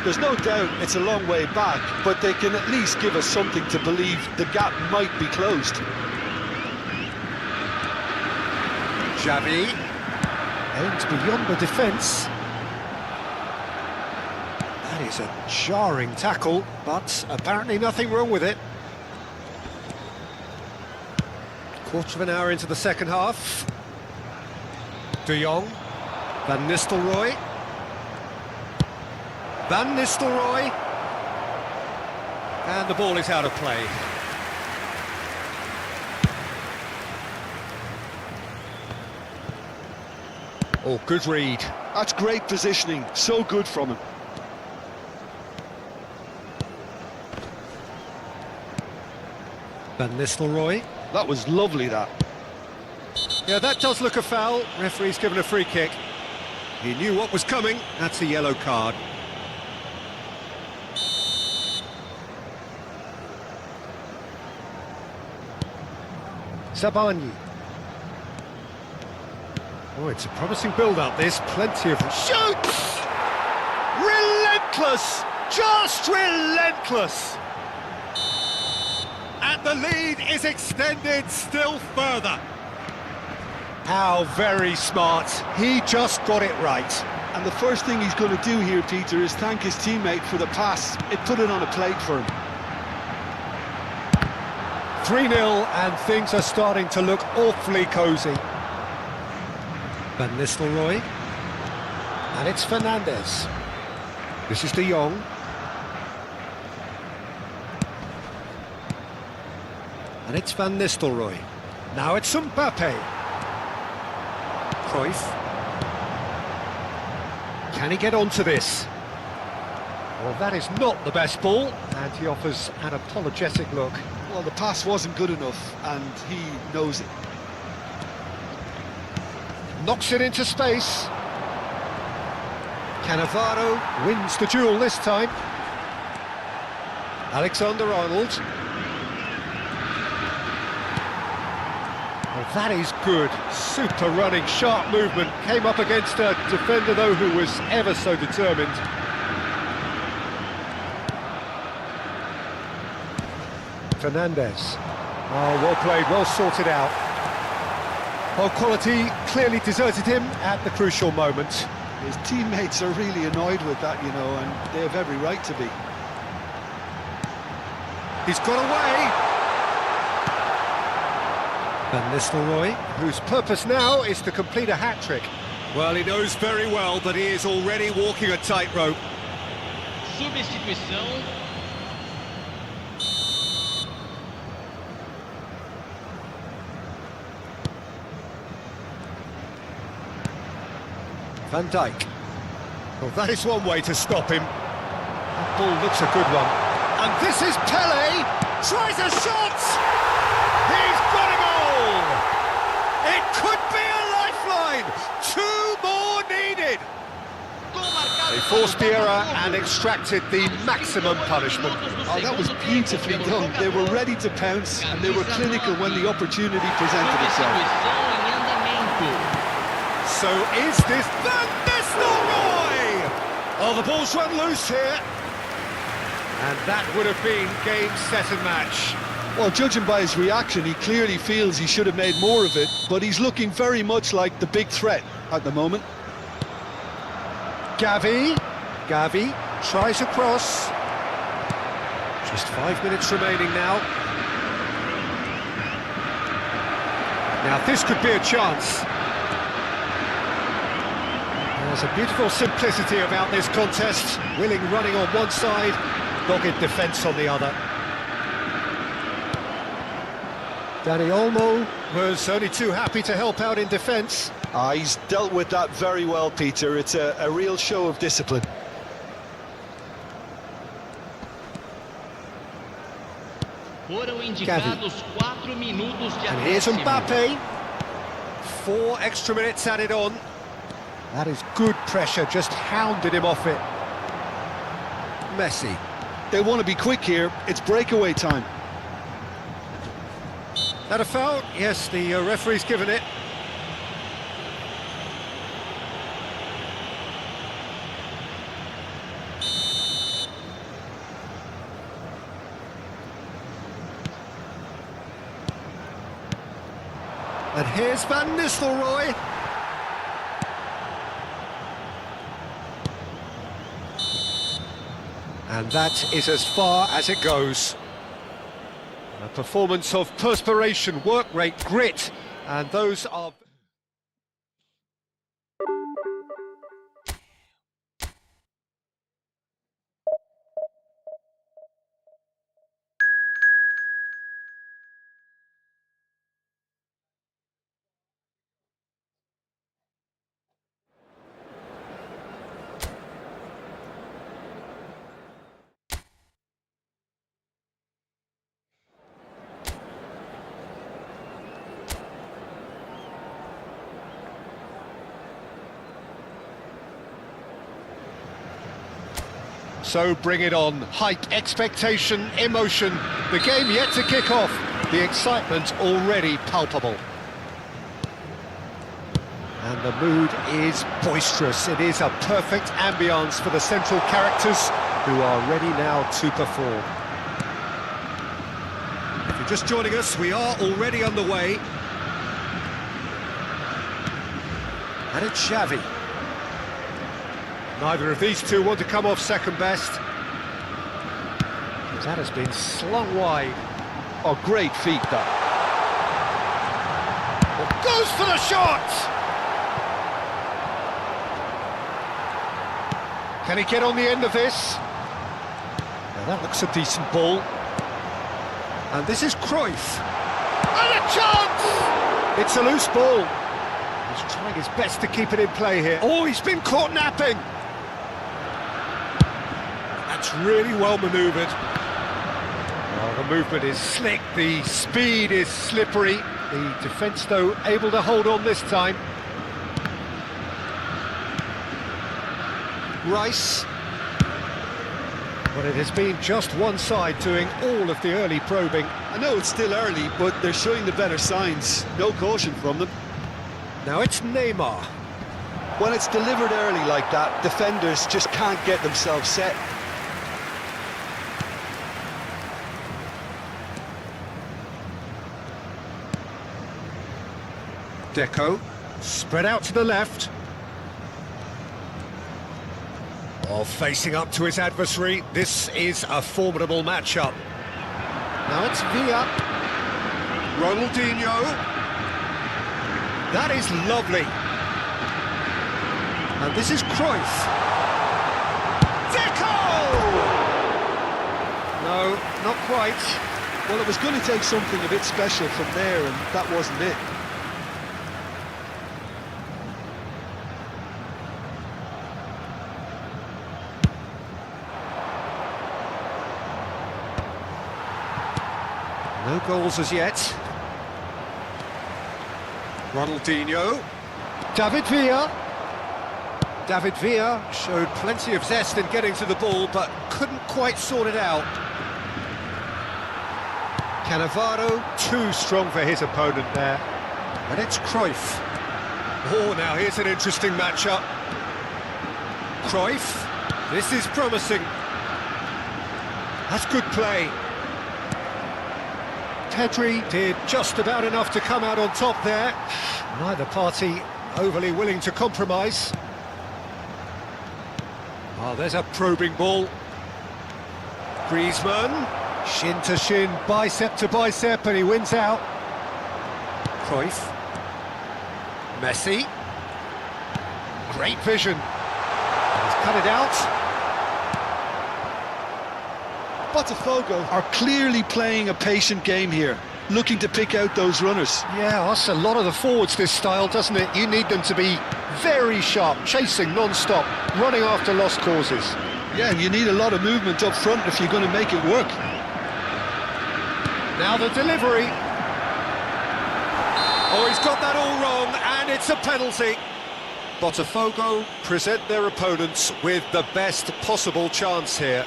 There's no doubt it's a long way back, but they can at least give us something to believe the gap might be closed. Xavi aims beyond the defence. That is a jarring tackle, but apparently nothing wrong with it. Quarter of an hour into the second half. De Jong, Van Nistelrooy. Van Nistelrooy. And the ball is out of play. Oh, good read. That's great positioning, so good from him. Van Nistelrooy. That was lovely, that. Yeah, that does look a foul. Referee's given a free kick. He knew what was coming. That's a yellow card. Sabani. Oh, it's a promising build-up, this. Plenty of... Shoots! Relentless! Just relentless! And the lead is extended still further. How very smart. He just got it right. And the first thing he's going to do here, Peter, is thank his teammate for the pass. It put it on a plate for him. 3-0 and things are starting to look awfully cosy. Van Nistelrooy. And it's Fernandes. This is De Jong. And it's Van Nistelrooy. Now it's Mbappe. Cruyff. Can he get onto this? Well, that is not the best ball, and he offers an apologetic look. Well, the pass wasn't good enough, and he knows it. Knocks it into space. Cannavaro wins the duel this time. Alexander-Arnold. Well, that is good. Super running, sharp movement. Came up against a defender, though, who was ever so determined. Fernandes. Oh, well played, well sorted out. Well, quality clearly deserted him at the crucial moment. His teammates are really annoyed with that, you know, and they have every right to be. He's got away. Van Nistelrooy, whose purpose now is to complete a hat-trick. Well, he knows very well that he is already walking a tightrope. Substituição. Van Dijk. Well, that is one way to stop him. That ball looks a good one. And this is Pele. Tries a shot. He's got a goal. It could be a lifeline. 2 more needed. They forced the error and extracted the maximum punishment. Oh, that was beautifully done. They were ready to pounce, and they were clinical when the opportunity presented itself. So is this Van Nistelrooy? Oh, the ball's run loose here. And that would have been game, set and match. Well, judging by his reaction, he clearly feels he should have made more of it, but he's looking very much like the big threat at the moment. Gavi tries a cross. Just 5 minutes remaining now. Now this could be a chance. There's a beautiful simplicity about this contest. Willing running on one side, dogged defence on the other. Dani Olmo was only too happy to help out in defence. He's dealt with that very well, Peter. It's a real show of discipline. And here's Mbappe. 4 extra minutes added on. That is good pressure, just hounded him off it. Messi. They want to be quick here. It's breakaway time. That a foul? Yes, the referee's given it. And here's Van Nistelrooy. And that is as far as it goes. A performance of perspiration, work rate, grit, and those are... So bring it on. Hype, expectation, emotion. The game yet to kick off. The excitement already palpable. And the mood is boisterous. It is a perfect ambience for the central characters who are ready now to perform. If you're just joining us, we are already underway. And it's Xavi. Neither of these two want to come off second best. That has been slung wide. Oh, great feet, that. Goes for the shot! Can he get on the end of this? Now that looks a decent ball. And this is Cruyff. And a chance! It's a loose ball. He's trying his best to keep it in play here. Oh, he's been caught napping. That's really well manoeuvred. Oh, the movement is slick, the speed is slippery. The defence, though, able to hold on this time. Rice. But it has been just one side doing all of the early probing. I know it's still early, but they're showing the better signs. No caution from them. Now it's Neymar. When it's delivered early like that, defenders just can't get themselves set. Deco, spread out to the left. Oh, facing up to his adversary. This is a formidable matchup. Now it's Villa. Ronaldinho. That is lovely. And this is Cruyff. Deco! No, not quite. Well, it was going to take something a bit special from there, and that wasn't it. No goals as yet. Ronaldinho. David Villa. David Villa showed plenty of zest in getting to the ball, but couldn't quite sort it out. Cannavaro, too strong for his opponent there. And it's Cruyff. Oh, now here's an interesting matchup. Cruyff. This is promising. That's good play. Pedri did just about enough to come out on top there. Neither party overly willing to compromise. Oh, there's a probing ball. Griezmann, shin to shin, bicep to bicep, and he wins out. Cruyff. Messi. Great vision. He's cut it out. Botafogo are clearly playing a patient game here, looking to pick out those runners. Yeah, that's a lot of the forwards, this style, doesn't it? You need them to be very sharp, chasing non-stop, running after lost causes. Yeah, and you need a lot of movement up front if you're going to make it work. Now the delivery. Oh, he's got that all wrong, and it's a penalty. Botafogo present their opponents with the best possible chance here.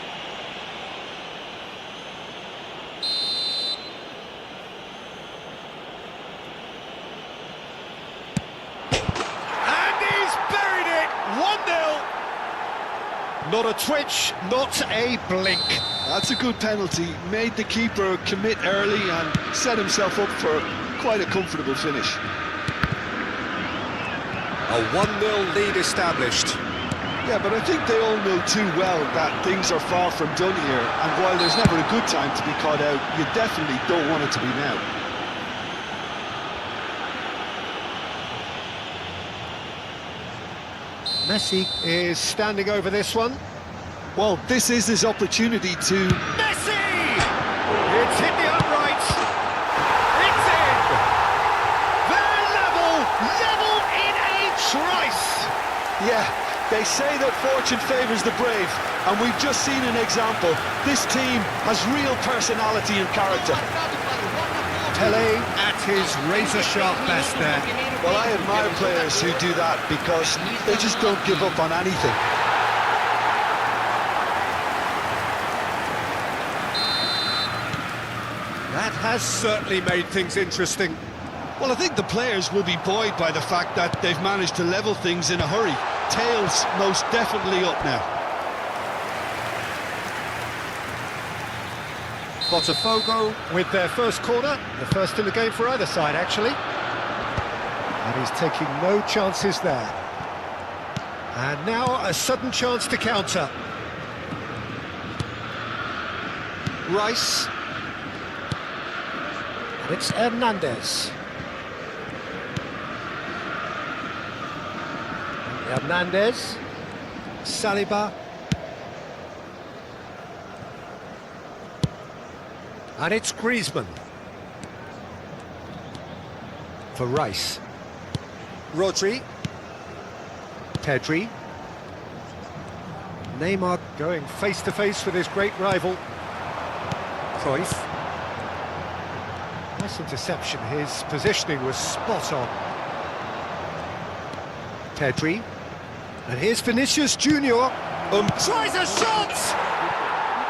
Not a twitch, not a blink. That's a good penalty. Made the keeper commit early and set himself up for quite a comfortable finish. A 1-0 lead established. Yeah, but I think they all know too well that things are far from done here, and while there's never a good time to be caught out, you definitely don't want it to be now. Messi is standing over this one. Well, this is his opportunity to... Messi! It's hit the uprights. It's in! They're level in a trice. Yeah, they say that fortune favours the brave, and we've just seen an example. This team has real personality and character. Pele at his razor-sharp best there. Well, I admire players who do that because they just don't give up on anything. That has certainly made things interesting. Well, I think the players will be buoyed by the fact that they've managed to level things in a hurry. Tails most definitely up now. Botafogo with their first corner, the first in the game for either side, actually. And he's taking no chances there. And now a sudden chance to counter. Rice. And it's Hernandez. Hernandez. Saliba. And it's Griezmann. For Rice. Rodri. Pedri. Neymar going face-to-face with his great rival. Cruyff. Nice interception, his positioning was spot on. Pedri. And here's Vinicius Junior. Tries a shot!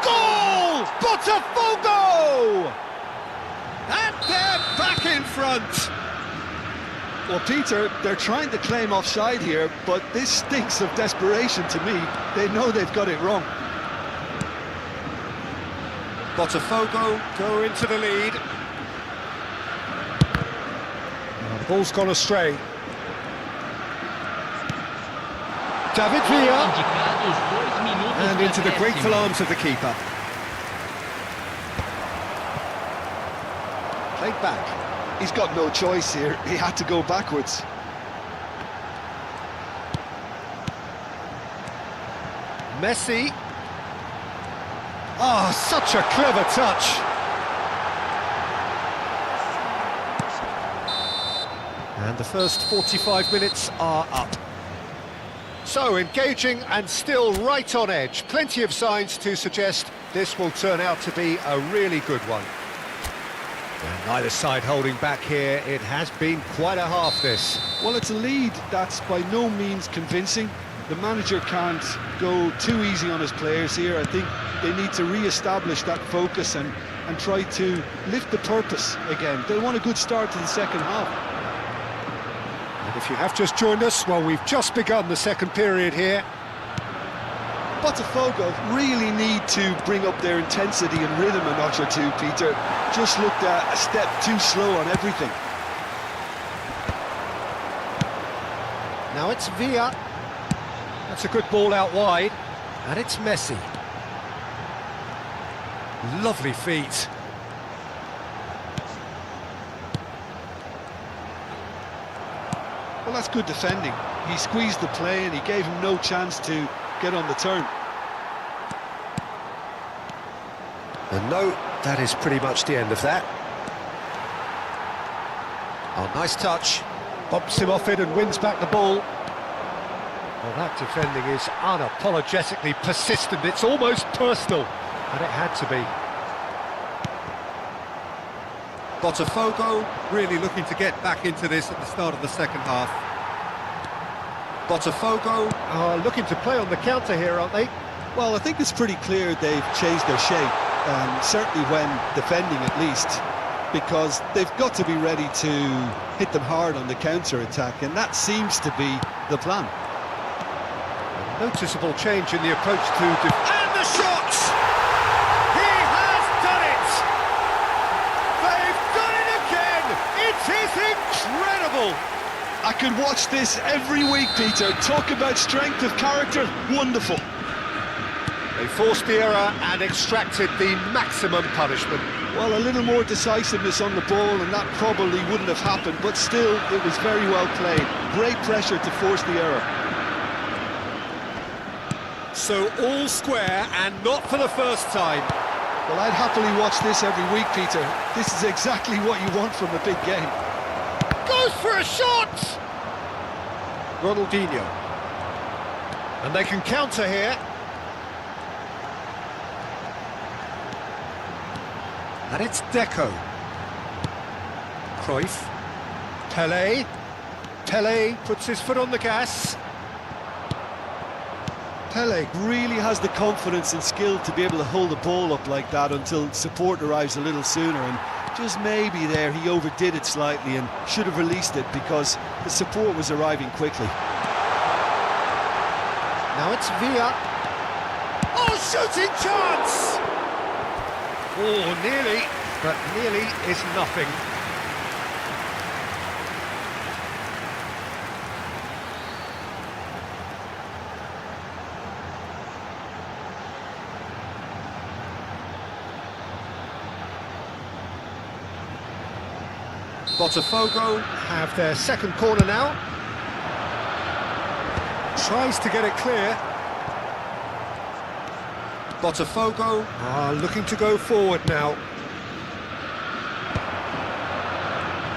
Goal! Botafogo! And they're back in front! Well, Peter, they're trying to claim offside here, but this stinks of desperation to me. They know they've got it wrong. Botafogo go into the lead. The ball's gone astray. David Villa. And into the grateful arms of the keeper. Played back. He's got no choice here. He had to go backwards. Messi. Oh, such a clever touch. And the first 45 minutes are up. So, engaging and still right on edge. Plenty of signs to suggest this will turn out to be a really good one. And neither side holding back here. It has been quite a half, this. Well, it's a lead that's by no means convincing. The manager can't go too easy on his players here. I think they need to re-establish that focus and try to lift the purpose again. They'll want a good start to the second half. And if you have just joined us, well, we've just begun the second period here. Botafogo really need to bring up their intensity and rhythm a notch or two, Peter. Just looked a step too slow on everything. Now it's Villa. That's a good ball out wide. And it's Messi. Lovely feet. Well, that's good defending. He squeezed the play and he gave him no chance to get on the turn. And no, that is pretty much the end of that. Oh, nice touch. Bumps him off it and wins back the ball. Well, that defending is unapologetically persistent. It's almost personal. And it had to be. Botafogo really looking to get back into this at the start of the second half. Botafogo looking to play on the counter here, aren't they? Well, I think it's pretty clear they've changed their shape, certainly when defending at least, because they've got to be ready to hit them hard on the counter-attack, and that seems to be the plan. A noticeable change in the approach to... And the shot! He has done it! They've done it again! It is incredible! I could watch this every week, Peter. Talk about strength of character, wonderful. They forced the error and extracted the maximum punishment. Well, a little more decisiveness on the ball and that probably wouldn't have happened, but still, it was very well played. Great pressure to force the error. So all square and not for the first time. Well, I'd happily watch this every week, Peter. This is exactly what you want from a big game. Goes for a shot! Ronaldinho. And they can counter here. And it's Deco. Cruyff. Pelé. Pelé puts his foot on the gas. Pelé really has the confidence and skill to be able to hold the ball up like that until support arrives a little sooner, and just maybe there he overdid it slightly and should have released it because the support was arriving quickly. Now it's Villa. Oh, shooting chance! Oh, nearly, but nearly is nothing. Botafogo have their second corner now. Tries to get it clear. Botafogo are looking to go forward now.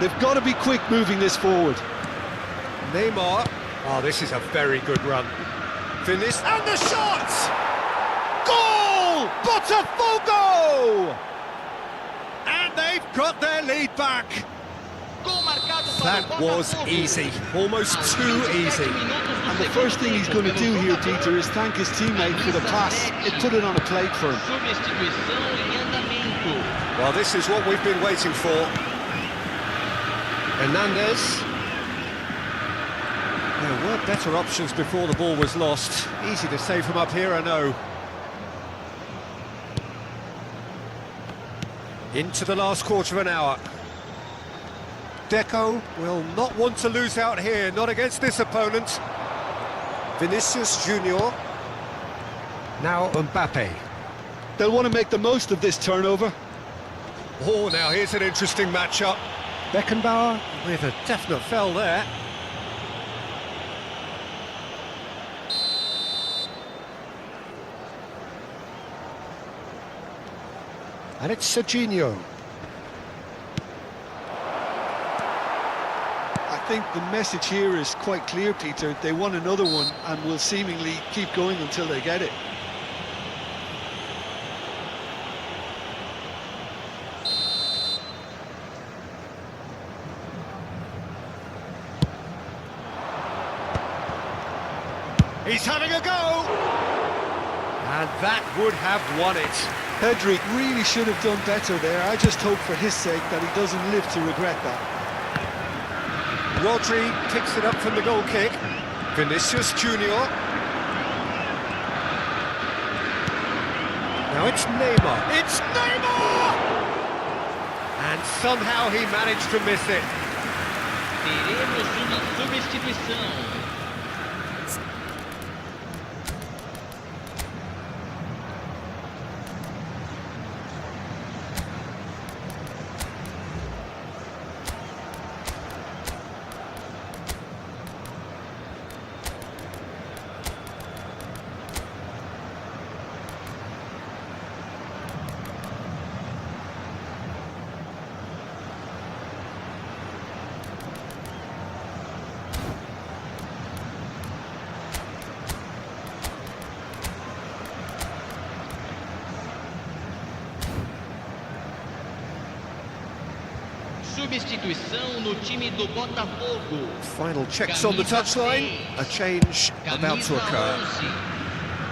They've got to be quick moving this forward. Neymar. Oh, this is a very good run. Vinicius. And the shot! Goal! Botafogo! And they've got their lead back. That was easy, almost too easy. And the first thing he's going to do here, Peter, is thank his teammate for the pass. It put it on a plate for him. Well, this is what we've been waiting for. Hernandez. There were better options before the ball was lost. Easy to save from up here, I know. Into the last quarter of an hour. Deco will not want to lose out here, not against this opponent. Vinicius Junior. Now Mbappe. They'll want to make the most of this turnover. Oh, now here's an interesting matchup. Beckenbauer with a definite foul there. And it's Serginho. I think the message here is quite clear, Peter. They want another one and will seemingly keep going until they get it. He's having a go! And that would have won it. Pedri really should have done better there. I just hope for his sake that he doesn't live to regret that. Rodri picks it up from the goal kick. Vinicius Junior. Now it's Neymar. It's Neymar! And somehow he managed to miss it. Teremos uma substituição. Substituição no time do Botafogo. Final checks on the touchline. A change about to occur.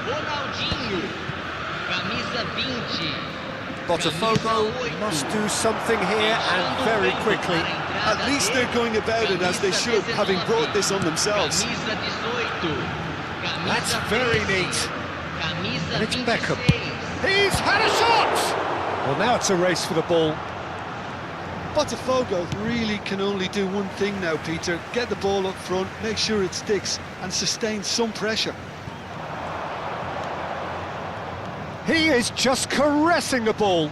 Ronaldinho. Camisa 20. Botafogo must do something here and very quickly. At least they're going about it as they should, having brought this on themselves. That's very neat. And it's Beckham. He's had a shot! Well, now it's a race for the ball. Botafogo really can only do one thing now, Peter. Get the ball up front, make sure it sticks, and sustain some pressure. He is just caressing the ball.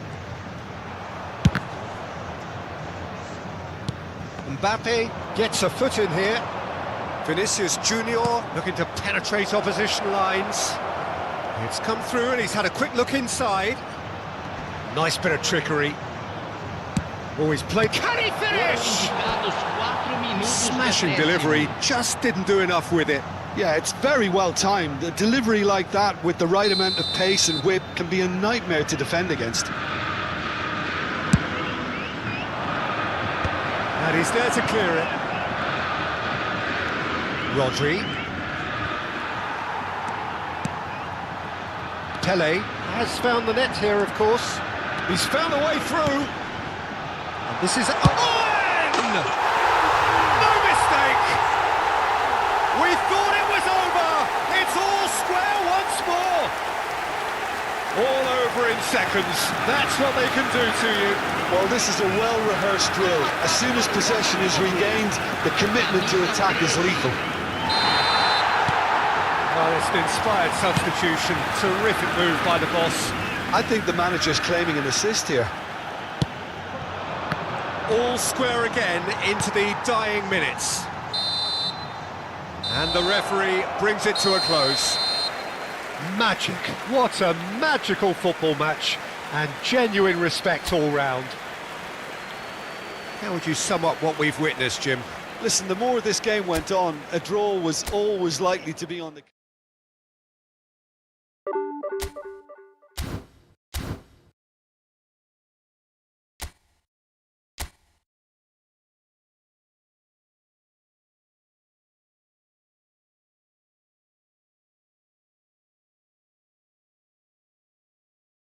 Mbappe gets a foot in here. Vinicius Junior looking to penetrate opposition lines. It's come through and he's had a quick look inside. Nice bit of trickery. Always played. Can he finish? Smashing delivery, just didn't do enough with it. Yeah, it's very well timed. A delivery like that with the right amount of pace and whip can be a nightmare to defend against. And he's there to clear it. Rodri. Pele has found the net here, of course. He's found a way through. And this is Owen! No mistake! We thought it was over. It's all square once more. All over in seconds. That's what they can do to you. Well, this is a well-rehearsed drill. As soon as possession is regained, the commitment to attack is lethal. Oh, it's an inspired substitution. Terrific move by the boss. I think the manager's claiming an assist here. All square again into the dying minutes. And the referee brings it to a close. Magic. What a magical football match. And genuine respect all round. How would you sum up what we've witnessed, Jim? Listen, the more this game went on, a draw was always likely to be on the...